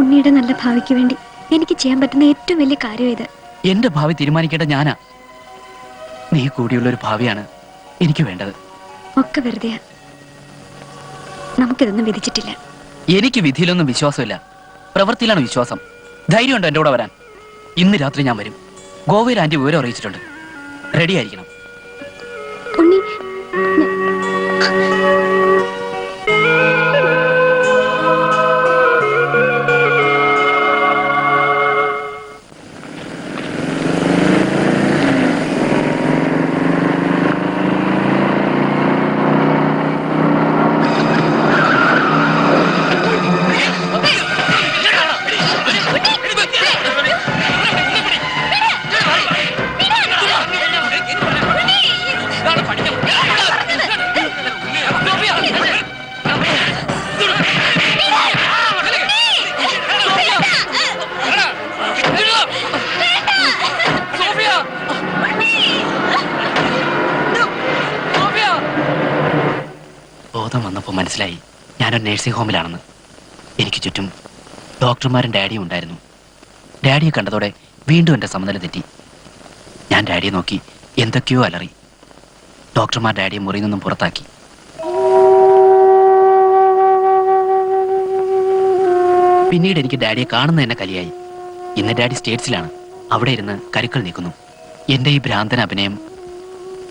ഉണ്ണിയുടെ നല്ല ഭാവിക്ക് വേണ്ടി എനിക്ക് ചെയ്യാൻ പറ്റുന്ന ഏറ്റവും വലിയ കാര്യം ഇത്. എന്റെ ഭാവി തീരുമാനിക്കേണ്ട ഞാനാ. നീ കൂടിയുള്ള ഒരു ഭാവിയാണ് എനിക്ക് വേണ്ടത്. ഒക്കെ വെറുതെയാ. നമുക്കിതൊന്നും വിധിച്ചിട്ടില്ല. എനിക്ക് വിധിയിലൊന്നും വിശ്വാസമില്ല, പ്രവൃത്തിയിലാണ് വിശ്വാസം. ധൈര്യമുണ്ടോ എൻ്റെ കൂടെ വരാൻ? ഇന്ന് രാത്രി ഞാൻ വരും. ഗോവയിൽ ആന്റി വിവരം അറിയിച്ചിട്ടുണ്ട്. റെഡി ആയിരിക്കണം. ഉണ്ണി, ബോധം വന്നപ്പോൾ മനസ്സിലായി ഞാനൊരു നഴ്സിംഗ് ഹോമിലാണെന്ന്. എനിക്ക് ചുറ്റും ഡോക്ടർമാരും ഡാഡിയും ഉണ്ടായിരുന്നു. ഡാഡിയെ കണ്ടതോടെ വീണ്ടും എൻ്റെ സമനില തെറ്റി. ഞാൻ ഡാഡിയെ നോക്കി എന്തൊക്കെയോ അലറി. ഡോക്ടർമാർ ഡാഡിയെ മുറിയിൽ നിന്നും പുറത്താക്കി. പിന്നീട് എനിക്ക് ഡാഡിയെ കാണുന്ന എന്നെ കലിയായി. ഇന്ന് ഡാഡി സ്റ്റേറ്റ്സിലാണ്. അവിടെ ഇരുന്ന് കരുക്കൾ നീക്കുന്നു. എന്റെ ഈ ഭ്രാന്തന അഭിനയം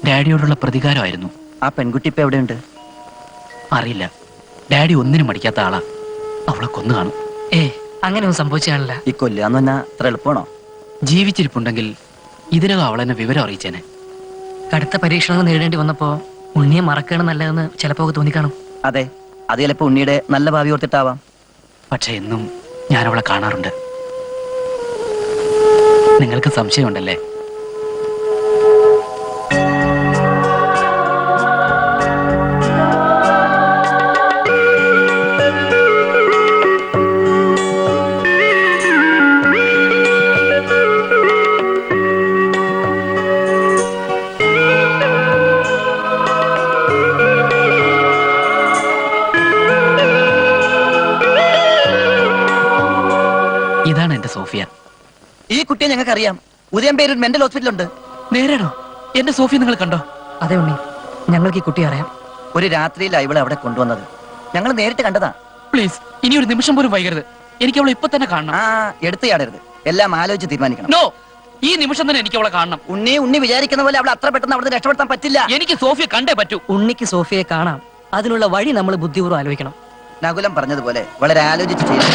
ഡാഡിയോടുള്ള പ്രതികാരമായിരുന്നു. ആ പെൺകുട്ടി ഇപ്പൊ എവിടെയുണ്ട്? അറിയില്ല. ഡാഡി ഒന്നിനും മടിക്കാത്ത ആളാ. അവളെ കൊന്നു കാണും. അങ്ങനെയൊന്നും സംഭവിച്ചാണില്ല. ഈ കൊല്ലാന്ന് പറഞ്ഞാ അത്ര എളുപ്പമാണോ? ജീവിച്ചിരിപ്പുണ്ടെങ്കിൽ ഇതിനകം അവളെന്നെ വിവരം അറിയിച്ചേനെ. കടുത്ത പരീക്ഷണങ്ങൾ നേരിടേണ്ടി വന്നപ്പോ ഉണ്ണിയെ മറക്കണം നല്ലതെന്ന് ചിലപ്പോ തോന്നിക്കാണും. അതെ, അത് ചിലപ്പോ ഉണ്ണിയുടെ നല്ല ഭാവി ഓർത്തിട്ടാവാം. പക്ഷെ എന്നും ഞാൻ അവളെ കാണാറുണ്ട്. നിങ്ങൾക്ക് സംശയമുണ്ടല്ലേ? ഇതാണ് എന്റെ സോഫിയ. ഈ കുട്ടിയെ ഞങ്ങൾക്ക് അറിയാം. ഉദയം പേര് മെന്റൽ ഹോസ്പിറ്റലുണ്ട്. നേരാണോ? എന്റെ സോഫിയ നിങ്ങൾ കണ്ടോ? അതെ ഉണ്ണി, ഞങ്ങൾക്ക് ഈ കുട്ടി അറിയാം. ഒരു രാത്രിയിലാണ് ഇവളെ അവിടെ കൊണ്ടുവന്നത്. ഞങ്ങൾ നേരിട്ട് കണ്ടതാ. പ്ലീസ്, ഇനി ഒരു നിമിഷം പോലും വൈകരുത്. എനിക്ക് അവളെ ഇപ്പൊ തന്നെ കാണണം. ആ, എടുത്തുയാടരുത്. എല്ലാം ആലോചിച്ച് തീരുമാനിക്കണം. നോ, ഈ നിമിഷം തന്നെ എനിക്ക് അവളെ കാണണം. ഉണ്ണി വിചാരിക്കുന്ന പോലെ അവളെ അത്ര പെട്ടെന്ന് അവിടെ രക്ഷപ്പെടുത്താൻ പറ്റില്ല. എനിക്ക് സോഫിയ കണ്ടേ പറ്റൂ. ഉണ്ണിക്ക് സോഫിയെ കാണാം. അതിനുള്ള വഴി നമ്മൾ ബുദ്ധിപൂർവ്വം ആലോചിക്കണം. നകുലം പറഞ്ഞതുപോലെ വളരെ ആലോചിച്ച് ചെയ്യണം.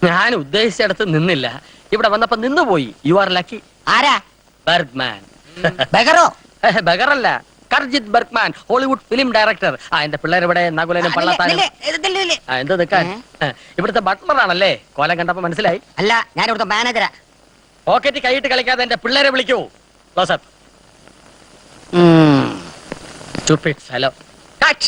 ഞാൻ ഉദ്ദേശിച്ചിടത്ത് നിന്നില്ല. ഇവിടെ വന്നപ്പോ നിന്നുപോയി. You are lucky. ആരാ? ബർഗ്മാൻ. ബഗറോ? ബഗറല്ല, Karjith Bergman, Hollywood film director. എന്റെ പിള്ളേരിവിടെ നകുലനും പള്ളത്താനും. എന്ത് നിൽക്കാൻ? ഇവിടുത്തെ ബട്ട്ലറാണല്ലേ? കോലം കണ്ടപ്പോ മനസ്സിലായി. അല്ല, ഞാൻ ഇവിടുത്തെ മാനേജരാ. പോക്കറ്റ് കൈയിട്ട് കളിക്കാതെ എന്റെ പിള്ളേരെ വിളിക്കൂ. ക്ലോസപ്പ്. Stupid fellow. Cut.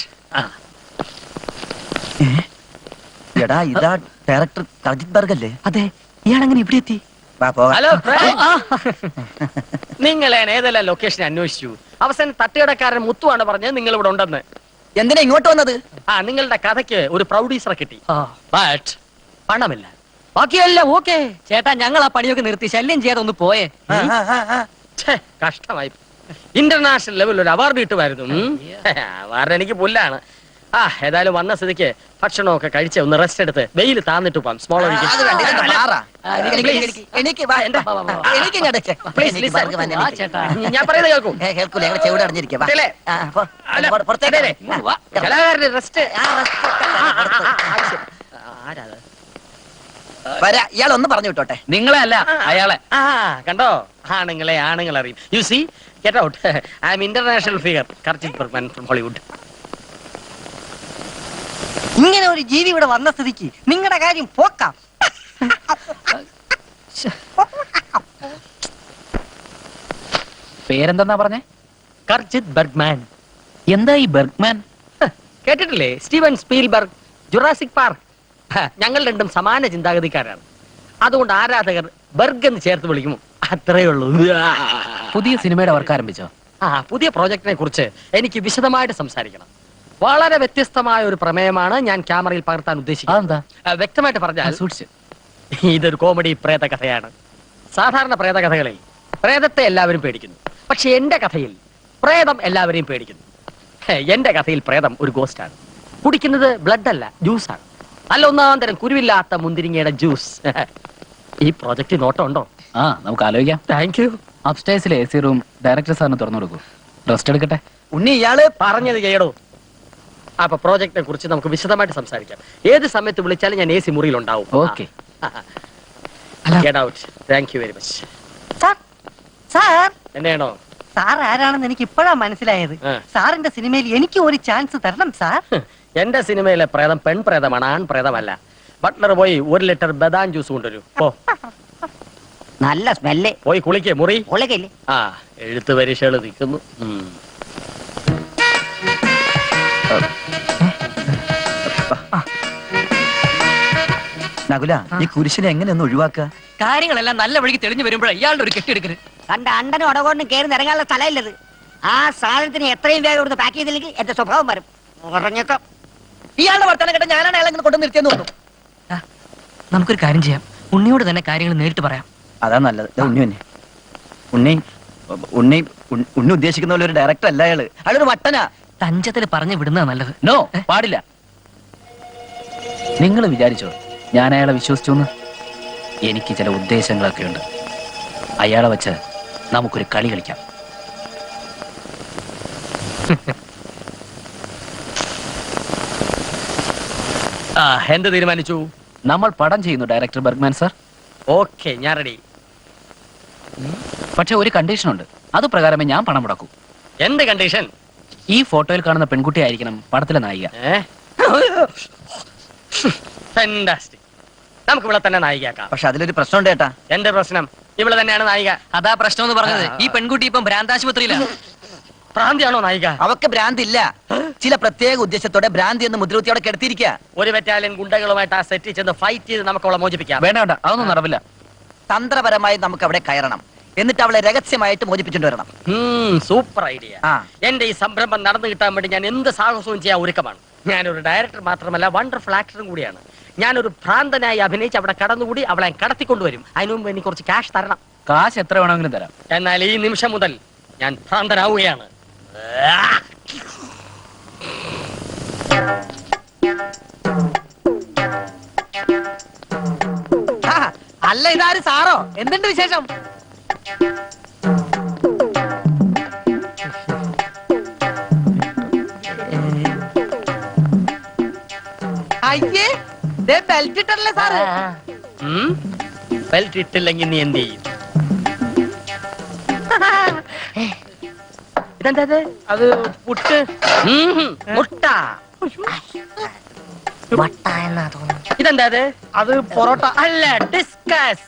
എടാ, ഇതാ ഡയറക്ടർ കർജിത് ബർഗ് അല്ലേ? അതെ, ഇയാളെങ്ങനെ ഇവിടെ എത്തി? ഹലോ, നിങ്ങൾ ഏതെല്ലാം ലൊക്കേഷൻ അന്വേഷിച്ചു? അവസാനം തട്ടുകടക്കാരൻ മുത്തുവാണ് പറഞ്ഞത് നിങ്ങൾ ഇവിടെ ഉണ്ടെന്ന്. എന്തിനാ ഇങ്ങോട്ട് വന്നത്? നിങ്ങളുടെ കഥയ്ക്ക് ഒരു പ്രൗഡീസറെ കിട്ടി. ബട്ട് പണമില്ല. ബാക്കിയെല്ലാം ഓക്കെ. ചേട്ടാ, ഞങ്ങൾ ആ പണിയൊക്കെ നിർത്തി ശല്യം ചെയ്യാതെ ഒന്ന് പോയേ. കഷ്ടമായി. ഇന്റർനാഷണൽ ലെവലിൽ ഒരു അവാർഡ് കിട്ടുമായിരുന്നു. അവാർഡ് എനിക്ക് പുല്ലാണ്. ഏതായാലും വന്ന സ്ഥിതിക്ക് ഭക്ഷണമൊക്കെ കഴിച്ച് ഒന്ന് റെസ്റ്റ് എടുത്ത് വെയിൽ താന്നിട്ട് പോവാം. സ്മോൾ ഞാൻ പറയുന്നത് കേൾക്കൂ. കലാകാരന്റെ റെസ്റ്റ്. ഇയാൾ ഒന്ന് പറഞ്ഞു വിട്ടോട്ടെ. നിങ്ങളെ അല്ല, അയാളെ. കണ്ടോ, ആണുങ്ങളെ ആണുങ്ങൾ അറിയും. You see, get out. I am international figure, കർജിത് ബർഗ്മാൻ ഫ്രം ഹോളിവുഡ്. ഇങ്ങനെ ഒരു ജീവി ഇവിടെ വന്ന സ്ഥിതിക്ക് നിങ്ങളുടെ കാര്യം പോക്കാം. പേരെന്താ പറഞ്ഞേ? കർജിത് ബർഗ്മാൻ. എന്താ ഈ ബർഗ്മാൻ? കേട്ടിട്ടില്ലേ? Steven Spielberg, Jurassic park. ഞങ്ങൾ രണ്ടും സമാന ചിന്താഗതിക്കാരാണ്. അതുകൊണ്ട് ആരാധകർ ബർഗ് എന്ന് ചേർത്ത് വിളിക്കുമോ? അത്രേ ഉള്ളൂ. പുതിയ സിനിമയുടെ വർക്ക് ആരംഭിച്ചോ? പുതിയ പ്രോജക്റ്റിനെ കുറിച്ച് എനിക്ക് വിശദമായിട്ട് സംസാരിക്കണം. വളരെ വ്യത്യസ്തമായ ഒരു പ്രമേയമാണ് ഞാൻ ക്യാമറയിൽ പകർത്താൻ ഉദ്ദേശിക്കുന്നത്. വ്യക്തമായിട്ട് പറഞ്ഞാൽ ഇതൊരു കോമഡി പ്രേത കഥയാണ്. സാധാരണ പ്രേത കഥകളിൽ പ്രേതത്തെ എല്ലാവരും പേടിക്കുന്നു. പക്ഷെ എന്റെ കഥയിൽ പ്രേതം എല്ലാവരെയും പേടിക്കുന്നു. എന്റെ കഥയിൽ പ്രേതം ഒരു ഗോസ്റ്റാണ്. കുടിക്കുന്നത് ബ്ലഡ് അല്ല, ജ്യൂസാണ്. നല്ല ഒന്നാം തരം കുരുവില്ലാത്ത മുന്തിരിങ്ങയുടെ ജ്യൂസ്. ഈ പ്രോജക്റ്റ് നോട്ടമുണ്ടോ? നമുക്ക് ആലോചിക്കാം. Thank you. അപ്സ്റ്റേഴ്സിലെ AC റൂം ഡയറക്ടർ സാറിന് തുറന്നു കൊടുക്കൂ. റെസ്റ്റ് എടുക്കട്ടെ. ഉണ്ണി, ഇയാള് പറഞ്ഞത് കേടോ. അപ്പൊ പ്രോജക്റ്റിനെ കുറിച്ച് നമുക്ക് വിശദമായിട്ട് സംസാരിക്കാം. ഏത് സമയത്ത് വിളിച്ചാലും ഞാൻ AC മുറിയിൽ ഉണ്ടാവും. Okay. Get out. Thank you very much. Sir, എന്നെയാണോ? സാർ ആരാണെന്ന് എനിക്ക് ഇപ്പോഴാ മനസ്സിലായത്. സാറിന്റെ സിനിമയിൽ എനിക്ക് ഒരു ചാൻസ് തരണം സാർ. എന്റെ സിനിമയിലെ പ്രേതം പെൺപ്രേതമാണ്, ആൺപ്രേതമല്ല. ബട്ട്ലർ പോയി 1 ലിറ്റർ ബദാം ജ്യൂസ് കൊണ്ടുവരൂ. നല്ല സ്മെല്ല്. പോയി കുളിക്കേ. മുറി ഉളകില്ലേ? എഴുത്ത് പരീക്ഷകൾ നിൽക്കുന്നു. നകുല, ഈ കുരിശിനെ എങ്ങനെ ഒന്ന് ഒഴിവാക്കുക? കാര്യങ്ങളെല്ലാം നല്ല വഴിക്ക് തെളിഞ്ഞു വരുമ്പോഴേ ഇയാളുടെ ഒരു കെട്ടിയെടുക്കരുത്. കണ്ട അണ്ടനും ഒടകൊണ്ടും കയറി നിറങ്ങാനുള്ള സ്ഥലമില്ലത്. ആ സാധനത്തിന് എത്രയും വേഗം ഇവിടുന്ന് പാക്ക് ചെയ്തില്ലെങ്കിൽ എന്റെ സ്വഭാവം വരും. ഉറഞ്ഞേക്കാം. ഇയാളുടെ വർത്തമാനം കേട്ട ഞാനാണ് അയാളെ കൊണ്ടു നിർത്തിയെന്ന് തോന്നുന്നു. നമുക്കൊരു കാര്യം ചെയ്യാം, ഉണ്ണിയോട് തന്നെ കാര്യങ്ങൾ നേരിട്ട് പറയാം. അതാ നല്ലത്. ഉണ്ണി തന്നെ. ഉണ്ണി ഉണ്ണി ഉണ്ണി ഉദ്ദേശിക്കുന്ന പോലെ ഒരു ഡയറക്ടർ അല്ല അയാള്. അയാളൊരു വട്ടനാ. തഞ്ചത്തിൽ പറഞ്ഞു വിടുന്നതാ നല്ലത്. നോ, പാടില്ല. നിങ്ങൾ വിചാരിച്ചോ ഞാൻ അയാളെ വിശ്വസിച്ചു എന്ന്? എനിക്ക് ചില ഉദ്ദേശങ്ങളൊക്കെ ഉണ്ട്. അയാളെ വെച്ച് നമുക്കൊരു കളി കളിക്കാം. എന്ത് തീരുമാനിച്ചു? നമ്മൾ പടം ചെയ്യുന്നു ഡയറക്ടർ ബർഗ്മാൻ സർ. ഓക്കെ, ഞാൻ റെഡി. പക്ഷെ ഒരു കണ്ടീഷൻ ഉണ്ട്. അത് പ്രകാരമേ ഞാൻ പണം മുടക്കൂ. എന്ത് കണ്ടീഷൻ? ഈ ഫോട്ടോയിൽ കാണുന്ന പെൺകുട്ടി ആയിരിക്കണം പടത്തിലെ നായിക. ഫാന്റാസ്റ്റിക്. നമുക്ക് ഇവിടെ തന്നെ നായികയാക്കാം. പക്ഷെ അതിലൊരു പ്രശ്നമുണ്ട് ചേട്ടാ. എന്റെ പ്രശ്നം ഇവിടെ തന്നെയാണ് നായിക. അതാ പ്രശ്നം എന്ന് പറഞ്ഞത്. ഈ പെൺകുട്ടി ഇപ്പം ഭ്രാന്താശുപത്രിയിലാണ്. ഭ്രാന്തിയാണോ നായിക? അവക്ക് ഭ്രാന്തി ഇല്ല. ചില പ്രത്യേക ഉദ്ദേശത്തോടെ ഭ്രാന്തി എന്ന് മുദ്രകുത്തിയോടെ കിടത്തിയിരിക്കുക. ഒരു ബറ്റാലിയൻ ഗുണ്ടകളുമായിട്ട് ആ സെറ്റിൽ ചെന്ന് ഫൈറ്റ് ചെയ്ത് നമുക്ക് അവളെ മോചിപ്പിക്കാം. വേണ്ട വേണ്ട, അതൊന്നും നടവില്ല. തന്ത്രപരമായി നമുക്ക് അവിടെ കയറണം. എന്നിട്ട് അവളെ രഹസ്യമായിട്ട് മോചിപ്പിച്ചിട്ട് വരണം. Super idea. ആ. എന്റെ ഈ സംരംഭം നടന്നു കിട്ടാൻ വേണ്ടി ഞാൻ എന്ത് സാഹസവും ചെയ്യാൻ ഒരുക്കമാണ്. ഞാനൊരു ഡയറക്ടർ മാത്രമല്ല, വണ്ടർഫുൾ ആക്ടറും കൂടിയാണ്. ഞാനൊരു ഭ്രാന്തനായി അഭിനയിച്ച് അവിടെ കടന്നുകൂടി അവളെ കടത്തിക്കൊണ്ടുവരും. അതിനു മുമ്പ് എനിക്ക് കുറച്ച് ക്യാഷ് തരണം. കാശ് എത്ര വേണമെങ്കിലും തരാം. എന്നാൽ ഈ നിമിഷം മുതൽ ഞാൻ ഭ്രാന്തനാവുകയാണ്. അല്ല, ഇതാര് സാറോ? എന്തുണ്ട് വിശേഷം? അയ്യേ, ബെൽറ്റ് ഇട്ടല്ലേ സാറ്? ബെൽറ്റ് ഇട്ടില്ലെങ്കിൽ നീ എന്ത് ചെയ്യും? ഇതെന്താ? അത് പുട്ട്. മുട്ട. ഇതെന്താ? അത് പൊറോട്ട. അല്ല, ഡിസ്കസ്.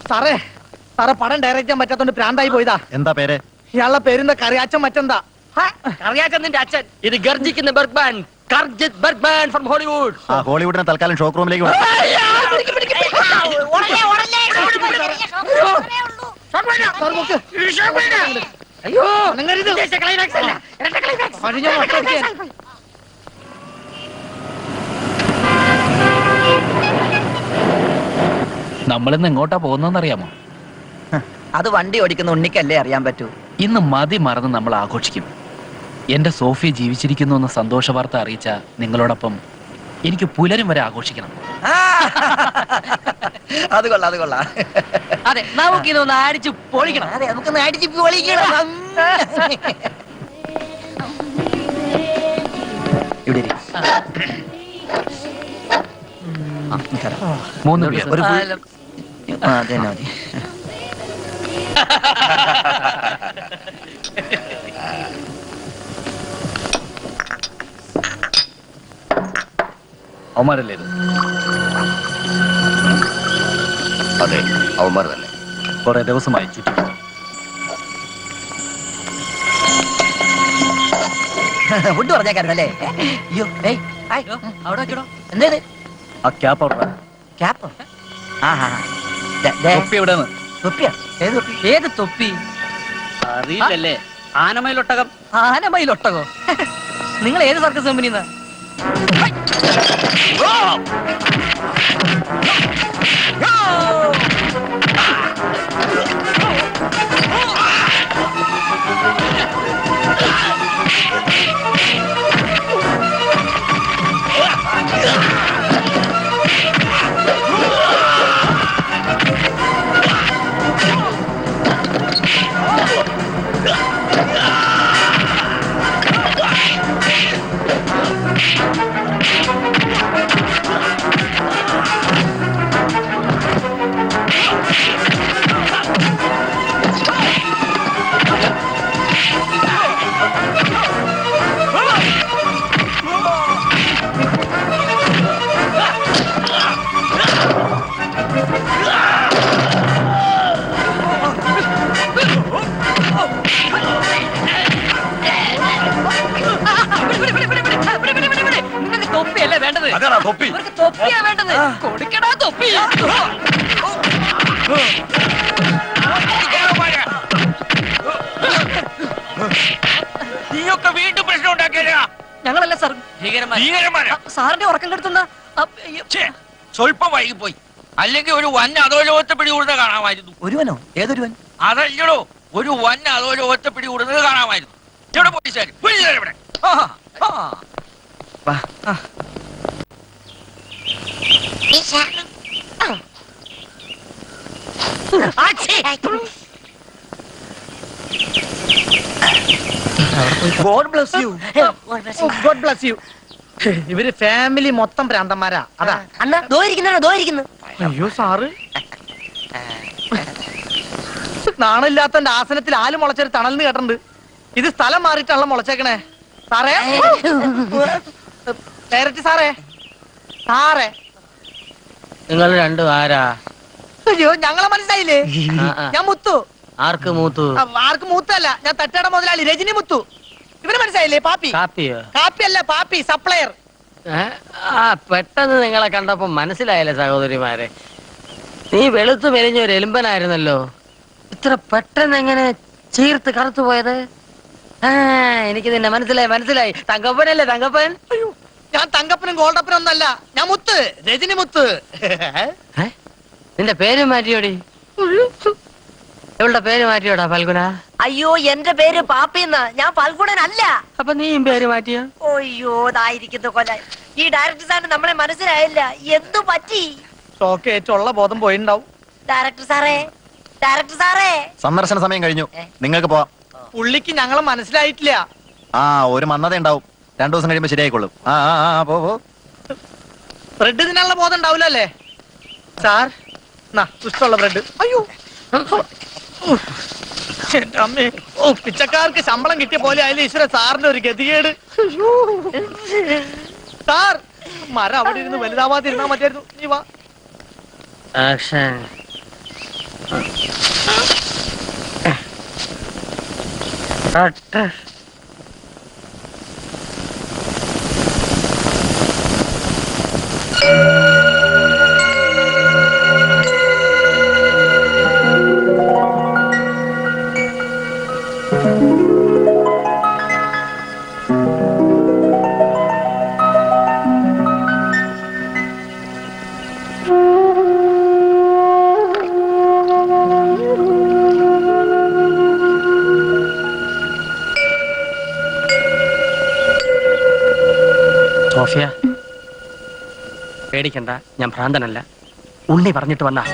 സാറേ, സാറേ പടം ഡയറക്റ്റ് ചെയ്യാൻ പറ്റാത്തോണ്ട് പ്രാന്തായി പോയതാ. എന്താ പേര്? ഇയാളുടെ പേരെന്താ? കറിയാച്ചൻ മറ്റെന്താ? അറിയാച്ച നിന്റെ അച്ഛൻ. ഇത് ഗർജിക്കുന്ന Bergman, Karjith Bergman from Hollywood. ആ ഹോളിവുഡിനെ തൽക്കാലം ഷോക്ക് റൂമിലേക്ക് വിടാം. അയ്യോ, നമ്മളിന്ന് എങ്ങോട്ടാ പോകുന്നതെന്ന് അറിയാമോ? അത് വണ്ടി ഓടിക്കുന്ന ഉണ്ണിക്കല്ലേ അറിയാൻ പറ്റൂ. ഇന്ന് മതി മറന്ന് നമ്മൾ ആഘോഷിക്കും. എന്റെ സോഫിയ ജീവിച്ചിരിക്കുന്നു എന്ന സന്തോഷ വാർത്ത അറിയിച്ച നിങ്ങളോടൊപ്പം എനിക്ക് പുലരും വരെ ആഘോഷിക്കണം. അത് കൊള്ളാം, അത് കൊള്ളാം. അതെ, നമുക്കിതൊന്ന് അടിച്ചു പൊളിക്കണം. അതെ, നമുക്കൊന്ന് അടിച്ച് പൊളിക്കണം. ഇവിടെ ഇരി. മൂന്ന് പേർ. ഒരു അതെ മതി. അവന്മാരല്ലേ ഇത്? അതെ, അവന്മാർ തന്നെ. കുറെ ദിവസമായി ചുറ്റി. ഫുഡ് പറഞ്ഞേക്കാരുന്നല്ലേ? അയ്യോ, അവിടെ വെക്കണോ? എന്താ ആ ക്യാപ്പ് അവിടെ. ക്യാപ്പോ? തൊപ്പി എവിടെയാണ്? തൊപ്പിയാ? ഏത് തൊപ്പി? ഏത് തൊപ്പി? അറിയില്ലല്ലേ? ആനമയിലൊട്ടകം. ആനമയിലൊട്ടകോ? നിങ്ങൾ ഏത് സർക്കസ് കമ്പനിന്നാ? Ah! തൊപ്പിയല്ലേ വേണ്ടത്? ഇവർക്ക് തൊപ്പിയാ വേണ്ടത്. കൊടുക്കടാ തൊപ്പി. നീയൊക്കെ വീണ്ടും പ്രശ്നം ഉണ്ടാക്കിയാ. ഞങ്ങളല്ല സാർ, ഭീകരന്മാരാ. സാറിന്റെ ഉറക്കം കെടുത്തുന്ന ഛേ, സ്വല്പം വൈകിപ്പോയി. അല്ലെങ്കിൽ ഒരു വൻ അധോലോകത്തെ പിടികൂടുന്നത് കാണാമായിരുന്നു. ഒരുവനോ? ഏതൊരുവൻ? അതല്ലടോ, ഒരു വൻ അധോലോകത്തെ പിടികൂടുന്നത് കാണാമായിരുന്നു. ഇവിടെ പോലീസുകാർ ഇവിടെ. God bless you. God bless you. ഇവര് ഫാമിലി മൊത്തം ഭ്രാന്തന്മാരാ. അതാ. അണ്ണാ ദോയിരിക്കുന്നു. അയ്യോ സാറ്, നാണില്ലാത്തന്റെ ആസനത്തിൽ ആല് മുളച്ചൊരു തണലിന് കേട്ടിട്ടുണ്ട്. ഇത് സ്ഥലം മാറിയിട്ടാണല്ലോ മുളച്ചേക്കണേ. സാറേ, ഡയറക്റ്റ് സാറേ, സാറേ. നിങ്ങൾ രണ്ടും ആരാ? അയ്യോ, ഞങ്ങളെ മനസ്സിലായില്ലേ? ഞാൻ മുത്തു. ആർക്ക് മൂത്തു? ആർക്ക് മൂത്തല്ല, ഞാൻ തട്ടയുടെ മുതലാളി രജനി മുത്തു. ഇവര് മനസ്സിലായില്ലേ? പാപ്പി. കാപ്പിയോ? കാപ്പിയല്ല, പാപ്പി, സപ്ലയർ. ആ പെട്ടെന്ന് നിങ്ങളെ കണ്ടപ്പോ മനസ്സിലായില്ലേ സഹോദരിമാരെ? നീ വെളുത്തു മെലിഞ്ഞ ഒരു എലുമ്പനായിരുന്നല്ലോ. ഇത്ര പെട്ടെന്ന് എങ്ങനെ ചീർത്ത് കറുത്തു പോയത്? എനിക്ക് നിന്നെ മനസ്സിലായി. തങ്കപ്പനല്ലേ തങ്കപ്പൻ? അയ്യോ, ഞാൻ തങ്കപ്പനും ഗോൾഡപ്പനും ഒന്നല്ല, ഞാൻ മുത്ത്, രജനി മുത്ത്. നിന്റെ പേര് മാറ്റിയോടി? ഇവളുടെ പേര് മാറ്റിയോടാ ഫൽഗുന? അയ്യോ, എന്റെ പേര് പാപ്പിന്നാ, ഞാൻ ഫൽഗുണനല്ല. അപ്പൊ നീയും പേര് മാറ്റിയോ? അയ്യോ, ഇതായിരിക്കുന്നു കൊല. ഈ ഡയറക്ടർ സാറിന് നമ്മളെ മനസ്സിലായില്ല. എന്തു പറ്റി? ഷോക്ക് ഏറ്റുള്ള ബോധം പോയിണ്ടാവും. ഡയറക്ടർ സാറേ. സന്ദർശന സമയം കഴിഞ്ഞു, നിങ്ങൾക്ക് പോവാം. പുള്ളിക്ക് ഞങ്ങളെ മനസ്സിലായിട്ടില്ല. ആ, ഒരു മന്നത ഉണ്ടാവും. 2 ദിവസം കഴിയുമ്പോ ശരിയായിക്കൊള്ളും. പോ. ബ്രെഡ് തിന്നാനുള്ള ബോധം ഉണ്ടാവില്ലല്ലേ സാർ? ഇഷ്ടമുള്ള ബ്രെഡ്. അയ്യോ, എന്റെ അമ്മേ. പിച്ചക്കാർക്ക് ശമ്പളം കിട്ടിയ പോലെ ആയാലും ഈശ്വര സാറിന്റെ ഒരു ഗതികേട്. സാർ, മരം അവിടെ ഇരുന്ന് വലുതാവാതിരുന്നാ മതിയായിരുന്നു. നീ വാ. സോഫിയ, പേടിക്കണ്ട, ഞാൻ ഭ്രാന്തനല്ല. ഉണ്ണി പറഞ്ഞിട്ട് വന്നാ.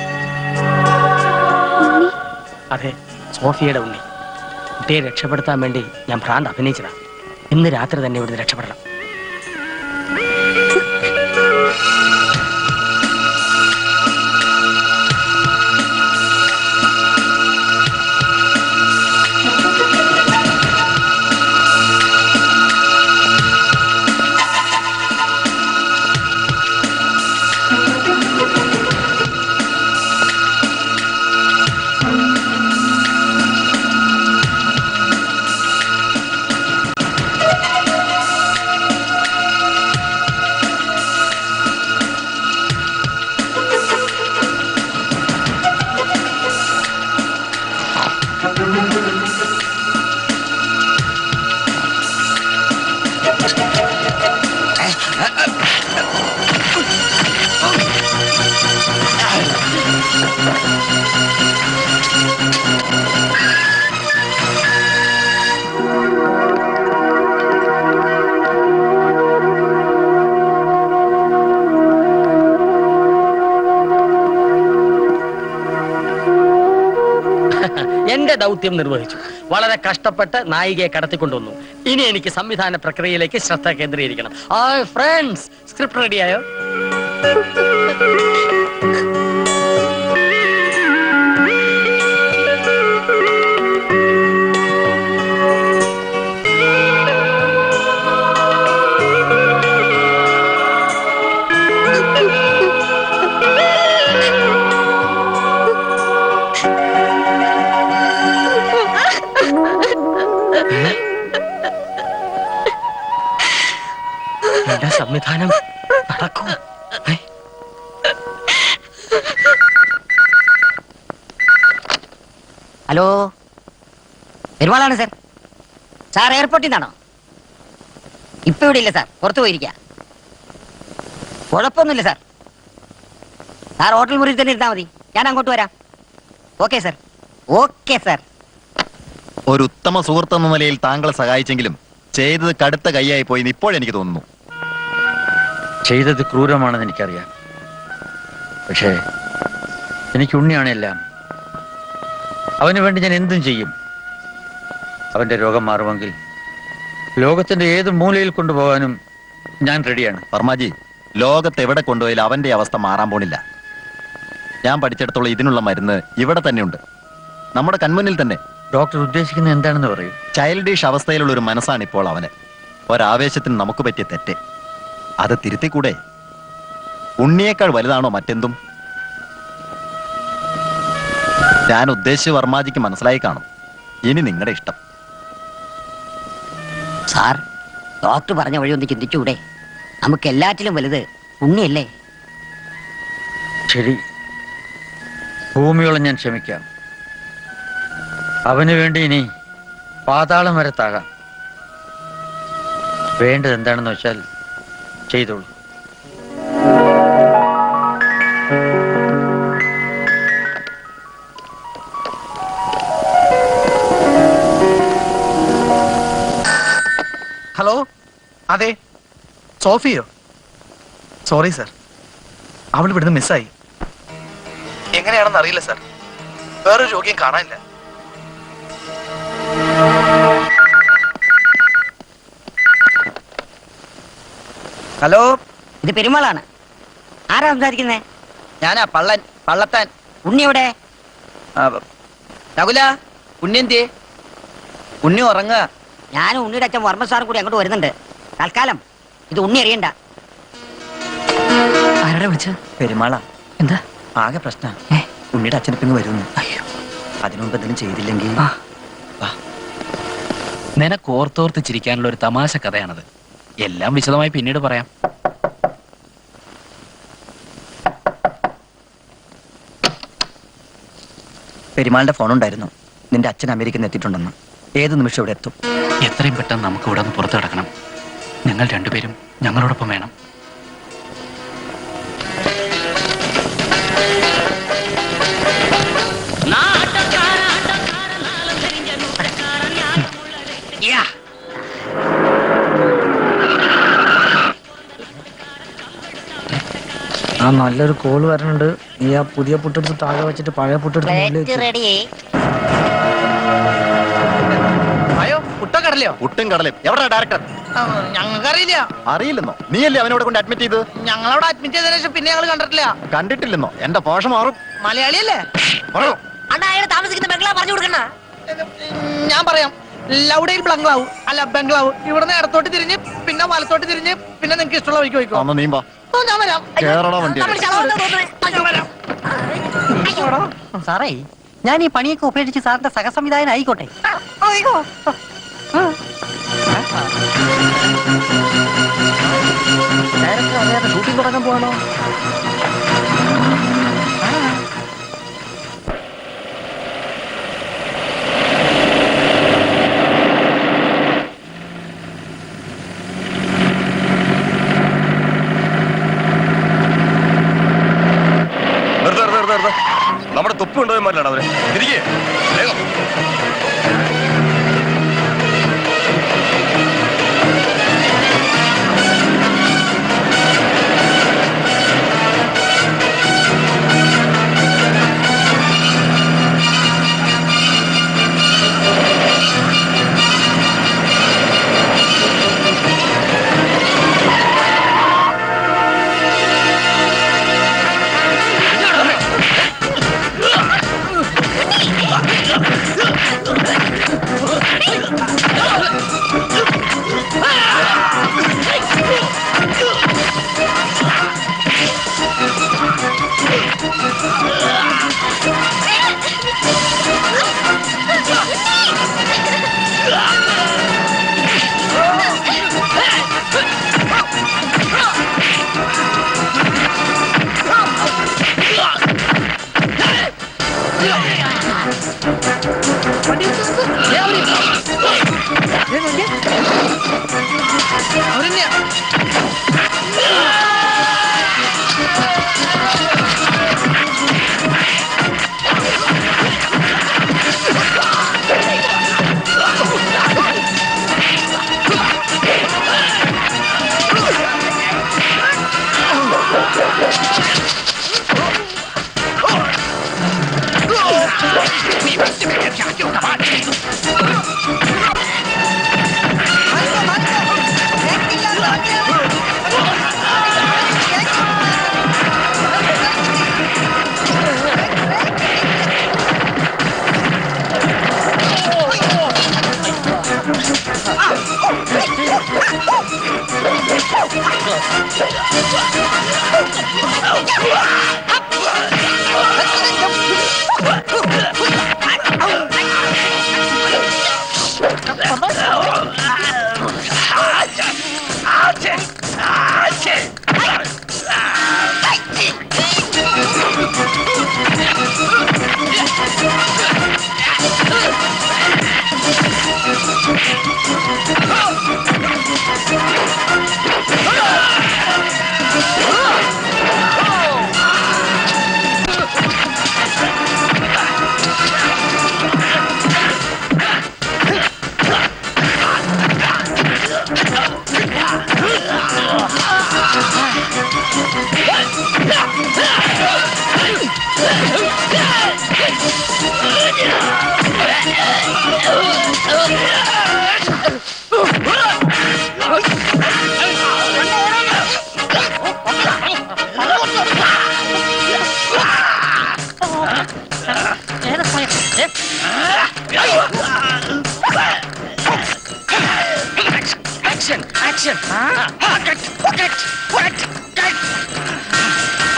അതെ, സോഫിയയുടെ ഉണ്ണി. കുട്ടിയെ രക്ഷപ്പെടുത്താൻ വേണ്ടി ഞാൻ ഭ്രാന്ത് അഭിനയിച്ചതാ. ഇന്ന് രാത്രി തന്നെ ഇവിടുന്ന് രക്ഷപ്പെടണം. എന്റെ ദൗത്യം നിർവഹിച്ചു. വളരെ കഷ്ടപ്പെട്ട് നായികയെ കടത്തിക്കൊണ്ടുവന്നു. ഇനി എനിക്ക് സംവിധാന പ്രക്രിയയിലേക്ക് ശ്രദ്ധ കേന്ദ്രീകരിക്കണം. ഫ്രണ്ട്സ്, സ്ക്രിപ്റ്റ് റെഡിയായോ? എന്റെ സംവിധാനം നടക്കും. Hello, പെരുമാളാണ് sir. സാർ എയർപോർട്ടിൽ നിന്നാണോ? ഇപ്പൊ ഇവിടെ ഇല്ല സാർ, പുറത്തു പോയിരിക്കുക. കുഴപ്പമൊന്നുമില്ല സാർ. സാർ ഹോട്ടൽ മുറിയിൽ തന്നെ ഇരുന്നാൽ മതി, ഞാൻ അങ്ങോട്ട് വരാം. Okay sir. Okay sir. ഒരു ഉത്തമ സുഹൃത്ത് എന്ന നിലയിൽ താങ്കളെ സഹായിച്ചെങ്കിലും ചെയ്തത് കടുത്ത കൈയായി പോയി ഇപ്പോഴെനിക്ക് തോന്നുന്നു. ചെയ്തത് ക്രൂരമാണെന്ന് എനിക്കറിയാം. പക്ഷേ എനിക്ക് ഉണ്ണിയാണ് എല്ലാം. അവന് വേണ്ടി ഞാൻ എന്തും ചെയ്യും. അവന്റെ രോഗം മാറുമെങ്കിൽ ലോകത്തിന്റെ ഏത് മൂലയിൽ കൊണ്ടുപോകാനും ഞാൻ റെഡിയാണ്. വർമാജി, ലോകത്ത് എവിടെ കൊണ്ടുപോയാലും അവന്റെ അവസ്ഥ മാറാൻ പോണില്ല. ഞാൻ പഠിച്ചിടത്തോളം ഇതിനുള്ള മരുന്ന് ഇവിടെ തന്നെയുണ്ട്, നമ്മുടെ കൺമുന്നിൽ തന്നെ. ഡോക്ടർ ഉദ്ദേശിക്കുന്നത് എന്താണെന്ന് പറയൂ. ചൈൽഡിഷ് അവസ്ഥയിലുള്ള ഒരു മനസ്സാണ് ഇപ്പോൾ അവന്. ഒരാവേശത്തിന് നമുക്ക് പറ്റിയ തെറ്റ് അത് തിരുത്തിക്കൂടെ? ഉണ്ണിയേക്കാൾ വലുതാണോ മറ്റെന്തും? ഞാൻ ഉദ്ദേശിച്ച വർമാജിക്ക് മനസ്സിലായി കാണും. ഇനി നിങ്ങളുടെ ഇഷ്ടം. സാർ, ഡോക്ടർ പറഞ്ഞ വഴി ഒന്ന് ചിന്തിച്ചുകൂടെ? നമുക്ക് എല്ലാറ്റിലും വലുത് ഉണ്ണിയല്ലേ? ശരി, ഭൂമിയോളം ഞാൻ ക്ഷമിക്കാം. അവന് വേണ്ടി ഇനി പാതാളം വരെ താകാം. വേണ്ടത് എന്താണെന്ന് വെച്ചാൽ ചെയ്തോളൂ. ഹലോ, അതെ, സോഫിയോ? സോറി സർ, അവൾ ഇവിടുന്ന് മിസ്സായി. എങ്ങനെയാണെന്ന് അറിയില്ല സർ. വേറൊരു രോഗിയും കാണാനില്ല. ഹലോ, ഇത് പെരുമാളാണ്. ആരാ സംസാരിക്കുന്നേ? ഞാനാ പള്ളത്താൻ. ഉണ്ണി എവിടെ? നകുല, ഉണ്ണി എന്തിയെ? ഉണ്ണി ഉറങ്ങുക. ഞാനും ഉണ്ണിയുടെ അച്ഛൻ വർമ്മ സാറും കൂടി അങ്ങോട്ട് വരുന്നുണ്ട്. തൽക്കാലം ഇത് ഉണ്ണി അറിയണ്ട. ആരുടെ വിളിച്ച? പെരുമാളാ. എന്താ ആകെ പ്രശ്ന. ഉണ്ണിയുടെ അച്ഛനിപ്പിങ് വരുന്നു. അയ്യോ, അതിനുമുമ്പ് എന്തെങ്കിലും ചെയ്തില്ലെങ്കിൽ നിനക്കോർത്തോർത്ത് ചിരിക്കാനുള്ള ഒരു തമാശ കഥയാണത്. എല്ലാം വിശദമായി പിന്നീട് പറയാം. പെരുമാളിന്റെ ഫോൺ ഉണ്ടായിരുന്നു. നിന്റെ അച്ഛൻ അമേരിക്കയിൽ നിന്ന് എത്തിയിട്ടുണ്ടെന്ന്. ഏത് നിമിഷം ഇവിടെ എത്തും. എത്രയും പെട്ടെന്ന് നമുക്ക് ഇവിടെ നിന്ന് പുറത്തു കിടക്കണം. നിങ്ങൾ രണ്ടുപേരും ഞങ്ങളോടൊപ്പം വേണം. ആ, നല്ലൊരു കോള് വരണുണ്ട്. നീ ആ പുതിയ പുട്ടെടുത്ത് താഴെ വെച്ചിട്ട് പഴയ പുട്ടെടുത്ത് റെഡി. അയ്യോ, പുട്ടോ കടലയോ? പുട്ടും കടലയും. എവിടെ ഡയറക്ടർ? ഞങ്ങൾക്കറിയില്ല. അറിയില്ലെന്നോ? നീയല്ലേ അവനോട് കൊണ്ട് അഡ്മിറ്റ് ചെയ്ത്? ഞങ്ങളവിടെ അഡ്മിറ്റ് ചെയ്തതിനു ശേഷം പിന്നെ ഞങ്ങൾ കണ്ടിട്ടില്ല. കണ്ടിട്ടില്ലെന്നോ? എന്റെ പോഷം മാറും. മലയാളിയല്ലേ? പറയൂ. അണ്ണാ, അയാൾ താമസിക്കുന്ന ബംഗ്ലാവ് പറഞ്ഞു കൊടുക്കണ. ഞാൻ പറയാം. ലൗഡയിൽ ബംഗ്ലാവ് അല്ല ബംഗ്ലാവ്. ഇവിടുന്ന് ഇടത്തോട്ട് തിരിഞ്ഞ് പിന്നെ വലത്തോട്ട് തിരിഞ്ഞ് പിന്നെ നിങ്ങൾക്ക് ഇഷ്ടമുള്ള വഴിക്ക് പോയിക്കോ. അന്ന് നീ വാ. ഞാൻ വരാം. കേരള വണ്ടി. സാറേ, ഞാൻ ഈ പണിയൊക്കെ ഉപേക്ഷിച്ച് സാറിന്റെ സഹസംവിധായകൻ ആയിക്കോട്ടെ? ഡയറക്ടർ അറിയാതെ ഷൂട്ടിംഗ് തുടങ്ങാൻ പോവാണോ? നമ്മുടെ തൊപ്പി കൊണ്ടുപോയമാരിലാണ് അവര്. തിരികെ വേഗം. ആ വണ്ടി നിർത്ത്, നിർത്ത്. ദേ അവര്. ദേ നോക്കിയേ. അവരെന്നെയാ.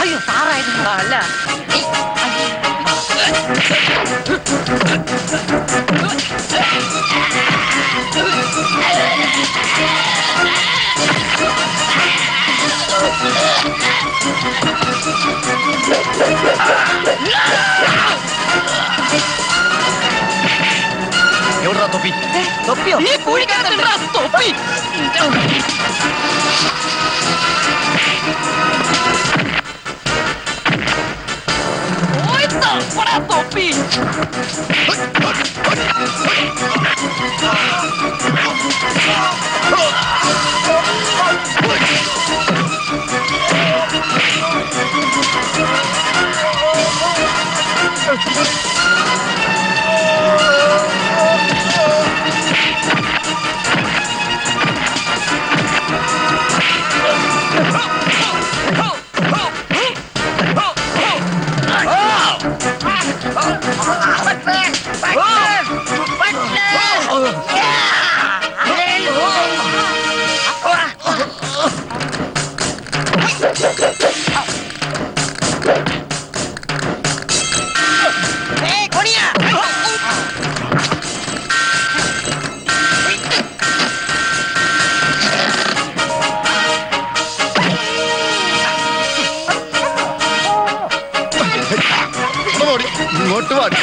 അയ്യോ സാറായിരുന്നു അല്ല എവിടാ തൊപ്പി? തൊപ്പിയോ തൊപ്പി തൊപ്പി ഇങ്ങോട്ട് വാടി.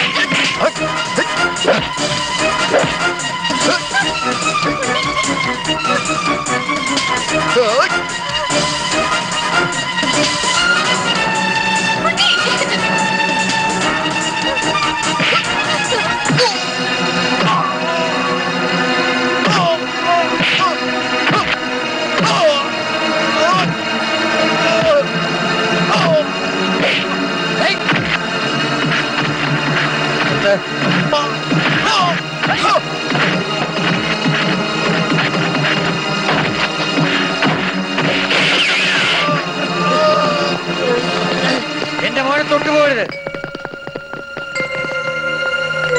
എന്റെ മോനെ തൊട്ടുപോകരുത്.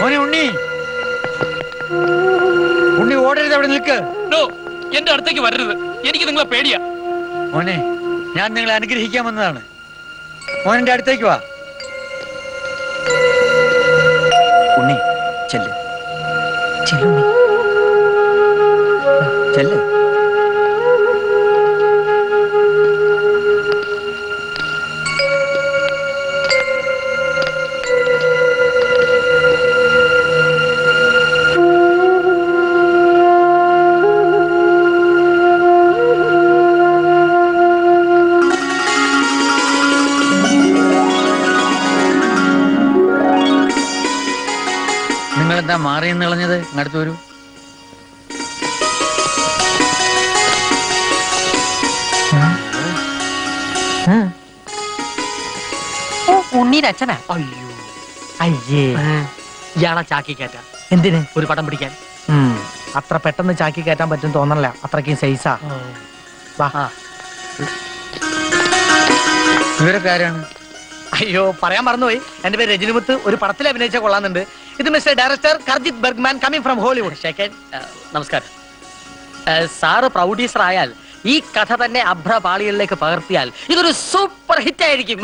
മോനെ ഉണ്ണി, ഉണ്ണി ഓടരുത്, അവിടെ നിൽക്ക്. എന്റെ അടുത്തേക്ക് വരരുത്, എനിക്ക് നിങ്ങളെ പേടിയാ. മോനെ, ഞാൻ നിങ്ങളെ അനുഗ്രഹിക്കാൻ വന്നതാണ്. മോനെ അടുത്തേക്ക് വാ. ഉണ്ണി ചെല്ല് ചെല്ല്. എന്താ മാറി എന്ന് കളഞ്ഞത്? അടുത്ത് വരൂ. ഉണ്ണീന്റെ അച്ഛനാ? അയ്യോ, അയ്യേ, ഇയാളെ ചാക്കി കയറ്റാ. എന്തിന്? ഒരു പടം പിടിക്കാൻ. അത്ര പെട്ടെന്ന് ചാക്കി കയറ്റാൻ പറ്റും തോന്നല്ല, അത്രയ്ക്കും സൈസാ. വാ. ഇവരൊക്കെ ആരാണ്? അയ്യോ, പറയാൻ മറന്നുപോയി. എന്റെ പേര് രജനിമുത്ത്. ഒരു പടത്തിൽ അഭിനയിച്ച കൊള്ളാന്നുണ്ട്. ഇത് mister director Karjith Bergman, coming from Hollywood. നമസ്കാരം. സാറ് പ്രൊഡ്യൂസർ ആയാൽ ഈ കഥ തന്നെ അഭ്രപാളികളിലേക്ക് പകർത്തിയാൽ ഇതൊരു സൂപ്പർ ഹിറ്റ് ആയിരിക്കും.